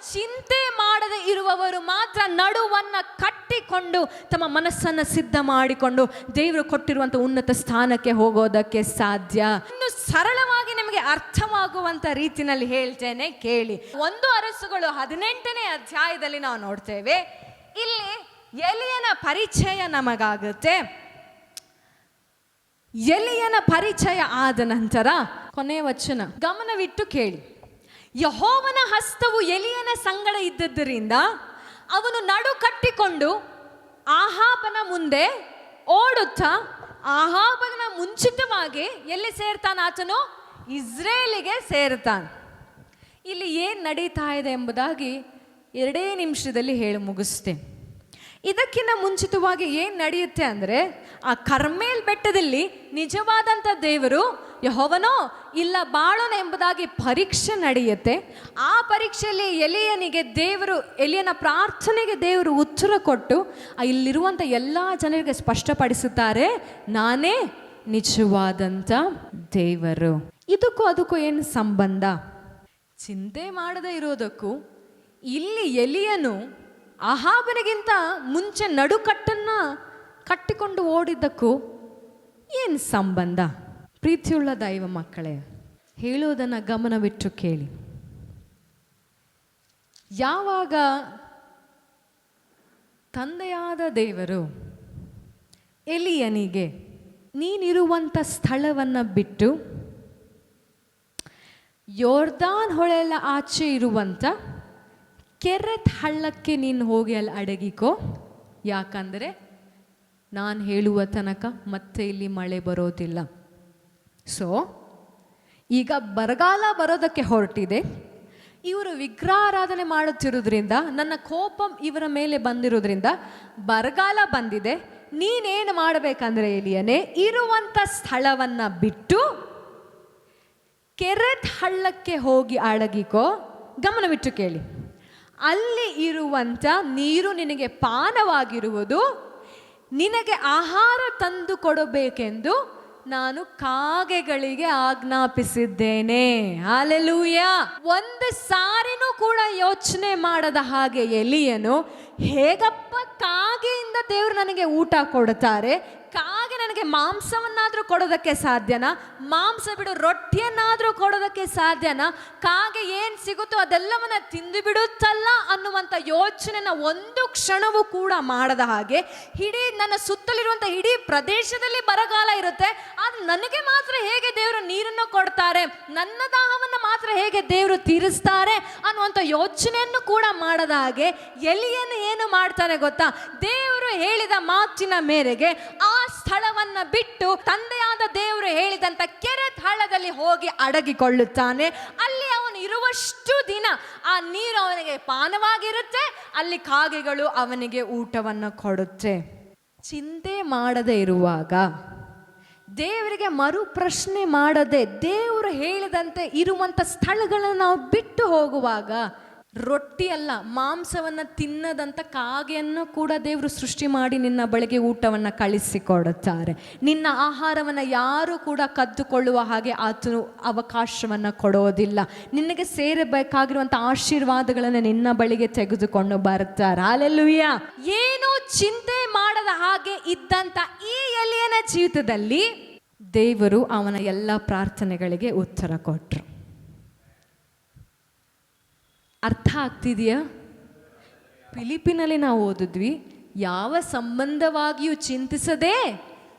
ಚಿಂತೆ ಮಾಡದೆ ಇರುವವರು ಮಾತ್ರ ನಡುವನ್ನ ಕಟ್ಟಿಕೊಂಡು ತಮ್ಮ ಮನಸ್ಸನ್ನು ಸಿದ್ಧ ಮಾಡಿಕೊಂಡು ದೇವರು ಕೊಟ್ಟಿರುವಂಥ ಉನ್ನತ ಸ್ಥಾನಕ್ಕೆ ಹೋಗೋದಕ್ಕೆ ಸಾಧ್ಯ. ಇನ್ನು ಸರಳವಾಗಿ ನಿಮಗೆ ಅರ್ಥವಾಗುವಂಥ ರೀತಿಯಲ್ಲಿ ಹೇಳ್ತೇನೆ, ಕೇಳಿ. 1 ಅರಸುಗಳು 18ನೇ ಅಧ್ಯಾಯದಲ್ಲಿ ನಾವು ನೋಡ್ತೇವೆ. ಇಲ್ಲಿ ಎಲಿಯನ ಪರಿಚಯ ನಮಗಾಗುತ್ತೆ. ಎಲಿಯನ ಪರಿಚಯ ಆದ ನಂತರ ಕೊನೆಯ ವಚನ ಗಮನವಿಟ್ಟು ಕೇಳಿ. ಯೆಹೋವನ ಹಸ್ತವು ಎಲಿಯನ ಸಂಗಡ ಇದ್ದದ್ದರಿಂದ ಅವನು ನಡು ಕಟ್ಟಿಕೊಂಡು ಆಹಾಬನ ಮುಂದೆ ಓಡುತ್ತಾ ಆಹಾಬನ ಮುಂಚಿತವಾಗಿ ಎಲ್ಲಿ ಸೇರ್ತಾನೆ ಆತನು? ಇಸ್ರೇಲಿಗೆ ಸೇರ್ತಾನೆ. ಇಲ್ಲಿ ಏನು ನಡೀತಾ ಇದೆ ಎಂಬುದಾಗಿ 2 ನಿಮಿಷದಲ್ಲಿ ಹೇಳಿ ಮುಗಿಸ್ತೇನೆ. ಇದಕ್ಕಿಂತ ಮುಂಚಿತವಾಗಿ ಏನು ನಡೆಯುತ್ತೆ ಅಂದರೆ, ಆ ಕರ್ಮೇಲ್ ಬೆಟ್ಟದಲ್ಲಿ ನಿಜವಾದಂಥ ದೇವರು ಯೆಹೋವನೋ ಇಲ್ಲ ಬಾಳೋಣ ಎಂಬುದಾಗಿ ಪರೀಕ್ಷೆ ನಡೆಯುತ್ತೆ. ಆ ಪರೀಕ್ಷೆಯಲ್ಲಿ ಎಲಿಯನ ಪ್ರಾರ್ಥನೆಗೆ ದೇವರು ಉತ್ತರ ಕೊಟ್ಟು ಇಲ್ಲಿರುವಂಥ ಎಲ್ಲ ಜನರಿಗೆ ಸ್ಪಷ್ಟಪಡಿಸುತ್ತಾರೆ, ನಾನೇ ನಿಜವಾದಂಥ ದೇವರು. ಅದಕ್ಕೂ ಏನು ಸಂಬಂಧ? ಚಿಂತೆ ಮಾಡದೇ ಇರೋದಕ್ಕೂ ಇಲ್ಲಿ ಎಲಿಯನು ಆಹಾಬನಿಗಿಂತ ಮುಂಚೆ ನಡುಕಟ್ಟನ್ನು ಕಟ್ಟಿಕೊಂಡು ಓಡಿದ್ದಕ್ಕೂ ಏನು ಸಂಬಂಧ? ಪ್ರೀತಿಯುಳ್ಳ ದೈವ ಮಕ್ಕಳೇ, ಹೇಳುವುದನ್ನು ಗಮನವಿಟ್ಟು ಕೇಳಿ. ಯಾವಾಗ ತಂದೆಯಾದ ದೇವರು ಎಲಿಯನಿಗೆ ನೀನಿರುವಂಥ ಸ್ಥಳವನ್ನು ಬಿಟ್ಟು ಯೋರ್ದಾನ್ ಹೊಳೆಲ್ಲ ಆಚೆ ಇರುವಂಥ ಕೆರೆತ್ ಹಳ್ಳಕ್ಕೆ ನೀನು ಹೋಗಿ ಅಲ್ಲಿ ಅಡಗಿಕೋ, ಯಾಕಂದರೆ ನಾನು ಹೇಳುವ ತನಕ ಮತ್ತೆ ಇಲ್ಲಿ ಮಳೆ ಬರೋದಿಲ್ಲ. ಸೊ ಈಗ ಬರಗಾಲ ಬರೋದಕ್ಕೆ ಹೊರಟಿದೆ. ಇವರು ವಿಗ್ರಹಾರಾಧನೆ ಮಾಡುತ್ತಿರೋದ್ರಿಂದ ನನ್ನ ಕೋಪ ಇವರ ಮೇಲೆ ಬಂದಿರೋದ್ರಿಂದ ಬರಗಾಲ ಬಂದಿದೆ. ನೀನೇನು ಮಾಡಬೇಕಂದ್ರೆ ಎಲಿಯನೇ, ಇರುವಂಥ ಸ್ಥಳವನ್ನು ಬಿಟ್ಟು ಕೆರೆತ್ ಹಳ್ಳಕ್ಕೆ ಹೋಗಿ ಅಡಗಿಕೋ. ಗಮನವಿಟ್ಟು ಕೇಳಿ. ಅಲ್ಲಿ ಇರುವಂಥ ನೀರು ನಿನಗೆ ಪಾನವಾಗಿರುವುದು. ನಿನಗೆ ಆಹಾರ ತಂದು ಕೊಡಬೇಕೆಂದು ನಾನು ಕಾಗೆಗಳಿಗೆ ಆಜ್ಞಾಪಿಸಿದ್ದೇನೆ. ಹಲ್ಲೆಲೂಯಾ. ಒಂದು ಸಾರಿನೂ ಕೂಡ ಯೋಚನೆ ಮಾಡದ ಹಾಗೆ ಎಲಿಯನು, ಹೇಗಪ್ಪ ಕಾಗೆಯಿಂದ ದೇವರು ನನಗೆ ಊಟ ಕೊಡ್ತಾರೆ, ಕಾಗೆ ನನಗೆ ಮಾಂಸವನ್ನಾದರೂ ಕೊಡೋದಕ್ಕೆ ಸಾಧ್ಯನಾ? ಮಾಂಸ ಬಿಡು, ರೊಟ್ಟಿಯನ್ನಾದರೂ ಕೊಡೋದಕ್ಕೆ ಸಾಧ್ಯನಾ? ಕಾಗೆ ಏನು ಸಿಗುತ್ತೋ ಅದೆಲ್ಲವನ್ನ ತಿಂದು ಬಿಡುತ್ತಲ್ಲ ಅನ್ನುವಂಥ ಯೋಚನೆನ ಒಂದು ಕ್ಷಣವೂ ಕೂಡ ಮಾಡದ ಹಾಗೆ, ನನ್ನ ಸುತ್ತಲಿರುವಂಥ ಇಡೀ ಪ್ರದೇಶದಲ್ಲಿ ಬರಗಾಲ ಇರುತ್ತೆ, ಆದರೆ ನನಗೆ ಮಾತ್ರ ಹೇಗೆ ದೇವರು ನೀರನ್ನು ಕೊಡ್ತಾರೆ, ನನ್ನ ದಾಹವನ್ನು ಮಾತ್ರ ಹೇಗೆ ದೇವರು ತೀರಿಸ್ತಾರೆ ಅನ್ನುವಂಥ ಯೋಚನೆಯನ್ನು ಕೂಡ ಮಾಡದ ಹಾಗೆ ಎಲಿಯನು ಏನು ಮಾಡ್ತಾನೆ ಗೊತ್ತಾ? ದೇವರು ಹೇಳಿದ ಮಾತಿನ ಮೇರೆಗೆ ಆ ಸ್ಥಳವನ್ನು ಬಿಟ್ಟು ತಂದೆಯಾದ ದೇವರು ಹೇಳಿದಂಥ ಕೆರೆತ್ ಹಳ್ಳದಲ್ಲಿ ಹೋಗಿ ಅಡಗಿಕೊಳ್ಳುತ್ತಾನೆ. ಅಲ್ಲಿ ಅವನು ಇರುವಷ್ಟು ದಿನ ಆ ನೀರು ಅವನಿಗೆ ಪಾನವಾಗಿರುತ್ತೆ, ಅಲ್ಲಿ ಕಾಗೆಗಳು ಅವನಿಗೆ ಊಟವನ್ನು ಕೊಡುತ್ತೆ. ಚಿಂತೆ ಮಾಡದೇ ಇರುವಾಗ, ದೇವರಿಗೆ ಮರು ಪ್ರಶ್ನೆ ಮಾಡದೆ ದೇವರು ಹೇಳಿದಂತೆ ಇರುವಂಥ ಸ್ಥಳಗಳನ್ನು ನಾವು ಬಿಟ್ಟು ಹೋಗುವಾಗ, ರೊಟ್ಟಿ ಅಲ್ಲ ಮಾಂಸವನ್ನು ತಿನ್ನದಂಥ ಕಾಗೆಯನ್ನು ಕೂಡ ದೇವರು ಸೃಷ್ಟಿ ಮಾಡಿ ನಿನ್ನ ಬಳಿಗೆ ಊಟವನ್ನು ಕಳಿಸಿಕೊಡುತ್ತಾರೆ. ನಿನ್ನ ಆಹಾರವನ್ನು ಯಾರು ಕೂಡ ಕದ್ದುಕೊಳ್ಳುವ ಹಾಗೆ ಆತನು ಅವಕಾಶವನ್ನು ಕೊಡೋದಿಲ್ಲ. ನಿನಗೆ ಸೇರಬೇಕಾಗಿರುವಂಥ ಆಶೀರ್ವಾದಗಳನ್ನು ನಿನ್ನ ಬಳಿಗೆ ತೆಗೆದುಕೊಂಡು ಬರ್ತಾರೆ. ಹಲ್ಲೆಲೂಯಾ. ಏನೂ ಚಿಂತೆ ಮಾಡದ ಹಾಗೆ ಇದ್ದಂಥ ಈ ಎಲಿಯನ ಜೀವಿತದಲ್ಲಿ ದೇವರು ಅವನ ಎಲ್ಲ ಪ್ರಾರ್ಥನೆಗಳಿಗೆ ಉತ್ತರ ಕೊಟ್ಟರು. ಅರ್ಥ ಆಗ್ತಿದೆಯಾ? ಫಿಲಿಪಿನಲ್ಲಿ ನಾವು ಓದಿದ್ವಿ, ಯಾವ ಸಂಬಂಧವಾಗಿಯೂ ಚಿಂತಿಸದೆ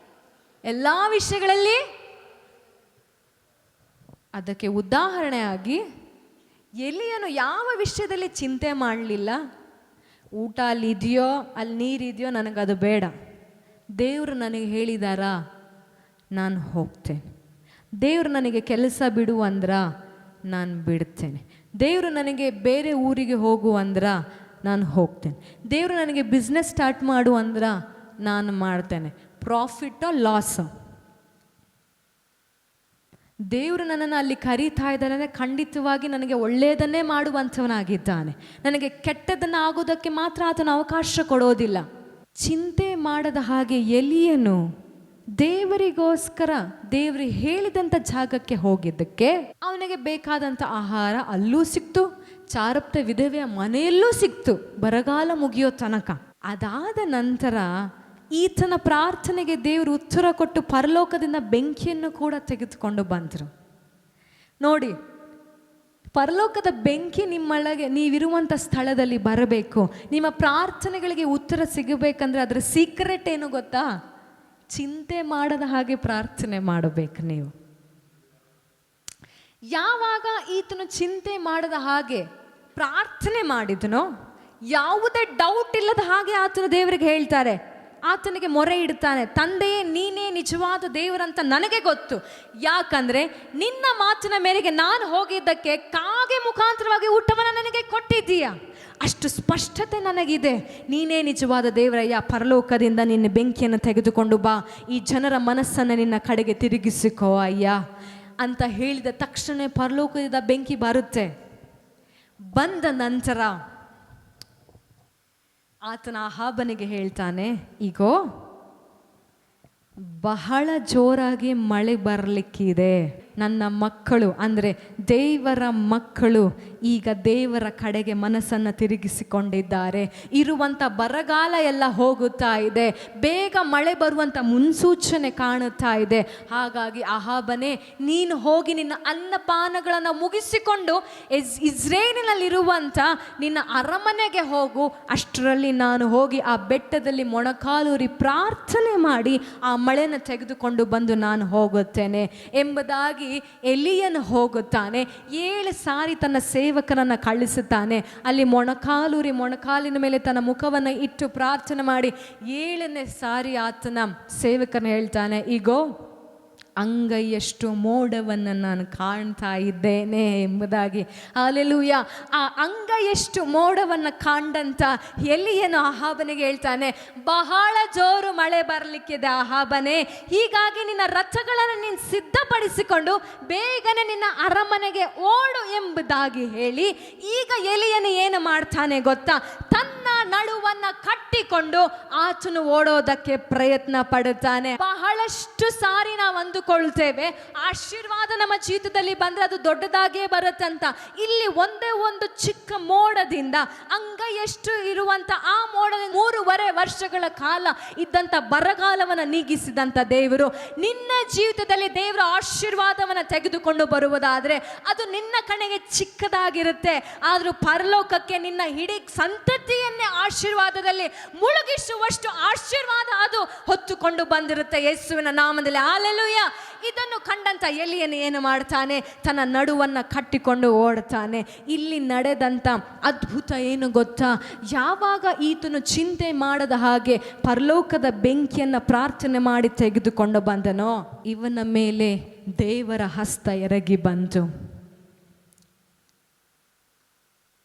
ಎಲ್ಲ ವಿಷಯಗಳಲ್ಲಿ. ಅದಕ್ಕೆ ಉದಾಹರಣೆಯಾಗಿ ಎಲಿಯನು ಯಾವ ವಿಷಯದಲ್ಲಿ ಚಿಂತೆ ಮಾಡಲಿಲ್ಲ. ಊಟ ಅಲ್ಲಿದೆಯೋ, ಅಲ್ಲಿ ನೀರಿದೆಯೋ, ನನಗದು ಬೇಡ. ದೇವರು ನನಗೆ ಹೇಳಿದಾರಾ, ನಾನು ಹೋಗ್ತೇನೆ. ದೇವರು ನನಗೆ ಕೆಲಸ ಬಿಡು ಅಂದ್ರ ನಾನು ಬಿಡ್ತೇನೆ. ದೇವರು ನನಗೆ ಬೇರೆ ಊರಿಗೆ ಹೋಗು ಅಂದ್ರ ನಾನು ಹೋಗ್ತೇನೆ. ದೇವರು ನನಗೆ ಬಿಸ್ನೆಸ್ ಸ್ಟಾರ್ಟ್ ಮಾಡು ಅಂದ್ರ ನಾನು ಮಾಡ್ತೇನೆ. ಪ್ರಾಫಿಟೋ ಲಾಸೋ, ದೇವರು ನನ್ನನ್ನು ಅಲ್ಲಿ ಕರೀತಾ ಇದ್ದಾನೆ, ಖಂಡಿತವಾಗಿ ನನಗೆ ಒಳ್ಳೆಯದನ್ನೇ ಮಾಡುವಂಥವನಾಗಿದ್ದಾನೆ. ನನಗೆ ಕೆಟ್ಟದನ್ನು ಆಗೋದಕ್ಕೆ ಮಾತ್ರ ಆತನ ಅವಕಾಶ ಕೊಡೋದಿಲ್ಲ. ಚಿಂತೆ ಮಾಡದ ಹಾಗೆ ಎಲಿಯನು ದೇವರಿಗೋಸ್ಕರ ದೇವರು ಹೇಳಿದಂಥ ಜಾಗಕ್ಕೆ ಹೋಗಿದ್ದಕ್ಕೆ ಅವನಿಗೆ ಬೇಕಾದಂಥ ಆಹಾರ ಅಲ್ಲೂ ಸಿಕ್ತು, ಚಾರಪ್ತ ವಿಧವೆಯ ಮನೆಯಲ್ಲೂ ಸಿಕ್ತು, ಬರಗಾಲ ಮುಗಿಯೋ ತನಕ. ಅದಾದ ನಂತರ ಈತನ ಪ್ರಾರ್ಥನೆಗೆ ದೇವರು ಉತ್ತರ ಕೊಟ್ಟು ಪರಲೋಕದಿಂದ ಬೆಂಕಿಯನ್ನು ಕೂಡ ತೆಗೆದುಕೊಂಡು ಬಂದರು. ನೋಡಿ, ಪರಲೋಕದ ಬೆಂಕಿ ನಿಮ್ಮೊಳಗೆ, ನೀವಿರುವಂಥ ಸ್ಥಳದಲ್ಲಿ ಬರಬೇಕು. ನಿಮ್ಮ ಪ್ರಾರ್ಥನೆಗಳಿಗೆ ಉತ್ತರ ಸಿಗಬೇಕಂದ್ರೆ ಅದರ ಸೀಕ್ರೆಟ್ ಏನು ಗೊತ್ತಾ? ಚಿಂತೆ ಮಾಡದ ಹಾಗೆ ಪ್ರಾರ್ಥನೆ ಮಾಡಬೇಕು ನೀವು. ಯಾವಾಗ ಈತನು ಚಿಂತೆ ಮಾಡದ ಹಾಗೆ ಪ್ರಾರ್ಥನೆ ಮಾಡಿದನೋ, ಯಾವುದೇ ಡೌಟ್ ಇಲ್ಲದ ಹಾಗೆ ಆತನು ದೇವರಿಗೆ ಹೇಳ್ತಾರೆ, ಆತನಿಗೆ ಮೊರೆ ಇಡ್ತಾನೆ, ತಂದೆಯೇ ನೀನೇ ನಿಜವಾದ ದೇವರಂತ ನನಗೆ ಗೊತ್ತು. ಯಾಕಂದರೆ ನಿನ್ನ ಮಾತಿನ ಮೇರೆಗೆ ನಾನು ಹೋಗಿದ್ದಕ್ಕೆ ಕಾಗೆ ಮುಖಾಂತರವಾಗಿ ಊಟವನ್ನು ನನಗೆ ಕೊಟ್ಟಿದ್ದೀಯ. ಅಷ್ಟು ಸ್ಪಷ್ಟತೆ ನನಗಿದೆ. ನೀನೇ ನಿಜವಾದ ದೇವರಯ್ಯ, ಪರಲೋಕದಿಂದ ನಿನ್ನ ಬೆಂಕಿಯನ್ನು ತೆಗೆದುಕೊಂಡು ಬಾ, ಈ ಜನರ ಮನಸ್ಸನ್ನು ನಿನ್ನ ಕಡೆಗೆ ತಿರುಗಿಸಿಕೋ ಅಯ್ಯ ಅಂತ ಹೇಳಿದ ತಕ್ಷಣ ಪರಲೋಕದಿಂದ ಬೆಂಕಿ ಬರುತ್ತೆ. ಬಂದ ನಂತರ ಆತನ ಅಹಾಬನಿಗೆ ಹೇಳ್ತಾನೆ, ಈಗೋ ಬಹಳ ಜೋರಾಗಿ ಮಳೆ ಬರಲಿಕ್ಕಿದೆ. ನನ್ನ ಮಕ್ಕಳು ಅಂದರೆ ದೇವರ ಮಕ್ಕಳು ಈಗ ದೇವರ ಕಡೆಗೆ ಮನಸ್ಸನ್ನು ತಿರುಗಿಸಿಕೊಂಡಿದ್ದಾರೆ. ಇರುವಂಥ ಬರಗಾಲ ಎಲ್ಲ ಹೋಗುತ್ತಾ ಇದೆ, ಬೇಗ ಮಳೆ ಬರುವಂಥ ಮುನ್ಸೂಚನೆ ಕಾಣುತ್ತಾ ಇದೆ. ಹಾಗಾಗಿ ಅಹಾಬನೇ, ನೀನು ಹೋಗಿ ನಿನ್ನ ಅನ್ನಪಾನಗಳನ್ನು ಮುಗಿಸಿಕೊಂಡು ಇಸ್ರೇಲಿನಲ್ಲಿರುವಂಥ ನಿನ್ನ ಅರಮನೆಗೆ ಹೋಗು. ಅಷ್ಟರಲ್ಲಿ ನಾನು ಹೋಗಿ ಆ ಬೆಟ್ಟದಲ್ಲಿ ಮೊಣಕಾಲೂರಿ ಪ್ರಾರ್ಥನೆ ಮಾಡಿ ಆ ಮಳೆಯನ್ನು ತೆಗೆದುಕೊಂಡು ಬಂದು ನಾನು ಹೋಗುತ್ತೇನೆ ಎಂಬುದಾಗಿ ಎಲಿಯನು ಹೋಗುತ್ತಾನೆ. 7 ಸಾರಿ ತನ್ನ ಸೇವಕರನ್ನು ಕಳಿಸುತ್ತಾನೆ. ಅಲ್ಲಿ ಮೊಣಕಾಲಿನ ಮೇಲೆ ತನ್ನ ಮುಖವನ್ನು ಇಟ್ಟು ಪ್ರಾರ್ಥನೆ ಮಾಡಿ 7ನೇ ಸಾರಿ ಆತನ ಸೇವಕರನ್ನು ಹೇಳ್ತಾನೆ, ಈಗೋ ಅಂಗೈಯಷ್ಟು ಮೋಡವನ್ನು ನಾನು ಕಾಣ್ತಾ ಇದ್ದೇನೆ ಎಂಬುದಾಗಿ. ಹಲ್ಲೆಲೂಯ. ಆ ಅಂಗೈಯಷ್ಟು ಮೋಡವನ್ನು ಕಾಂಡಂತ ಎಲಿಯನು ಅಹಾಬನಿಗೆ ಹೇಳ್ತಾನೆ, ಬಹಳ ಜೋರು ಮಳೆ ಬರಲಿಕ್ಕಿದೆ ಅಹಾಬನೇ, ಹೀಗಾಗಿ ನಿನ್ನ ರಥಗಳನ್ನು ನೀನು ಸಿದ್ಧಪಡಿಸಿಕೊಂಡು ಬೇಗನೆ ನಿನ್ನ ಅರಮನೆಗೆ ಓಡು ಎಂಬುದಾಗಿ ಹೇಳಿ, ಈಗ ಎಲಿಯನು ಏನು ಮಾಡ್ತಾನೆ ಗೊತ್ತಾ? ತನ್ನ ನಡುವನ್ನು ಕಟ್ಟಿಕೊಂಡು ಆತನು ಓಡೋದಕ್ಕೆ ಪ್ರಯತ್ನ ಪಡುತ್ತಾನೆ. ಬಹಳಷ್ಟು ಸಾರಿ ನಾವು ಅಂದುಕೊಳ್ತೇವೆ ಆಶೀರ್ವಾದ ನಮ್ಮ ಜೀವಿತದಲ್ಲಿ ಬಂದರೆ ಅದು ದೊಡ್ಡದಾಗೇ ಬರುತ್ತಂತ. ಇಲ್ಲಿ ಒಂದೇ ಒಂದು ಚಿಕ್ಕ ಮೋಡದಿಂದ ಅಂಗೈಯಷ್ಟು ಇರುವಂತ ಆ ಮೋಡದಿಂದ 3.5 ವರ್ಷಗಳ ಕಾಲ ಇದ್ದಂಥ ಬರಗಾಲವನ್ನು ನೀಗಿಸಿದಂಥ ದೇವರು, ನಿನ್ನ ಜೀವಿತದಲ್ಲಿ ದೇವರ ಆಶೀರ್ವಾದವನ್ನು ತೆಗೆದುಕೊಂಡು ಬರುವುದಾದರೆ ಅದು ನಿನ್ನ ಕಡೆಗೆ ಚಿಕ್ಕದಾಗಿರುತ್ತೆ, ಆದರೂ ಪರಲೋಕಕ್ಕೆ ನಿನ್ನ ಇಡೀ ಸಂತತಿಯನ್ನೇ ಆಶೀರ್ವಾದದಲ್ಲಿ ಮುಳುಗಿಸುವಷ್ಟು ಆಶೀರ್ವಾದ ಅದು ಹೊತ್ತುಕೊಂಡು ಬಂದಿರುತ್ತೆ ಯೇಸುವಿನ ನಾಮದಲ್ಲಿ. ಹಲ್ಲೆಲೂಯಾ. ಇದನ್ನು ಕಂಡಂತ ಎಲಿಯನು ಏನು ಮಾಡ್ತಾನೆ? ತನ್ನ ನಡುವನ್ನು ಕಟ್ಟಿಕೊಂಡು ಓಡ್ತಾನೆ. ಇಲ್ಲಿ ನಡೆದಂಥ ಅದ್ಭುತ ಏನು ಗೊತ್ತಾ? ಯಾವಾಗ ಈತನು ಚಿಂತೆ ಮಾಡದ ಹಾಗೆ ಪರಲೋಕದ ಬೆಂಕಿಯನ್ನು ಪ್ರಾರ್ಥನೆ ಮಾಡಿ ತೆಗೆದುಕೊಂಡು ಬಂದನೋ, ಇವನ ಮೇಲೆ ದೇವರ ಹಸ್ತ ಎರಗಿ ಬಂತು.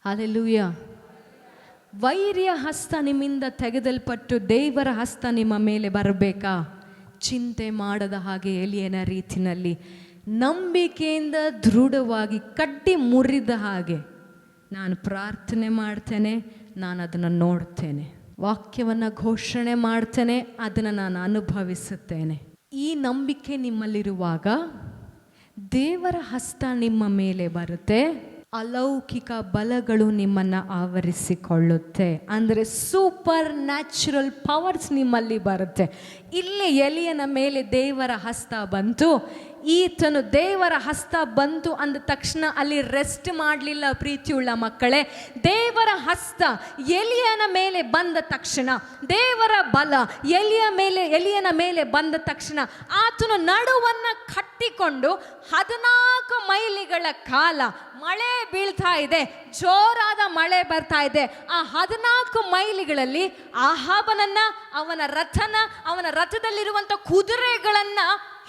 ಹಲ್ಲೆಲೂಯಾ. ವೈರ್ಯ ಹಸ್ತ ನಿಮ್ಮಿಂದ ತೆಗೆದಲ್ಪಟ್ಟು ದೇವರ ಹಸ್ತ ನಿಮ್ಮ ಮೇಲೆ ಬರಬೇಕಾ? ಚಿಂತೆ ಮಾಡದ ಹಾಗೆ ಎಲಿಯನ ರೀತಿಯಲ್ಲಿ ನಂಬಿಕೆಯಿಂದ ದೃಢವಾಗಿ ಕಟ್ಟಿ ಮುರಿದ ಹಾಗೆ ನಾನು ಪ್ರಾರ್ಥನೆ ಮಾಡ್ತೇನೆ, ನಾನು ಅದನ್ನು ನೋಡ್ತೇನೆ, ವಾಕ್ಯವನ್ನು ಘೋಷಣೆ ಮಾಡ್ತೇನೆ, ಅದನ್ನು ನಾನು ಅನುಭವಿಸುತ್ತೇನೆ. ಈ ನಂಬಿಕೆ ನಿಮ್ಮಲ್ಲಿರುವಾಗ ದೇವರ ಹಸ್ತ ನಿಮ್ಮ ಮೇಲೆ ಬರುತ್ತೆ, ಅಲೌಕಿಕ ಬಲಗಳು ನಿಮ್ಮನ್ನು ಆವರಿಸಿಕೊಳ್ಳುತ್ತೆ. ಅಂದರೆ ಸೂಪರ್ ನ್ಯಾಚುರಲ್ ಪವರ್ಸ್ ನಿಮ್ಮಲ್ಲಿ ಬರುತ್ತೆ. ಇಲ್ಲಿ ಎಲಿಯನ ಮೇಲೆ ದೇವರ ಹಸ್ತ ಬಂತು. ಈತನು ದೇವರ ಹಸ್ತ ಬಂತು ಅಂದ ತಕ್ಷಣ ಅಲ್ಲಿ ರೆಸ್ಟ್ ಮಾಡಲಿಲ್ಲ. ಪ್ರೀತಿಯುಳ್ಳ ಮಕ್ಕಳೇ, ದೇವರ ಹಸ್ತ ಎಲಿಯನ ಮೇಲೆ ಬಂದ ತಕ್ಷಣ, ದೇವರ ಬಲ ಎಲಿಯನ ಮೇಲೆ ಬಂದ ತಕ್ಷಣ ಆತನು ನಡುವನ್ನು ಕಟ್ಟಿಕೊಂಡು 14 ಮೈಲಿಗಳ ಕಾಲ ಮಳೆ ಬೀಳ್ತಾ ಇದೆ, ಜೋರಾದ ಮಳೆ ಬರ್ತಾ ಇದೆ. ಆ 14 ಮೈಲಿಗಳಲ್ಲಿ ಆಹಾಬನನ್ನ, ಅವನ ರಥದಲ್ಲಿರುವಂಥ ಕುದುರೆಗಳನ್ನ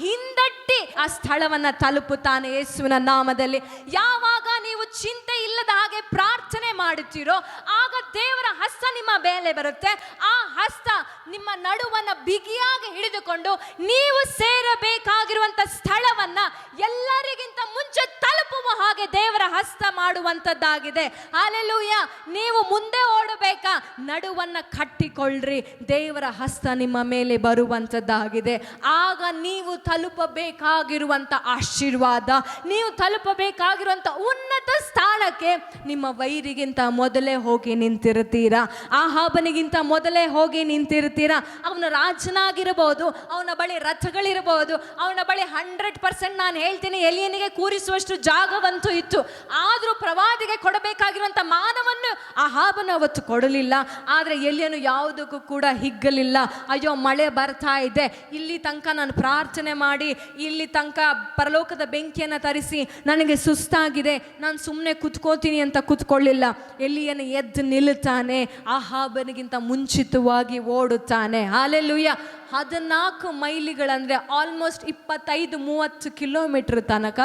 ಹಿಂದಟ್ಟಿ ಆ ಸ್ಥಳವನ್ನ ತಲುಪುತ್ತಾನೆ ಯೇಸುವಿನ ನಾಮದಲ್ಲಿ. ಯಾವಾಗ ನೀವು ಚಿಂತೆ ಇಲ್ಲದ ಹಾಗೆ ಪ್ರಾರ್ಥನೆ ಮಾಡುತ್ತೀರೋ ಆಗ ದೇವರ ಹಸ್ತ ನಿಮ್ಮ ಮೇಲೆ ಬರುತ್ತೆ. ಆ ಹಸ್ತ ನಿಮ್ಮ ನಡುವನ್ನ ಬಿಗಿಯಾಗಿ ಹಿಡಿದುಕೊಂಡು ನೀವು ಸೇರಬೇಕಾಗಿರುವಂತ ಸ್ಥಳವನ್ನ ಎಲ್ಲರಿಗಿಂತ ಮುಂಚೆ ತಲುಪುವ ಹಾಗೆ ದೇವರ ಹಸ್ತ ಮಾಡುವಂತದ್ದಾಗಿದೆ. ಹಲ್ಲೆಲೂಯಾ. ನೀವು ಮುಂದೆ ಓಡಬೇಕಾ? ನಡುವನ್ನ ಕಟ್ಟಿಕೊಳ್ಳ್ರಿ, ದೇವರ ಹಸ್ತ ನಿಮ್ಮ ಮೇಲೆ ಬರುವಂತದ್ದಾಗಿದೆ. ಆಗ ನೀವು ತಲುಪಬೇಕಾಗಿರುವಂತ ಆಶೀರ್ವಾದ, ನೀವು ತಲುಪಬೇಕಾಗಿರುವಂತ ಉನ್ನತ ಸ್ಥಾನಕ್ಕೆ ನಿಮ್ಮ ವೈರಿಗಿಂತ ಮೊದಲೇ ಹೋಗಿ ನಿಂತಿರ್ತೀರಾ. ಆಹಾಬನಿಗಿಂತ ಮೊದಲೇ ಹೋಗಿ ನಿಂತಿರ್ತೀರಾ. ಅವನ ರಾಜನಾಗಿರಬಹುದು, ಅವನ ಬಳಿ ರಥಗಳಿರಬಹುದು, ಅವನ ಬಳಿ 100% ನಾನು ಹೇಳ್ತೀನಿ ಎಲಿಯನಿಗೆ ಕೂರಿಸುವಷ್ಟು ಜಾಗವಂತೂ ಇತ್ತು. ಆದರೂ ಪ್ರವಾದಿಗೆ ಕೊಡಬೇಕಾಗಿರುವಂತ ಮಾನವನ್ನು ಆಹಾಬನ ಅವತ್ತು ಕೊಡಲಿಲ್ಲ. ಆದರೆ ಎಲಿಯನು ಯಾವುದಕ್ಕೂ ಕೂಡ ಹಿಗ್ಗಲಿಲ್ಲ. ಅಯ್ಯೋ ಮಳೆ ಬರ್ತಾ ಇದೆ, ಇಲ್ಲಿ ತನಕ ನಾನು ಪ್ರಾರ್ಥನೆ ಮಾಡಿ, ಇಲ್ಲಿ ತನಕ ಪರಲೋಕದ ಬೆಂಕಿಯನ್ನು ತರಿಸಿ ನನಗೆ ಸುಸ್ತಾಗಿದೆ, ನಾನು ಸುಮ್ಮನೆ ಕುತ್ಕೋತೀನಿ ಅಂತ ಕುತ್ಕೊಳ್ಳಿಲ್ಲ. ಎಲಿಯನು ಎದ್ದು ನಿಲ್ಲುತ್ತಾನೆ, ಆಹಾಬನಿಗಿಂತ ಮುಂಚಿತವಾಗಿ ಓಡುತ್ತಾನೆ. ಹಲ್ಲೆಲೂಯಾ. 14 ಮೈಲಿಗಳಂದ್ರೆ ಆಲ್ಮೋಸ್ಟ್ 25-30 ಕಿಲೋಮೀಟರ್ ತನಕ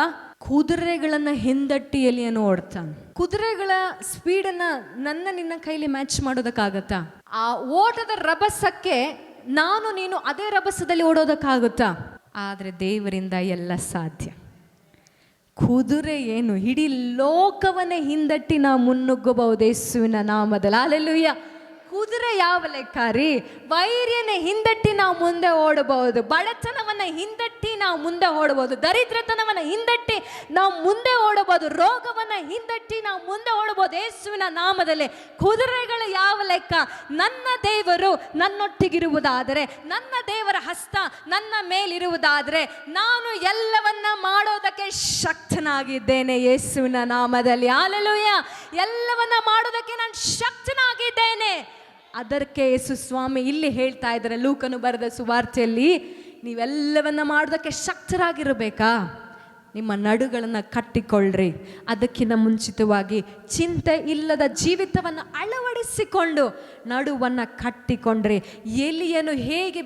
ಕುದುರೆಗಳನ್ನ ಹಿಂದಟ್ಟಿ ಎಲಿಯನು ಓಡ್ತಾನೆ. ಕುದುರೆಗಳ ಸ್ಪೀಡನ್ನ ನಿನ್ನ ಕೈಲಿ ಮ್ಯಾಚ್ ಮಾಡೋದಕ್ಕಾಗತ್ತಾ? ಆ ಓಟದ ರಭಸಕ್ಕೆ ನಾನು ನೀನು ಅದೇ ರಭಸದಲ್ಲಿ ಓಡೋದಕ್ಕಾಗುತ್ತಾ? ಆದರೆ ದೇವರಿಂದ ಎಲ್ಲ ಸಾಧ್ಯ. ಕುದುರೆ ಏನು, ಇಡೀ ಲೋಕವನ್ನೇ ಹಿಂದಟ್ಟಿ ನಾವು ಮುನ್ನುಗ್ಗಬಹುದು ಯೇಸುವಿನ ನಾಮದಲ್ಲಿ. ಹಲ್ಲೆಲೂಯಾ. ಕುದುರೆ ಯಾವ ಲೆಕ್ಕ ರೀ? ವೈರ್ಯನ ಹಿಂದಟ್ಟಿ ನಾವು ಮುಂದೆ ಓಡಬಹುದು, ಬಡತನವನ್ನ ಹಿಂದಟ್ಟಿ ನಾವು ಮುಂದೆ ಓಡಬಹುದು, ದರಿದ್ರತನವನ್ನ ಹಿಂದಟ್ಟಿ ನಾವು ಮುಂದೆ ಓಡಬಹುದು, ರೋಗವನ್ನ ಹಿಂದಟ್ಟಿ ನಾವು ಮುಂದೆ ಓಡಬಹುದು ಯೇಸುವಿನ ನಾಮದಲ್ಲಿ. ಕುದುರೆಗಳು ಯಾವ ಲೆಕ್ಕ? ನನ್ನ ದೇವರು ನನ್ನೊಟ್ಟಿಗಿರುವುದಾದರೆ, ನನ್ನ ದೇವರ ಹಸ್ತ ನನ್ನ ಮೇಲಿರುವುದಾದರೆ ನಾನು ಎಲ್ಲವನ್ನ ಮಾಡೋದಕ್ಕೆ ಶಕ್ತನಾಗಿದ್ದೇನೆ ಯೇಸುವಿನ ನಾಮದಲ್ಲಿ. ಹಲ್ಲೆಲೂಯಾ. ಎಲ್ಲವನ್ನ ಮಾಡೋದಕ್ಕೆ ನಾನು ಶಕ್ತನಾಗಿದ್ದೇನೆ. ಅದಕ್ಕೆ ಯೇಸು ಸ್ವಾಮಿ ಇಲ್ಲಿ ಹೇಳ್ತಾ ಇದ್ದಾರೆ ಲೂಕನು ಬರೆದ ಸುವಾರ್ತೆಯಲ್ಲಿ, ನೀವೆಲ್ಲವನ್ನ ಮಾಡೋದಕ್ಕೆ ಶಕ್ತರಾಗಿರಬೇಕಾ? ನಿಮ್ಮ ನಡುಗಳನ್ನು ಕಟ್ಟಿಕೊಳ್ಳ್ರಿ. ಅದಕ್ಕಿಂತ ಮುಂಚಿತವಾಗಿ ಚಿಂತೆ ಇಲ್ಲದ ಜೀವಿತವನ್ನು ಅಳವಡಿಸಿಕೊಂಡು ನಡುವನ್ನು ಕಟ್ಟಿಕೊಂಡ್ರಿ. ಎಲಿಯನು ಹೇಗೆ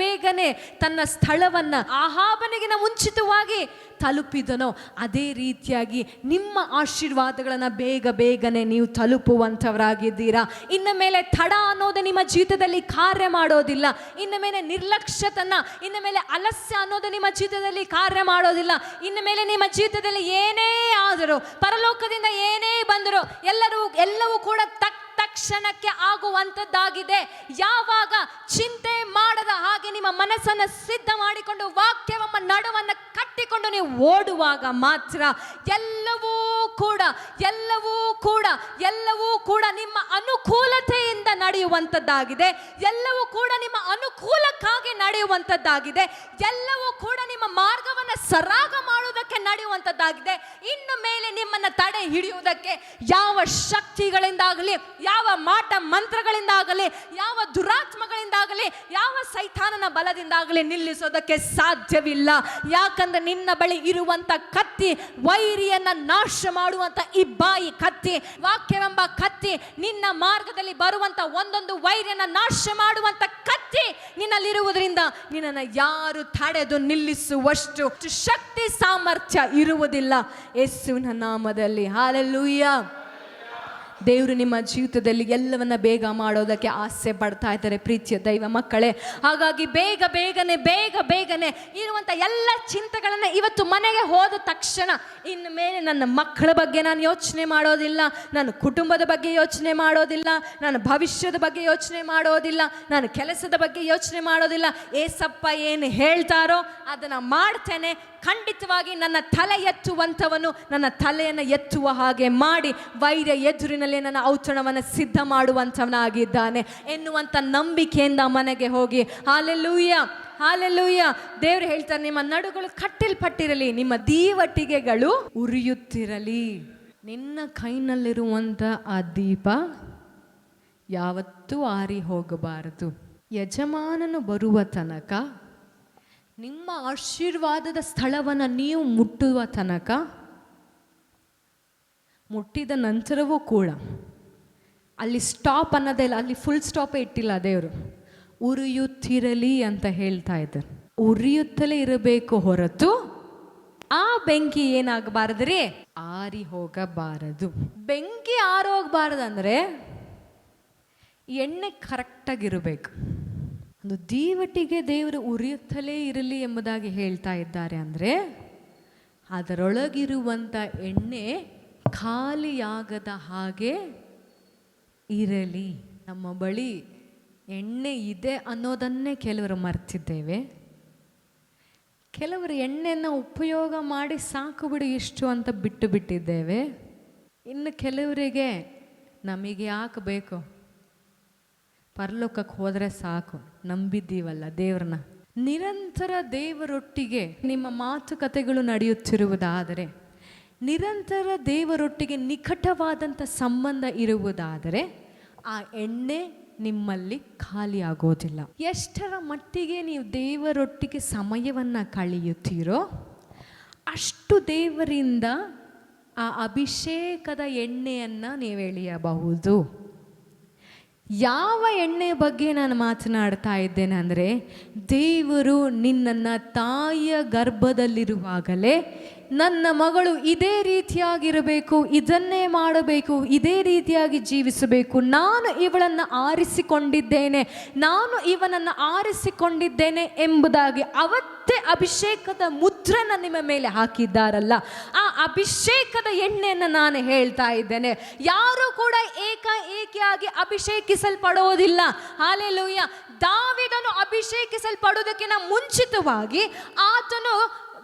ಬೇಗನೆ ತನ್ನ ಸ್ಥಳವನ್ನು ಆಹಾಬನಿಗಿನ ಮುಂಚಿತವಾಗಿ ತಲುಪಿದನೋ ಅದೇ ರೀತಿಯಾಗಿ ನಿಮ್ಮ ಆಶೀರ್ವಾದಗಳನ್ನು ಬೇಗನೆ ನೀವು ತಲುಪುವಂಥವರಾಗಿದ್ದೀರಾ. ಇನ್ನು ಮೇಲೆ ತಡ ಅನ್ನೋದು ನಿಮ್ಮ ಜೀವಿತದಲ್ಲಿ ಕಾರ್ಯ ಮಾಡೋದಿಲ್ಲ. ಇನ್ನು ಮೇಲೆ ನಿರ್ಲಕ್ಷ್ಯತನ, ಇನ್ನು ಮೇಲೆ ಆಲಸ್ಯ ಅನ್ನೋದು ನಿಮ್ಮ ಜೀವಿತದಲ್ಲಿ ಕಾರ್ಯ ಮಾಡೋದಿಲ್ಲ. ಇನ್ನು ಮೇಲೆ ನಿಮ್ಮ ಜೀವಿತದಲ್ಲಿ ಏನೇ ಆದರೂ, ಪರಲೋಕದಿಂದ ಏನೇ ಬಂದರೂ ಎಲ್ಲವೂ ಕೂಡ ತಕ್ಷಣಕ್ಕೆ ಆಗುವಂಥದ್ದಾಗಿದೆ. ಯಾವಾಗ ಚಿಂತೆ ಮಾಡದ ಹಾಗೆ ನಿಮ್ಮ ಮನಸ್ಸನ್ನು ಸಿದ್ಧ ಮಾಡಿಕೊಂಡು ವಾಕ್ಯವಮ್ಮ ನಡುವನ್ನು ಕಟ್ಟಿಕೊಂಡು ನೀವು ಓಡುವಾಗ ಮಾತ್ರ ಎಲ್ಲವೂ ಕೂಡ ನಿಮ್ಮ ಅನುಕೂಲತೆಯಿಂದ ನಡೆಯುವಂಥದ್ದಾಗಿದೆ. ಎಲ್ಲವೂ ಕೂಡ ನಿಮ್ಮ ಅನುಕೂಲಕ್ಕಾಗಿ ನಡೆಯುವಂಥದ್ದಾಗಿದೆ. ಎಲ್ಲವೂ ಕೂಡ ನಿಮ್ಮ ಮಾರ್ಗವನ್ನು ಸರಾಗ ಮಾಡುವುದಕ್ಕೆ ನಡೆಯುವಂಥದ್ದಾಗಿದೆ. ಇನ್ನು ಮೇಲೆ ನಿಮ್ಮನ್ನು ತಡೆ ಹಿಡಿಯುವುದಕ್ಕೆ ಯಾವ ಶಕ್ತಿಗಳಿಂದಾಗಲಿ, ಯಾವ ಮಾಟ ಮಂತ್ರಗಳಿಂದಾಗಲಿ, ಯಾವ ದುರಾತ್ಮಗಳಿಂದಾಗಲಿ, ಯಾವ ಸೈತಾನನ ಬಲದಿಂದಾಗಲಿ ನಿಲ್ಲಿಸೋದಕ್ಕೆ ಸಾಧ್ಯವಿಲ್ಲ. ಯಾಕಂದ್ರೆ ನಿನ್ನ ಬಳಿ ಇರುವಂತ ಕತ್ತಿ, ವೈರಿಯನ್ನ ನಾಶ ಮಾಡುವಂತ ಇಬ್ಬಾಯಿ ಕತ್ತಿ, ವಾಕ್ಯವೆಂಬ ಕತ್ತಿ, ನಿನ್ನ ಮಾರ್ಗದಲ್ಲಿ ಬರುವಂತ ಒಂದೊಂದು ವೈರಿಯನ್ನ ನಾಶ ಮಾಡುವಂತ ಕತ್ತಿ ನಿನ್ನಲ್ಲಿರುವುದರಿಂದ ನಿನ್ನನ್ನು ಯಾರು ತಡೆದು ನಿಲ್ಲಿಸುವಷ್ಟು ಶಕ್ತಿ ಸಾಮರ್ಥ್ಯ ಇರುವುದಿಲ್ಲ ಯೇಸುವಿನ ನಾಮದಲ್ಲಿ. ಹಲ್ಲೆಲೂಯಾ. ದೇವರು ನಿಮ್ಮ ಜೀವಿತದಲ್ಲಿ ಎಲ್ಲವನ್ನ ಬೇಗ ಮಾಡೋದಕ್ಕೆ ಆಸೆ ಪಡ್ತಾ ಇದ್ದಾರೆ ಪ್ರೀತಿಯ ದೈವ ಮಕ್ಕಳೇ. ಹಾಗಾಗಿ ಬೇಗನೆ ಇರುವಂಥ ಎಲ್ಲ ಚಿಂತೆಗಳನ್ನು ಇವತ್ತು ಮನೆಗೆ ಹೋದ ತಕ್ಷಣ ಇನ್ನು ಮೇಲೆ ನನ್ನ ಮಕ್ಕಳ ಬಗ್ಗೆ ನಾನು ಯೋಚನೆ ಮಾಡೋದಿಲ್ಲ, ನನ್ನ ಕುಟುಂಬದ ಬಗ್ಗೆ ಯೋಚನೆ ಮಾಡೋದಿಲ್ಲ, ನನ್ನ ಭವಿಷ್ಯದ ಬಗ್ಗೆ ಯೋಚನೆ ಮಾಡೋದಿಲ್ಲ, ನಾನು ಕೆಲಸದ ಬಗ್ಗೆ ಯೋಚನೆ ಮಾಡೋದಿಲ್ಲ. ಏಸಪ್ಪ ಏನು ಹೇಳ್ತಾರೋ ಅದನ್ನು ಮಾಡ್ತೇನೆ. ಖಂಡಿತವಾಗಿ ನನ್ನ ತಲೆ ಎತ್ತುವಂಥವನು ನನ್ನ ತಲೆಯನ್ನು ಎತ್ತುವ ಹಾಗೆ ಮಾಡಿ ವೈರ್ಯ ಎದುರಿನಲ್ಲಿ ನನ್ನ ಔತಣವನ್ನು ಸಿದ್ಧ ಮಾಡುವಂಥವನಾಗಿದ್ದಾನೆ ಎನ್ನುವಂಥ ನಂಬಿಕೆಯಿಂದ ಮನೆಗೆ ಹೋಗಿ. ಹಲ್ಲೆಲೂಯಾ. ಹಾಲೆಲೂಯ. ದೇವರು ಹೇಳ್ತಾರೆ, ನಿಮ್ಮ ನಡುಗಳು ಕಟ್ಟಲ್ಪಟ್ಟಿರಲಿ, ನಿಮ್ಮ ದೀವಟಿಗೆಗಳು ಉರಿಯುತ್ತಿರಲಿ. ನಿನ್ನ ಕೈನಲ್ಲಿರುವಂಥ ಆ ದೀಪ ಯಾವತ್ತೂ ಆರಿ ಹೋಗಬಾರದು. ಯಜಮಾನನು ಬರುವ ತನಕ, ನಿಮ್ಮ ಆಶೀರ್ವಾದದ ಸ್ಥಳವನ್ನು ನೀವು ಮುಟ್ಟುವ ತನಕ, ಮುಟ್ಟಿದ ನಂತರವೂ ಕೂಡ ಅಲ್ಲಿ ಸ್ಟಾಪ್ ಅನ್ನೋದೇ ಇಲ್ಲ, ಅಲ್ಲಿ ಫುಲ್ ಸ್ಟಾಪೇ ಇಟ್ಟಿಲ್ಲ ದೇವರು. ಉರಿಯುತ್ತಿರಲಿ ಅಂತ ಹೇಳ್ತಾ ಇದ್ದಾರೆ. ಉರಿಯುತ್ತಲೇ ಇರಬೇಕು ಹೊರತು ಆ ಬೆಂಕಿ ಏನಾಗಬಾರದ್ರಿ, ಆರಿ ಹೋಗಬಾರದು. ಬೆಂಕಿ ಆರೋಗಬಾರದಂದ್ರೆ ಎಣ್ಣೆ ಕರೆಕ್ಟಾಗಿರಬೇಕು. ಒಂದು ದೀವಟಿಗೆ ದೇವರು ಉರಿಯುತ್ತಲೇ ಇರಲಿ ಎಂಬುದಾಗಿ ಹೇಳ್ತಾ ಇದ್ದಾರೆ ಅಂದರೆ ಅದರೊಳಗಿರುವಂಥ ಎಣ್ಣೆ ಖಾಲಿಯಾಗದ ಹಾಗೆ ಇರಲಿ. ನಮ್ಮ ಬಳಿ ಎಣ್ಣೆ ಇದೆ ಅನ್ನೋದನ್ನೇ ಕೆಲವರು ಮರ್ತಿದ್ದೇವೆ. ಕೆಲವರು ಎಣ್ಣೆಯನ್ನು ಉಪಯೋಗ ಮಾಡಿ ಸಾಕು ಬಿಡು ಇಷ್ಟು ಅಂತ ಬಿಟ್ಟು ಬಿಟ್ಟಿದ್ದೇವೆ. ಇನ್ನು ಕೆಲವರಿಗೆ ನಮಗೆ ಯಾಕೆ ಬೇಕು, ಪರಲೋಕಕ್ಕೆ ಹೋದರೆ ಸಾಕು, ನಂಬಿದ್ದೀವಲ್ಲ ದೇವ್ರನ್ನ. ನಿರಂತರ ದೇವರೊಟ್ಟಿಗೆ ನಿಮ್ಮ ಮಾತುಕತೆಗಳು ನಡೆಯುತ್ತಿರುವುದಾದರೆ, ನಿರಂತರ ದೇವರೊಟ್ಟಿಗೆ ನಿಕಟವಾದಂಥ ಸಂಬಂಧ ಇರುವುದಾದರೆ ಆ ಎಣ್ಣೆ ನಿಮ್ಮಲ್ಲಿ ಖಾಲಿ ಆಗೋದಿಲ್ಲ. ಎಷ್ಟರ ಮಟ್ಟಿಗೆ ನೀವು ದೇವರೊಟ್ಟಿಗೆ ಸಮಯವನ್ನು ಕಳೆಯುತ್ತೀರೋ ಅಷ್ಟು ದೇವರಿಂದ ಆ ಅಭಿಷೇಕದ ಎಣ್ಣೆಯನ್ನು ನೀವು ಎಳೆಯಬಹುದು. ಯಾವ ಎಣ್ಣೆ ಬಗ್ಗೆ ನಾನು ಮಾತನಾಡ್ತಾ ಇದ್ದೇನೆ ಅಂದರೆ, ದೇವರು ನಿನ್ನನ್ನು ತಾಯಿಯ ಗರ್ಭದಲ್ಲಿರುವಾಗಲೇ ನನ್ನ ಮಗಳು ಇದೇ ರೀತಿಯಾಗಿರಬೇಕು, ಇದನ್ನೇ ಮಾಡಬೇಕು, ಇದೇ ರೀತಿಯಾಗಿ ಜೀವಿಸಬೇಕು, ನಾನು ಇವಳನ್ನು ಆರಿಸಿಕೊಂಡಿದ್ದೇನೆ, ನಾನು ಇವನನ್ನು ಆರಿಸಿಕೊಂಡಿದ್ದೇನೆ ಎಂಬುದಾಗಿ ಅವತ್ತೇ ಅಭಿಷೇಕದ ಮುದ್ರನ ನಿಮ್ಮ ಮೇಲೆ ಹಾಕಿದ್ದಾರಲ್ಲ, ಆ ಅಭಿಷೇಕದ ಎಣ್ಣೆಯನ್ನು ನಾನು ಹೇಳ್ತಾ ಇದ್ದೇನೆ. ಯಾರು ಕೂಡ ಏಕಾಏಕಿಯಾಗಿ ಅಭಿಷೇಕಿಸಲ್ಪಡೋದಿಲ್ಲ. ಹಾಲೆಲೂಯ. ದಾವೀದನು ಅಭಿಷೇಕಿಸಲ್ಪಡುವುದಕ್ಕಿಂತ ಮುಂಚಿತವಾಗಿ ಆತನು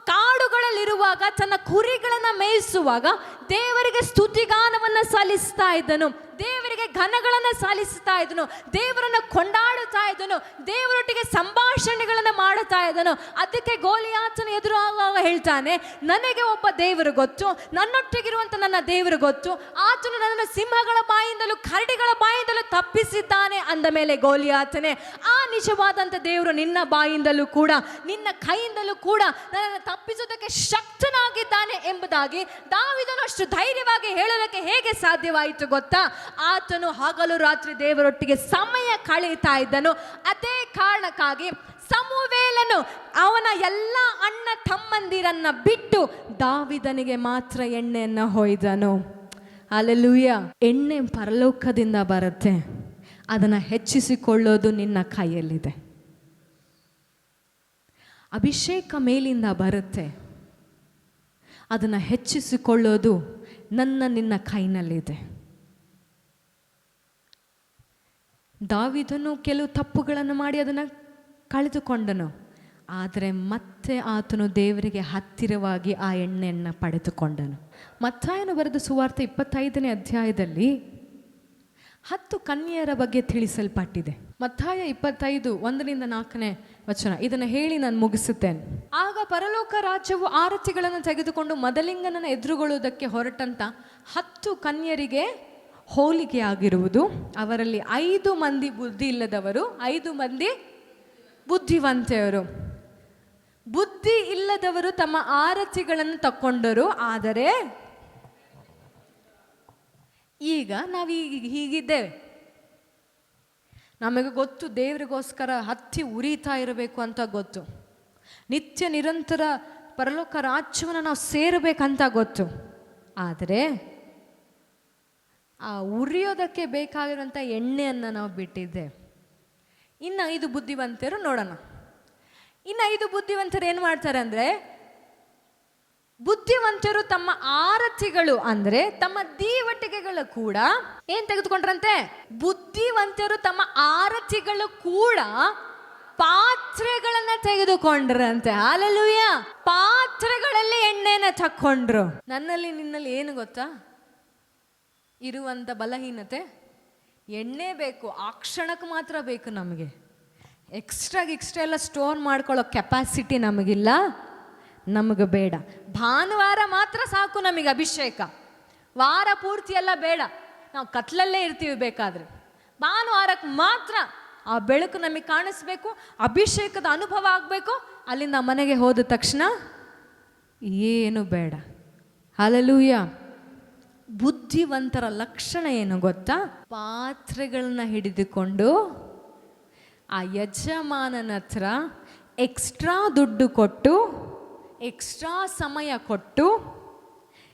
ಕಾಡುಗಳಲ್ಲಿರುವಾಗ ತನ್ನ ಕುರಿಗಳನ್ನು ಮೇಯಿಸುವಾಗ ದೇವರಿಗೆ ಸ್ತುತಿಗಾನವನ್ನು ಸಲ್ಲಿಸ್ತಾ ಇದ್ದನು, ದೇವರಿಗೆ ಘನಗಳನ್ನು ಸಲ್ಲಿಸ್ತಾ ಇದ್ದನು, ದೇವರನ್ನು ಕೊಂಡಾಡುತ್ತಾ ಇದ್ದನು, ದೇವರೊಟ್ಟಿಗೆ ಸಂಭಾಷಣೆಗಳನ್ನು ಮಾಡುತ್ತಾ ಇದ್ದನು. ಅದಕ್ಕೆ ಗೋಲಿಯಾತನ ಎದುರಾಗುವಾಗ ಹೇಳ್ತಾನೆ, ನನಗೆ ಒಬ್ಬ ದೇವರು ಗೊತ್ತು, ನನ್ನೊಟ್ಟಿಗಿರುವಂಥ ನನ್ನ ದೇವರು ಗೊತ್ತು, ಆತನು ನನ್ನನ್ನು ಸಿಂಹಗಳ ಬಾಯಿಂದಲೂ ಕರಡಿಗಳ ಬಾಯಿಂದಲೂ ತಪ್ಪಿಸಿದ್ದಾನೆ ಅಂದ ಮೇಲೆ ಗೋಲಿಯಾತನೇ, ಆ ನಿಜವಾದಂಥ ದೇವರು ನಿನ್ನ ಬಾಯಿಂದಲೂ ಕೂಡ ನಿನ್ನ ಕೈಯಿಂದಲೂ ಕೂಡ ನನ್ನನ್ನು ತಪ್ಪಿಸೋದಕ್ಕೆ ಶಕ್ತನಾಗಿದ್ದಾನೆ ಎಂಬುದಾಗಿ ದಾವೀದನು ಅಷ್ಟು ಧೈರ್ಯವಾಗಿ ಹೇಳೋದಕ್ಕೆ ಹೇಗೆ ಸಾಧ್ಯವಾಯಿತು ಗೊತ್ತಾ? ಆತನು ಹಗಲು ರಾತ್ರಿ ದೇವರೊಟ್ಟಿಗೆ ಸಮಯ ಕಳೆಯುತ್ತಾ ಇದ್ದನು. ಅದೇ ಕಾರಣಕ್ಕಾಗಿ ಸಮುವೇಲನು ಅವನ ಎಲ್ಲ ಅಣ್ಣ ತಮ್ಮಂದಿರನ್ನ ಬಿಟ್ಟು ದಾವೀದನಿಗೆ ಮಾತ್ರ ಎಣ್ಣೆಯನ್ನು ಹೊಯ್ದನು. ಹಲ್ಲೆಲೂಯಾ. ಎಣ್ಣೆ ಪರಲೋಕದಿಂದ ಬರುತ್ತೆ, ಅದನ್ನು ಹೆಚ್ಚಿಸಿಕೊಳ್ಳೋದು ನಿನ್ನ ಕೈಯಲ್ಲಿದೆ. ಅಭಿಷೇಕ ಮೇಲಿಂದ ಬರುತ್ತೆ, ಅದನ್ನು ಹೆಚ್ಚಿಸಿಕೊಳ್ಳೋದು ನಿನ್ನ ಕೈನಲ್ಲಿದೆ. ದಾವೀದನು ಕೆಲವು ತಪ್ಪುಗಳನ್ನು ಮಾಡಿ ಅದನ್ನು ಕಳೆದುಕೊಂಡನು, ಆದರೆ ಮತ್ತೆ ಆತನು ದೇವರಿಗೆ ಹತ್ತಿರವಾಗಿ ಆ ಎಣ್ಣೆಯನ್ನು ಪಡೆದುಕೊಂಡನು. ಮತ್ತಾಯನು ಬರೆದ ಸುವಾರ್ತೆ 25ನೇ ಅಧ್ಯಾಯದಲ್ಲಿ 10 ಕನ್ಯೆಯರ ಬಗ್ಗೆ ತಿಳಿಸಲ್ಪಟ್ಟಿದೆ. ಮತ್ತಾಯ 25 1-4 ವಚನ. ಇದನ್ನು ಹೇಳಿ ನಾನು ಮುಗಿಸುತ್ತೇನೆ. ಆಗ ಪರಲೋಕ ರಾಜ್ಯವು ಆರತಿಗಳನ್ನು ತೆಗೆದುಕೊಂಡು ಮದಲಿಂಗನನ್ನು ಎದುರುಗೊಳ್ಳುವುದಕ್ಕೆ ಹೊರಟಂತ 10 ಕನ್ಯರಿಗೆ ಹೋಲಿಕೆ ಆಗಿರುವುದು. ಅವರಲ್ಲಿ 5 ಮಂದಿ ಬುದ್ಧಿ ಇಲ್ಲದವರು, 5 ಮಂದಿ ಬುದ್ಧಿವಂತೆಯರು. ಬುದ್ಧಿ ಇಲ್ಲದವರು ತಮ್ಮ ಆರತಿಗಳನ್ನು ತಕ್ಕೊಂಡರು. ಆದರೆ ಈಗ ನಾವು ಹೀಗಿದ್ದೇವೆ, ನಮಗೆ ಗೊತ್ತು ದೇವರಿಗೋಸ್ಕರ ಹತ್ತಿ ಉರಿತಾ ಇರಬೇಕು ಅಂತ ಗೊತ್ತು, ನಿತ್ಯ ನಿರಂತರ ಪರಲೋಕ ರಾಜ್ಯವನ್ನು ನಾವು ಸೇರಬೇಕಂತ ಗೊತ್ತು. ಆದರೆ ಆ ಉರಿಯೋದಕ್ಕೆ ಬೇಕಾಗಿರುವಂಥ ಎಣ್ಣೆಯನ್ನು ನಾವು ಬಿಟ್ಟಿದ್ದೇವೆ. ಇನ್ನು 5 ಬುದ್ಧಿವಂತರು ನೋಡೋಣ. ಇನ್ನು 5 ಬುದ್ಧಿವಂತರು ಏನು ಮಾಡ್ತಾರೆ ಅಂದರೆ, ಬುದ್ಧಿವಂತರು ತಮ್ಮ ಆರತಿಗಳು ಅಂದರೆ ತಮ್ಮ ದೀವಟಿಗೆಗಳು ಕೂಡ ಏನು ತೆಗೆದುಕೊಂಡ್ರಂತೆ? ಬುದ್ಧಿವಂತರು ತಮ್ಮ ಆರತಿಗಳು ಕೂಡ ಪಾತ್ರೆಗಳನ್ನ ತೆಗೆದುಕೊಂಡ್ರಂತೆ. ಹಲ್ಲೆಲೂಯ. ಪಾತ್ರೆಗಳಲ್ಲಿ ಎಣ್ಣೆನ ತಕ್ಕೊಂಡ್ರು. ನನ್ನಲ್ಲಿ ನಿನ್ನಲ್ಲಿ ಏನು ಗೊತ್ತಾ ಇರುವಂಥ ಬಲಹೀನತೆ? ಎಣ್ಣೆ ಬೇಕು, ಆ ಕ್ಷಣಕ್ಕೆ ಮಾತ್ರ ಬೇಕು ನಮಗೆ. ಎಕ್ಸ್ಟ್ರಾ ಎಲ್ಲ ಸ್ಟೋರ್ ಮಾಡ್ಕೊಳ್ಳೋ ಕೆಪಾಸಿಟಿ ನಮಗಿಲ್ಲ, ನಮಗೆ ಬೇಡ. ಭಾನುವಾರ ಮಾತ್ರ ಸಾಕು ನಮಗೆ ಅಭಿಷೇಕ, ವಾರ ಪೂರ್ತಿ ಎಲ್ಲ ಬೇಡ. ನಾವು ಕತ್ಲಲ್ಲೇ ಇರ್ತೀವಿ ಬೇಕಾದ್ರೆ, ಭಾನುವಾರಕ್ಕೆ ಮಾತ್ರ ಆ ಬೆಳಕು ನಮಗೆ ಕಾಣಿಸ್ಬೇಕು, ಅಭಿಷೇಕದ ಅನುಭವ ಆಗಬೇಕು. ಅಲ್ಲಿಂದ ಮನೆಗೆ ಹೋದ ತಕ್ಷಣ ಏನು ಬೇಡ. ಹಲ್ಲೆಲೂಯ. ಬುದ್ಧಿವಂತರ ಲಕ್ಷಣ ಏನು ಗೊತ್ತಾ? ಪಾತ್ರೆಗಳನ್ನ ಹಿಡಿದುಕೊಂಡು ಆ ಯಜಮಾನನ ಹತ್ರ ಎಕ್ಸ್ಟ್ರಾ ದುಡ್ಡು ಕೊಟ್ಟು, ಎಕ್ಸ್ಟ್ರಾ ಸಮಯ ಕೊಟ್ಟು,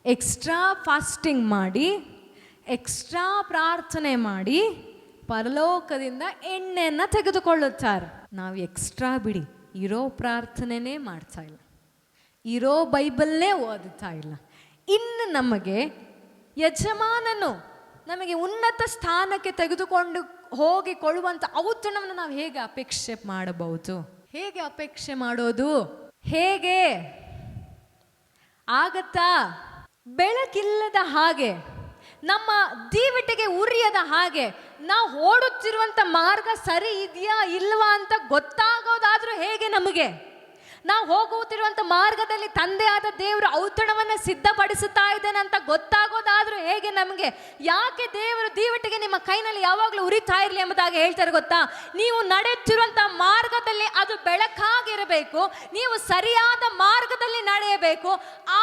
ಎಕ್ಸ್ಟ್ರಾ ಫಾಸ್ಟಿಂಗ್ ಮಾಡಿ, ಎಕ್ಸ್ಟ್ರಾ ಪ್ರಾರ್ಥನೆ ಮಾಡಿ ಪರಲೋಕದಿಂದ ಎಣ್ಣೆಯನ್ನು ತೆಗೆದುಕೊಳ್ಳುತ್ತಾರೆ. ನಾವು ಎಕ್ಸ್ಟ್ರಾ ಬಿಡಿ, ಇರೋ ಪ್ರಾರ್ಥನೆನೇ ಮಾಡ್ತಾ ಇಲ್ಲ, ಇರೋ ಬೈಬಲ್ನೇ ಓದುತ್ತಾ ಇಲ್ಲ. ಇನ್ನು ನಮಗೆ ಯಜಮಾನನು ನಮಗೆ ಉನ್ನತ ಸ್ಥಾನಕ್ಕೆ ತೆಗೆದುಕೊಂಡು ಹೋಗಿ ಕೊಡುವಂಥ ಔತಣವನ್ನು ನಾವು ಹೇಗೆ ಅಪೇಕ್ಷೆ ಮಾಡಬಹುದು? ಹೇಗೆ ಅಪೇಕ್ಷೆ ಮಾಡೋದು? ಹೇಗೆ ಆಗತ್ತಾ? ಬೆಳಕಿಲ್ಲದ ಹಾಗೆ, ನಮ್ಮ ದೀವಿಟಿಗೆ ಉರಿಯದ ಹಾಗೆ, ನಾವು ಓಡುತ್ತಿರುವಂಥ ಮಾರ್ಗ ಸರಿ ಇದೆಯಾ ಇಲ್ವಾ ಅಂತ ಗೊತ್ತಾಗೋದಾದ್ರೂ ಹೇಗೆ ನಮಗೆ? ನಾವು ಹೋಗುತ್ತಿರುವಂಥ ಮಾರ್ಗದಲ್ಲಿ ತಂದೆಯಾದ ದೇವರು ಔತಣವನ್ನು ಸಿದ್ಧಪಡಿಸುತ್ತಾ ಇದ್ದಾನೆ ಅಂತ ಗೊತ್ತಾಗೋದಾದ್ರೂ ಹೇಗೆ ನಮಗೆ? ಯಾಕೆ ದೇವರು ದೀವಟಿಗೆ ನಿಮ್ಮ ಕೈನಲ್ಲಿ ಯಾವಾಗಲೂ ಉರಿತಾ ಇರಲಿ ಎಂಬುದಾಗಿ ಹೇಳ್ತಾರೆ ಗೊತ್ತಾ? ನೀವು ನಡೆಯುತ್ತಿರುವಂಥ ಮಾರ್ಗದಲ್ಲಿ ಅದು ಬೆಳಕಾಗಿರಬೇಕು, ನೀವು ಸರಿಯಾದ ಮಾರ್ಗದಲ್ಲಿ ನಡೆಯಬೇಕು.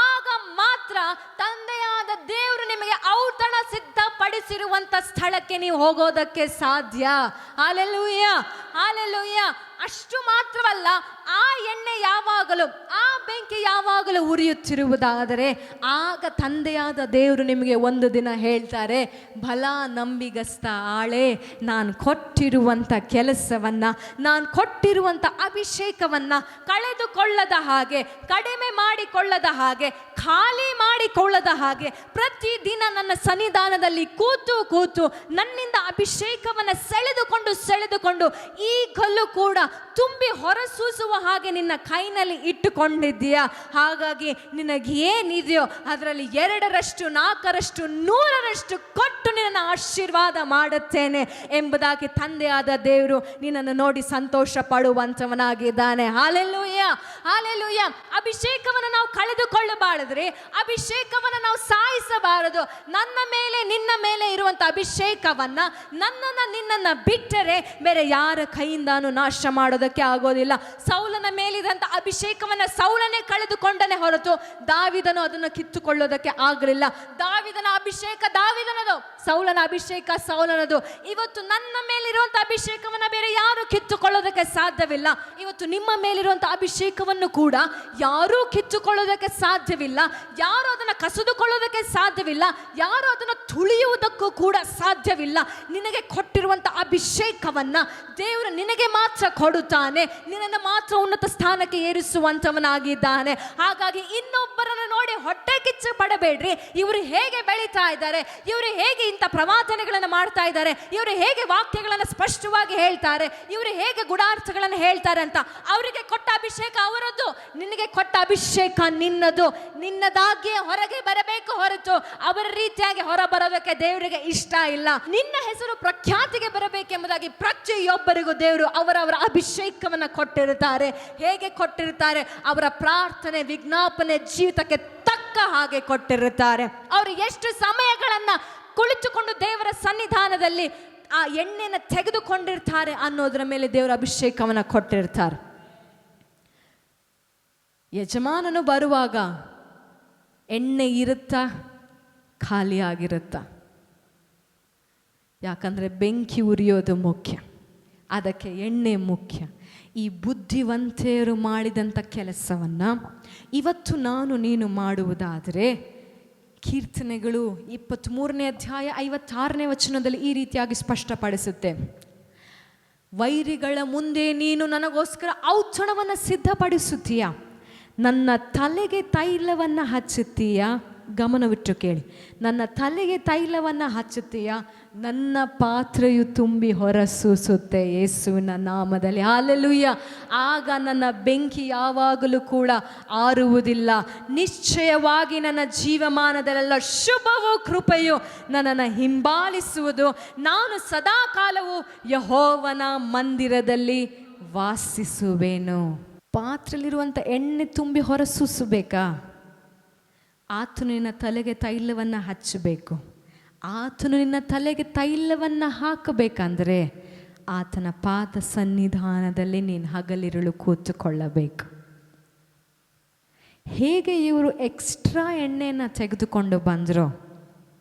ಆಗ ಮಾತ್ರ ತಂದೆಯಾದ ದೇವರು ನಿಮಗೆ ಔತಣ ಸಿದ್ಧಪಡಿಸಿರುವಂಥ ಸ್ಥಳಕ್ಕೆ ನೀವು ಹೋಗೋದಕ್ಕೆ ಸಾಧ್ಯ. Hallelujah, hallelujah. ಅಷ್ಟು ಮಾತ್ರವಲ್ಲ, ಆ ಎಣ್ಣೆ ಯಾವಾಗಲೂ, ಆ ಬೆಂಕಿ ಯಾವಾಗಲೂ ಉರಿಯುತ್ತಿರುವುದಾದರೆ ಆಗ ತಂದೆಯಾದ ದೇವರು ನಿಮಗೆ ಒಂದು ದಿನ ಹೇಳ್ತಾರೆ, ಬಲ ನಂಬಿಗಸ್ತ ಆಳೆ, ನಾನು ಕೊಟ್ಟಿರುವಂಥ ಕೆಲಸವನ್ನು, ನಾನು ಕೊಟ್ಟಿರುವಂಥ ಅಭಿಷೇಕವನ್ನು ಕಳೆದುಕೊಳ್ಳದ ಹಾಗೆ, ಕಡಿಮೆ ಮಾಡಿಕೊಳ್ಳದ ಹಾಗೆ, ಖಾಲಿ ಮಾಡಿಕೊಳ್ಳದ ಹಾಗೆ ಪ್ರತಿದಿನ ನನ್ನ ಸನ್ನಿಧಾನದಲ್ಲಿ ಕೂತು ನನ್ನಿಂದ ಅಭಿಷೇಕವನ್ನು ಸೆಳೆದುಕೊಂಡು ಈಗಲೂ ಕೂಡ ತುಂಬಿ ಹೊರಸೂಸುವ ಹಾಗೆ ನಿನ್ನ ಕೈನಲ್ಲಿ ಇಟ್ಟುಕೊಂಡಿದ್ದೀಯಾ. ಹಾಗಾಗಿ ನಿನಗೆ ಏನಿದೆಯೋ ಅದರಲ್ಲಿ 2ರಷ್ಟು 4ರಷ್ಟು 100ರಷ್ಟು ಕೊಟ್ಟು ನಿನ್ನನ್ನು ಆಶೀರ್ವಾದ ಮಾಡುತ್ತೇನೆ ಎಂಬುದಾಗಿ ತಂದೆಯಾದ ದೇವರು ನಿನ್ನನ್ನು ನೋಡಿ ಸಂತೋಷ ಪಡುವಂಥವನಾಗಿದ್ದಾನೆ. Hallelujah, hallelujah. ಅಭಿಷೇಕವನ್ನು ನಾವು ಕಳೆದುಕೊಳ್ಳಬಾರದ್ರೆ, ಅಭಿಷೇಕವನ್ನು ನಾವು ಸಾಯಿಸಬಾರದು. ನನ್ನ ಮೇಲೆ ನಿನ್ನ ಮೇಲೆ ಇರುವಂಥ ಅಭಿಷೇಕವನ್ನು, ನನ್ನನ್ನು ನಿನ್ನನ್ನು ಬಿಟ್ಟರೆ ಬೇರೆ ಯಾರ ಕೈಯಿಂದಾನು ನಾಶ ಮಾಡೋದಕ್ಕೆ ಆಗೋದಿಲ್ಲ. ಸೌಲನ ಮೇಲಿದಂಥ ಅಭಿಷೇಕವನ್ನು ಸೌಲನೇ ಕಳೆದುಕೊಂಡನೇ ಹೊರತು ದಾವಿದನು ಅದನ್ನು ಕಿತ್ತುಕೊಳ್ಳೋದಕ್ಕೆ ಆಗಲಿಲ್ಲ. ದಾವಿದನ ಅಭಿಷೇಕ ದಾವಿದನದು, ಸೌಲನ ಅಭಿಷೇಕ ಸೌಲನದು. ಇವತ್ತು ನನ್ನ ಮೇಲಿರುವಂಥ ಅಭಿಷೇಕವನ್ನು ಬೇರೆ ಯಾರು ಕಿತ್ತುಕೊಳ್ಳೋದಕ್ಕೆ ಸಾಧ್ಯವಿಲ್ಲ. ಇವತ್ತು ನಿಮ್ಮ ಮೇಲಿರುವಂಥ ಅಭಿಷೇಕವನ್ನು ಕೂಡ ಯಾರೂ ಕಿತ್ತುಕೊಳ್ಳೋದಕ್ಕೆ ಸಾಧ್ಯವಿಲ್ಲ, ಯಾರು ಅದನ್ನು ಕಸಿದುಕೊಳ್ಳೋದಕ್ಕೆ ಸಾಧ್ಯವಿಲ್ಲ, ಯಾರು ಅದನ್ನು ತುಳಿಯುವುದಕ್ಕೂ ಕೂಡ ಸಾಧ್ಯವಿಲ್ಲ. ನಿನಗೆ ಕೊಟ್ಟಿರುವಂಥ ಅಭಿಷೇಕವನ್ನು ದೇವರು ನಿನಗೆ ಮಾತ್ರ ಕೊಡುತ್ತಾನೆ, ನಿನ್ನನ್ನು ಮಾತ್ರ ಉನ್ನತ ಸ್ಥಾನಕ್ಕೆ ಏರಿಸುವಂಥವನಾಗಿದ್ದಾನೆ. ಹಾಗಾಗಿ ಇನ್ನೊಬ್ಬರನ್ನು ನೋಡಿ ಹೊಟ್ಟೆ ಕಿಚ್ಚು ಪಡಬೇಡ್ರಿ. ಇವರು ಹೇಗೆ ಬೆಳೀತಾ ಇದ್ದಾರೆ, ಇವರು ಹೇಗೆ ಇಂಥ ಪ್ರವಾದನೆಗಳನ್ನು ಮಾಡ್ತಾ ಇದ್ದಾರೆ, ಇವರು ಹೇಗೆ ವಾಕ್ಯಗಳನ್ನು ಸ್ಪಷ್ಟವಾಗಿ ಹೇಳ್ತಾರೆ, ಇವರು ಹೇಗೆ ಗುಡಾರ್ಥಗಳನ್ನು ಹೇಳ್ತಾರೆ ಅಂತ. ಅವರಿಗೆ ಕೊಟ್ಟ ಅಭಿಷೇಕ ಅವರದ್ದು, ನಿನಗೆ ಕೊಟ್ಟ ಅಭಿಷೇಕ ನಿನ್ನದು. ನಿನ್ನದಾಗಿಯೇ ಹೊರಗೆ ಬರಬೇಕು ಹೊರತು ಅವರ ರೀತಿಯಾಗಿ ಹೊರ ಬರೋದಕ್ಕೆ ದೇವರಿಗೆ ಇಷ್ಟ ಇಲ್ಲ. ನಿನ್ನ ಹೆಸರು ಪ್ರಖ್ಯಾತಿಗೆ ಬರಬೇಕೆಂಬುದಾಗಿ ಪ್ರತಿಯೊಬ್ಬರಿಗೂ ದೇವರು ಅವರವರ ಅಭಿಷೇಕವನ್ನು ಕೊಟ್ಟಿರುತ್ತಾರೆ. ಹೇಗೆ ಕೊಟ್ಟಿರುತ್ತಾರೆ? ಅವರ ಪ್ರಾರ್ಥನೆ ವಿಜ್ಞಾಪನೆ ಜೀವಿತಕ್ಕೆ ತಕ್ಕ ಹಾಗೆ ಕೊಟ್ಟಿರುತ್ತಾರೆ. ಅವರು ಎಷ್ಟು ಸಮಯಗಳನ್ನು ಕುಳಿತುಕೊಂಡು ದೇವರ ಸನ್ನಿಧಾನದಲ್ಲಿ ಆ ಎಣ್ಣೆಯನ್ನು ತೆಗೆದುಕೊಂಡಿರ್ತಾರೆ ಅನ್ನೋದರ ಮೇಲೆ ದೇವರ ಅಭಿಷೇಕವನ್ನು ಕೊಟ್ಟಿರ್ತಾರೆ. ಯಜಮಾನನು ಬರುವಾಗ ಎಣ್ಣೆ ಇರುತ್ತಾ, ಖಾಲಿಯಾಗಿರುತ್ತಾ? ಯಾಕಂದರೆ ಬೆಂಕಿ ಉರಿಯೋದು ಮುಖ್ಯ, ಅದಕ್ಕೆ ಎಣ್ಣೆ ಮುಖ್ಯ. ಈ ಬುದ್ಧಿವಂತೆಯರು ಮಾಡಿದಂಥ ಕೆಲಸವನ್ನು ಇವತ್ತು ನಾನು ನೀನು ಮಾಡುವುದಾದರೆ, ಕೀರ್ತನೆಗಳು 23ನೇ ಅಧ್ಯಾಯ 56ನೇ ವಚನದಲ್ಲಿ ಈ ರೀತಿಯಾಗಿ ಸ್ಪಷ್ಟಪಡಿಸುತ್ತೆ, ವೈರಿಗಳ ಮುಂದೆ ನೀನು ನನಗೋಸ್ಕರ ಔತಣವನ್ನು ಸಿದ್ಧಪಡಿಸುತ್ತೀಯ, ನನ್ನ ತಲೆಗೆ ತೈಲವನ್ನು ಹಚ್ಚುತ್ತೀಯ. ಗಮನವಿಟ್ಟು ಕೇಳಿ, ನನ್ನ ತಲೆಗೆ ತೈಲವನ್ನು ಹಚ್ಚುತ್ತೀಯ, ನನ್ನ ಪಾತ್ರೆಯು ತುಂಬಿ ಹೊರಸೂಸುತ್ತೆ ಯೇಸುವಿನ ನಾಮದಲ್ಲಿ. ಹಲ್ಲೆಲೂಯ. ಆಗ ನನ್ನ ಬೆಂಕಿ ಯಾವಾಗಲೂ ಕೂಡ ಆರುವುದಿಲ್ಲ. ನಿಶ್ಚಯವಾಗಿ ನನ್ನ ಜೀವಮಾನದಲ್ಲೆಲ್ಲ ಶುಭವೂ ಕೃಪೆಯು ನನ್ನನ್ನು ಹಿಂಬಾಲಿಸುವುದು. ನಾನು ಸದಾಕಾಲವು ಯೆಹೋವನ ಮಂದಿರದಲ್ಲಿ ವಾಸಿಸುವೆನು. ಪಾತ್ರೆಯಲ್ಲಿರುವಂಥ ಎಣ್ಣೆ ತುಂಬಿ ಹೊರಸೂಸಬೇಕಾ? ಆತನು ನಿನ್ನ ತಲೆಗೆ ತೈಲವನ್ನು ಹಚ್ಚಬೇಕು. ಆತನು ನಿನ್ನ ತಲೆಗೆ ತೈಲವನ್ನು ಹಾಕಬೇಕಂದ್ರೆ ಆತನ ಪಾದ ಸನ್ನಿಧಾನದಲ್ಲಿ ನೀನು ಹಗಲಿರುಳು ಕೂತುಕೊಳ್ಳಬೇಕು. ಹೇಗೆ ಇವರು ಎಕ್ಸ್ಟ್ರಾ ಎಣ್ಣೆಯನ್ನು ತೆಗೆದುಕೊಂಡು ಬಂದರೋ,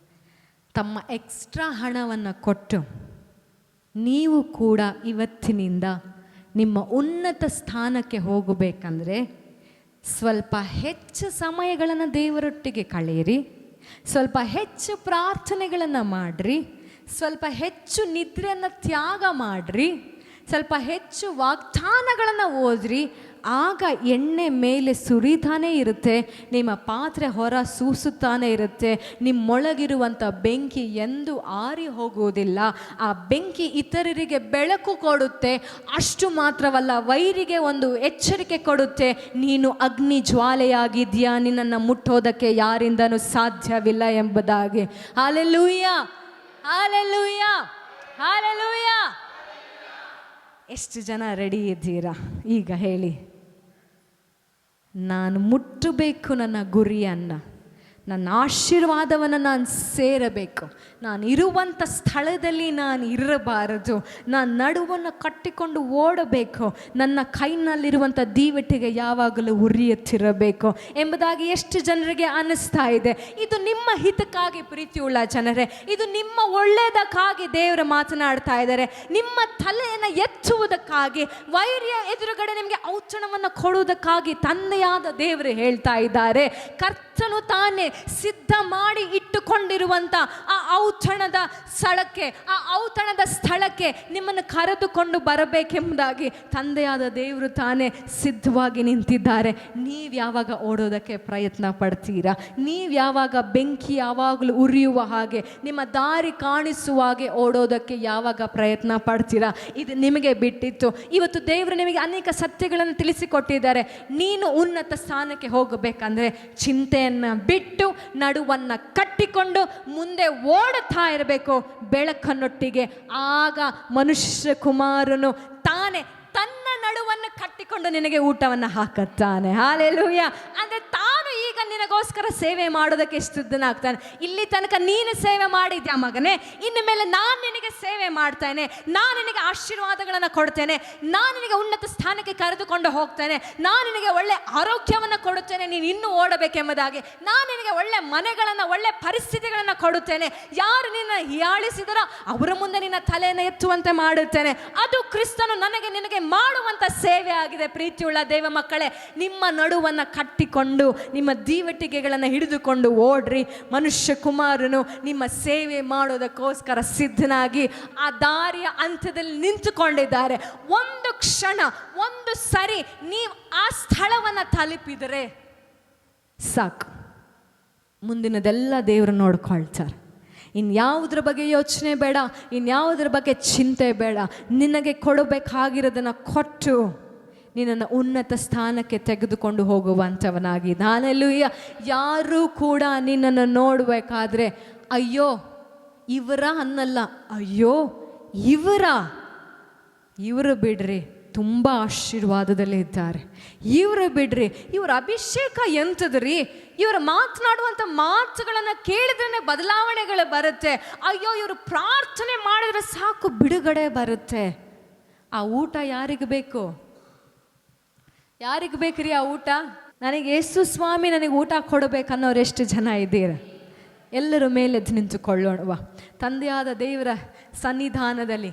ತಮ್ಮ ಎಕ್ಸ್ಟ್ರಾ ಹಣವನ್ನು ಕೊಟ್ಟು ನೀವು ಕೂಡ ಇವತ್ತಿನಿಂದ ನಿಮ್ಮ ಉನ್ನತ ಸ್ಥಾನಕ್ಕೆ ಹೋಗಬೇಕಂದ್ರೆ ಸ್ವಲ್ಪ ಹೆಚ್ಚು ಸಮಯಗಳನ್ನು ದೇವರೊಟ್ಟಿಗೆ ಕಳೆಯಿರಿ, ಸ್ವಲ್ಪ ಹೆಚ್ಚು ಪ್ರಾರ್ಥನೆಗಳನ್ನು ಮಾಡಿರಿ, ಸ್ವಲ್ಪ ಹೆಚ್ಚು ನಿದ್ರೆಯನ್ನು ತ್ಯಾಗ ಮಾಡಿರಿ, ಸ್ವಲ್ಪ ಹೆಚ್ಚು ವಾಗ್ದಾನಗಳನ್ನು ಓದ್ರಿ. ಆಗ ಎಣ್ಣೆ ಮೇಲೆ ಸುರಿತಾನೇ ಇರುತ್ತೆ, ನಿಮ್ಮ ಪಾತ್ರೆ ಹೊರ ಸೂಸುತ್ತಾನೆ ಇರುತ್ತೆ. ನಿಮ್ಮೊಳಗಿರುವಂಥ ಬೆಂಕಿ ಎಂದೂ ಆರಿ ಹೋಗುವುದಿಲ್ಲ. ಆ ಬೆಂಕಿ ಇತರರಿಗೆ ಬೆಳಕು ಕೊಡುತ್ತೆ. ಅಷ್ಟು ಮಾತ್ರವಲ್ಲ, ವೈರಿಗೆ ಒಂದು ಎಚ್ಚರಿಕೆ ಕೊಡುತ್ತೆ. ನೀನು ಅಗ್ನಿ ಜ್ವಾಲೆಯಾಗಿದ್ಯಾ, ನಿನ್ನನ್ನು ಮುಟ್ಟೋದಕ್ಕೆ ಯಾರಿಂದನೂ ಸಾಧ್ಯವಿಲ್ಲ ಎಂಬುದಾಗಿ. Hallelujah, hallelujah, hallelujah. ಎಷ್ಟು ಜನ ರೆಡಿ ಇದ್ದೀರಾ? ಈಗ ಹೇಳಿ, ನಾನು ಮುಟ್ಟಬೇಕು ನನ್ನ ಗುರಿಯನ್ನು, ನನ್ನ ಆಶೀರ್ವಾದವನ್ನು ನಾನು ಸೇರಬೇಕು. ನಾನು ಇರುವಂಥ ಸ್ಥಳದಲ್ಲಿ ನಾನು ಇರಬಾರದು. ನಾನು ನಡುವನ್ನು ಕಟ್ಟಿಕೊಂಡು ಓಡಬೇಕು. ನನ್ನ ಕೈನಲ್ಲಿರುವಂಥ ದೀವಟಿಗೆ ಯಾವಾಗಲೂ ಉರಿಯುತ್ತಿರಬೇಕು ಎಂಬುದಾಗಿ ಎಷ್ಟು ಜನರಿಗೆ ಅನ್ನಿಸ್ತಾ ಇದೆ? ಇದು ನಿಮ್ಮ ಹಿತಕ್ಕಾಗಿ ಪ್ರೀತಿಯುಳ್ಳ ಜನರೇ, ಇದು ನಿಮ್ಮ ಒಳ್ಳೆಯದಕ್ಕಾಗಿ ದೇವರು ಮಾತನಾಡ್ತಾ ಇದ್ದಾರೆ. ನಿಮ್ಮ ತಲೆಯನ್ನು ಎತ್ತುವುದಕ್ಕಾಗಿ, ವೈರ್ಯ ಎದುರುಗಡೆ ನಿಮಗೆ ಔತಣವನ್ನು ಕೊಡುವುದಕ್ಕಾಗಿ ತಂದೆಯಾದ ದೇವರು ಹೇಳ್ತಾ ಇದ್ದಾರೆ. ಕರ್ತನು ತಾನೇ ಸಿದ್ಧ ಮಾಡಿ ಇಟ್ಟುಕೊಂಡಿರುವಂಥ ಆ ಔತಣದ ಸ್ಥಳಕ್ಕೆ ನಿಮ್ಮನ್ನು ಕರೆದುಕೊಂಡು ಬರಬೇಕೆಂಬುದಾಗಿ ತಂದೆಯಾದ ದೇವರು ತಾನೇ ಸಿದ್ಧವಾಗಿ ನಿಂತಿದ್ದಾರೆ. ನೀವು ಯಾವಾಗ ಓಡೋದಕ್ಕೆ ಪ್ರಯತ್ನ ಪಡ್ತೀರಾ? ನೀವು ಯಾವಾಗ ಬೆಂಕಿ ಯಾವಾಗಲೂ ಉರಿಯುವ ಹಾಗೆ, ನಿಮ್ಮ ದಾರಿ ಕಾಣಿಸುವ ಹಾಗೆ ಓಡೋದಕ್ಕೆ ಯಾವಾಗ ಪ್ರಯತ್ನ ಪಡ್ತೀರಾ? ಇದು ನಿಮಗೆ ಬಿಟ್ಟಿತ್ತು. ಇವತ್ತು ದೇವರು ನಿಮಗೆ ಅನೇಕ ಸತ್ಯಗಳನ್ನು ತಿಳಿಸಿಕೊಟ್ಟಿದ್ದಾರೆ. ನೀನು ಉನ್ನತ ಸ್ಥಾನಕ್ಕೆ ಹೋಗಬೇಕಂದ್ರೆ ಚಿಂತೆಯನ್ನು ಬಿಟ್ಟು ನಡುವನ್ನು ಕಟ್ಟಿಕೊಂಡು ಮುಂದೆ ಓಡುತ್ತಾ ಇರಬೇಕು ಬೆಳಕನ್ನೊಟ್ಟಿಗೆ. ಆಗ ಮನುಷ್ಯ ಕುಮಾರನು ತಾನೇ ತನ್ನ ನಡುವನ್ನು ಕಟ್ಟಿಕೊಂಡು ನಿನಗೆ ಊಟವನ್ನು ಹಾಕುತ್ತಾನೆ. ಹಾಲೆಲೂಯ. ಅಂದರೆ ತಾನು ಈಗ ನಿನಗೋಸ್ಕರ ಸೇವೆ ಮಾಡೋದಕ್ಕೆ ಸಿದ್ಧನಾಗ್ತಾನೆ. ಇಲ್ಲಿ ತನಕ ನೀನು ಸೇವೆ ಮಾಡಿದ್ಯಾ ಮಗನೇ, ಇನ್ನು ಮೇಲೆ ನಾನು ನಿನಗೆ ಸೇವೆ ಮಾಡ್ತೇನೆ, ನಾನು ನಿನಗೆ ಆಶೀರ್ವಾದಗಳನ್ನು ಕೊಡ್ತೇನೆ, ನಾನು ನಿನಗೆ ಉನ್ನತ ಸ್ಥಾನಕ್ಕೆ ಕರೆದುಕೊಂಡು ಹೋಗ್ತೇನೆ, ನಾನು ನಿನಗೆ ಒಳ್ಳೆ ಆರೋಗ್ಯವನ್ನು ಕೊಡುತ್ತೇನೆ, ನೀನು ಇನ್ನೂ ಓಡಬೇಕೆಂಬುದಾಗಿ. ನಾನು ನಿನಗೆ ಒಳ್ಳೆ ಮನೆಗಳನ್ನು, ಒಳ್ಳೆ ಪರಿಸ್ಥಿತಿಗಳನ್ನು ಕೊಡುತ್ತೇನೆ. ಯಾರು ನಿನ್ನ ಹೀಯಾಳಿಸಿದರೋ ಅವರ ಮುಂದೆ ನಿನ್ನ ತಲೆಯನ್ನು ಎತ್ತುವಂತೆ ಮಾಡುತ್ತೇನೆ. ಅದು ಕ್ರಿಸ್ತನು ನನಗೆ ನಿನಗೆ ಮಾಡುವಂಥ ಸೇವೆ ಆಗಿದೆ. ಪ್ರೀತಿಯುಳ್ಳ ದೇವ ಮಕ್ಕಳೇ, ನಿಮ್ಮ ನಡುವನ್ನು ಕಟ್ಟಿಕೊಂಡು ನಿಮ್ಮ ದೀವಟಿಗೆಗಳನ್ನು ಹಿಡಿದುಕೊಂಡು ಓಡ್ರಿ. ಮನುಷ್ಯ ಕುಮಾರನು ನಿಮ್ಮ ಸೇವೆ ಮಾಡೋದಕ್ಕೋಸ್ಕರ ಸಿದ್ಧನಾಗಿ ಆ ದಾರಿಯ ಅಂತ್ಯದಲ್ಲಿ ನಿಂತುಕೊಂಡಿದ್ದಾರೆ. ಒಂದು ಕ್ಷಣ, ಒಂದು ಸರಿ ನೀವು ಆ ಸ್ಥಳವನ್ನು ತಲುಪಿದರೆ ಸಾಕು, ಮುಂದಿನದೆಲ್ಲ ದೇವರು ನೋಡ್ಕೊಳ್ತಾರೆ. ಇನ್ಯಾವುದ್ರ ಬಗ್ಗೆ ಯೋಚನೆ ಬೇಡ, ಇನ್ಯಾವುದ್ರ ಬಗ್ಗೆ ಚಿಂತೆ ಬೇಡ. ನಿನಗೆ ಕೊಡಬೇಕಾಗಿರೋದನ್ನು ಕೊಟ್ಟು ನಿನ್ನನ್ನು ಉನ್ನತ ಸ್ಥಾನಕ್ಕೆ ತೆಗೆದುಕೊಂಡು ಹೋಗುವಂಥವನಾಗಿ. ಹಾಲೆಲೂಯ. ಯಾರೂ ಕೂಡ ನಿನ್ನನ್ನು ನೋಡಬೇಕಾದ್ರೆ ಅಯ್ಯೋ ಇವರ ಅನ್ನಲ್ಲ, ಅಯ್ಯೋ ಇವರು ಬಿಡ್ರಿ, ತುಂಬ ಆಶೀರ್ವಾದದಲ್ಲೇ ಇದ್ದಾರೆ, ಇವರು ಬಿಡ್ರಿ, ಇವ್ರ ಅಭಿಷೇಕ ಎಂಥದ್ರಿ, ಇವರು ಮಾತನಾಡುವಂಥ ಮಾತುಗಳನ್ನು ಕೇಳಿದ್ರೆ ಬದಲಾವಣೆಗಳು ಬರುತ್ತೆ, ಅಯ್ಯೋ ಇವರು ಪ್ರಾರ್ಥನೆ ಮಾಡಿದ್ರೆ ಸಾಕು ಬಿಡುಗಡೆ ಬರುತ್ತೆ. ಆ ಊಟ ಯಾರಿಗೆ ಬೇಕು? ಯಾರಿಗೆ ಬೇಕ್ರಿ ಆ ಊಟ? ನನಗೆ ಯೇಸು ಸ್ವಾಮಿ ನನಗೆ ಊಟ ಕೊಡಬೇಕನ್ನೋರು ಎಷ್ಟು ಜನ ಇದ್ದೀರ? ಎಲ್ಲರ ಮೇಲೆದ್ದು ನಿಂತುಕೊಳ್ಳೋಣವ ತಂದೆಯಾದ ದೇವರ ಸನ್ನಿಧಾನದಲ್ಲಿ.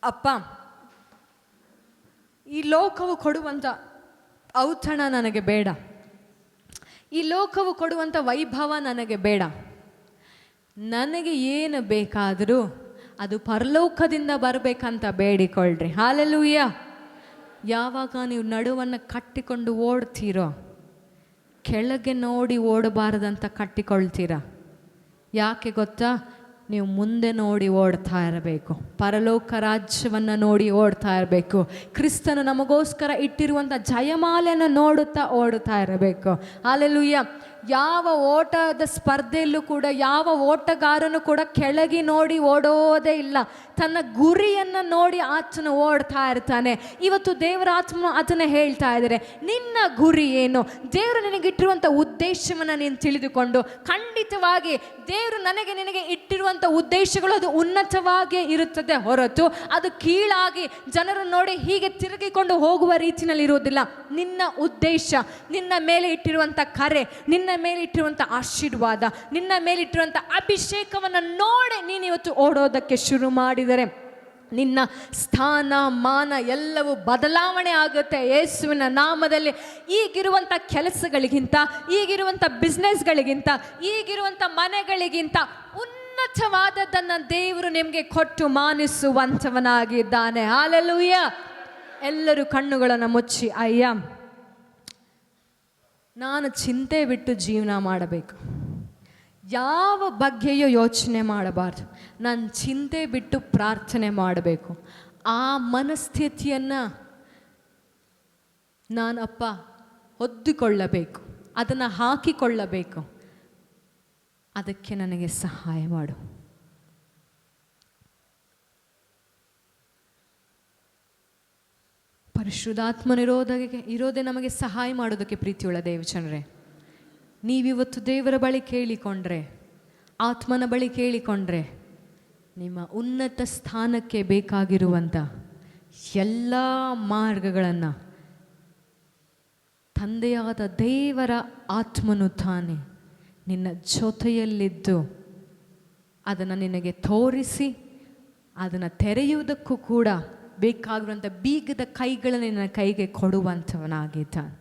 ಅಪ್ಪ, ಈ ಲೋಕವು ಕೊಡುವಂಥ ಔತಣ ನನಗೆ ಬೇಡ, ಈ ಲೋಕವು ಕೊಡುವಂಥ ವೈಭವ ನನಗೆ ಬೇಡ. ನನಗೆ ಏನು ಬೇಕಾದರೂ ಅದು ಪರಲೋಕದಿಂದ ಬರಬೇಕಂತ ಬೇಡಿಕೊಳ್ಳ್ರಿ. ಹಾಲೆಲೂಯ. ಯಾವಾಗ ನೀವು ನಡುವನ್ನು ಕಟ್ಟಿಕೊಂಡು ಓಡ್ತೀರೋ, ಕೆಳಗೆ ನೋಡಿ ಓಡಬಾರದಂತ ಕಟ್ಟಿಕೊಳ್ತೀರ. ಯಾಕೆ ಗೊತ್ತಾ? ನೀವು ಮುಂದೆ ನೋಡಿ ಓಡ್ತಾ ಇರಬೇಕು, ಪರಲೋಕ ರಾಜ್ಯವನ್ನು ನೋಡಿ ಓಡ್ತಾ ಇರಬೇಕು. ಕ್ರಿಸ್ತನು ನಮಗೋಸ್ಕರ ಇಟ್ಟಿರುವಂಥ ಜಯಮಾಲೆಯನ್ನು ನೋಡುತ್ತಾ ಓಡುತ್ತಾ ಇರಬೇಕು. ಹಾಲೆಲೂಯ. ಯಾವ ಓಟದ ಸ್ಪರ್ಧೆಯಲ್ಲೂ ಕೂಡ ಯಾವ ಓಟಗಾರನು ಕೂಡ ಕೆಳಗೆ ನೋಡಿ ಓಡೋದೇ ಇಲ್ಲ. ತನ್ನ ಗುರಿಯನ್ನು ನೋಡಿ ಆತನು ಓಡ್ತಾ ಇರ್ತಾನೆ. ಇವತ್ತು ದೇವರ ಆತ್ಮನು ಅದನ್ನು ಹೇಳ್ತಾ ಇದ್ದಾರೆ, ನಿನ್ನ ಗುರಿ ಏನು, ದೇವರು ನಿನಗಿಟ್ಟಿರುವಂಥ ಉದ್ದೇಶವನ್ನು ನೀನು ತಿಳಿದುಕೊಂಡು, ಖಂಡಿತವಾಗಿ ದೇವರು ನಿನಗೆ ಇಟ್ಟಿರುವಂಥ ಉದ್ದೇಶಗಳು ಅದು ಉನ್ನತವಾಗಿ ಇರುತ್ತದೆ ಹೊರತು ಅದು ಕೀಳಾಗಿ ಜನರು ನೋಡಿ ಹೀಗೆ ತಿರುಗಿಕೊಂಡು ಹೋಗುವ ರೀತಿಯಲ್ಲಿ ಇರುವುದಿಲ್ಲ. ನಿನ್ನ ಉದ್ದೇಶ, ನಿನ್ನ ಮೇಲೆ ಇಟ್ಟಿರುವಂಥ ಕರೆ, ನಿನ್ನ ಮೇಲೆ ಇಟ್ಟಿರುವಂಥ ಆಶೀರ್ವಾದ, ನಿನ್ನ ಮೇಲೆ ಇಟ್ಟಿರುವಂಥ ಅಭಿಷೇಕವನ್ನು ನೋಡಿ ನೀನು ಇವತ್ತು ಓಡೋದಕ್ಕೆ ಶುರು ಮಾಡಿದರೆ ನಿನ್ನ ಸ್ಥಾನ ಮಾನ ಎಲ್ಲವೂ ಬದಲಾವಣೆ ಆಗುತ್ತೆ ಯೇಸುವಿನ ನಾಮದಲ್ಲಿ. ಈಗಿರುವಂಥ ಕೆಲಸಗಳಿಗಿಂತ, ಈಗಿರುವಂಥ ಬಿಸ್ನೆಸ್ಗಳಿಗಿಂತ, ಈಗಿರುವಂಥ ಮನೆಗಳಿಗಿಂತ ಉನ್ನತವಾದದ್ದನ್ನು ದೇವರು ನಿಮಗೆ ಕೊಟ್ಟು ಮಾನಿಸುವಂಥವನಾಗಿದ್ದಾನೆ. ಹಲ್ಲೆಲೂಯ. ಎಲ್ಲರೂ ಕಣ್ಣುಗಳನ್ನು ಮುಚ್ಚಿ, ಅಯ್ಯ ನಾನು ಚಿಂತೆ ಬಿಟ್ಟು ಜೀವನ ಮಾಡಬೇಕು, ಯಾವ ಬಗ್ಗೆಯೂ ಯೋಚನೆ ಮಾಡಬಾರ್ದು, ನಾನು ಚಿಂತೆ ಬಿಟ್ಟು ಪ್ರಾರ್ಥನೆ ಮಾಡಬೇಕು. ಆ ಮನಸ್ಥಿತಿಯನ್ನು ನಾನಪ್ಪ ಹೊದ್ದುಕೊಳ್ಳಬೇಕು, ಅದನ್ನು ಹಾಕಿಕೊಳ್ಳಬೇಕು. ಅದಕ್ಕೆ ನನಗೆ ಸಹಾಯ ಮಾಡು. ಇರೋದೇ ನಮಗೆ ಸಹಾಯ ಮಾಡೋದಕ್ಕೆ. ಪ್ರೀತಿಯುಳ್ಳ ದೇವಜನರೇ, ನೀವಿವತ್ತು ದೇವರ ಬಳಿ ಕೇಳಿಕೊಂಡ್ರೆ, ಆತ್ಮನ ಬಳಿ ಕೇಳಿಕೊಂಡ್ರೆ, ನಿಮ್ಮ ಉನ್ನತ ಸ್ಥಾನಕ್ಕೆ ಬೇಕಾಗಿರುವಂಥ ಎಲ್ಲ ಮಾರ್ಗಗಳನ್ನು ತಂದೆಯಾದ ದೇವರ ಆತ್ಮನು ತಾನೆ ನಿನ್ನ ಜೊತೆಯಲ್ಲಿದ್ದು ಅದನ್ನು ನಿನಗೆ ತೋರಿಸಿ, ಅದನ್ನು ತೆರೆಯುವುದಕ್ಕೂ ಕೂಡ ಬೇಕಾಗಿರುವಂಥ ಬೀಗದ ಕೈಗಳನ್ನು ನಿನ್ನ ಕೈಗೆ ಕೊಡುವಂಥವನಾಗಿದ್ದಾನೆ.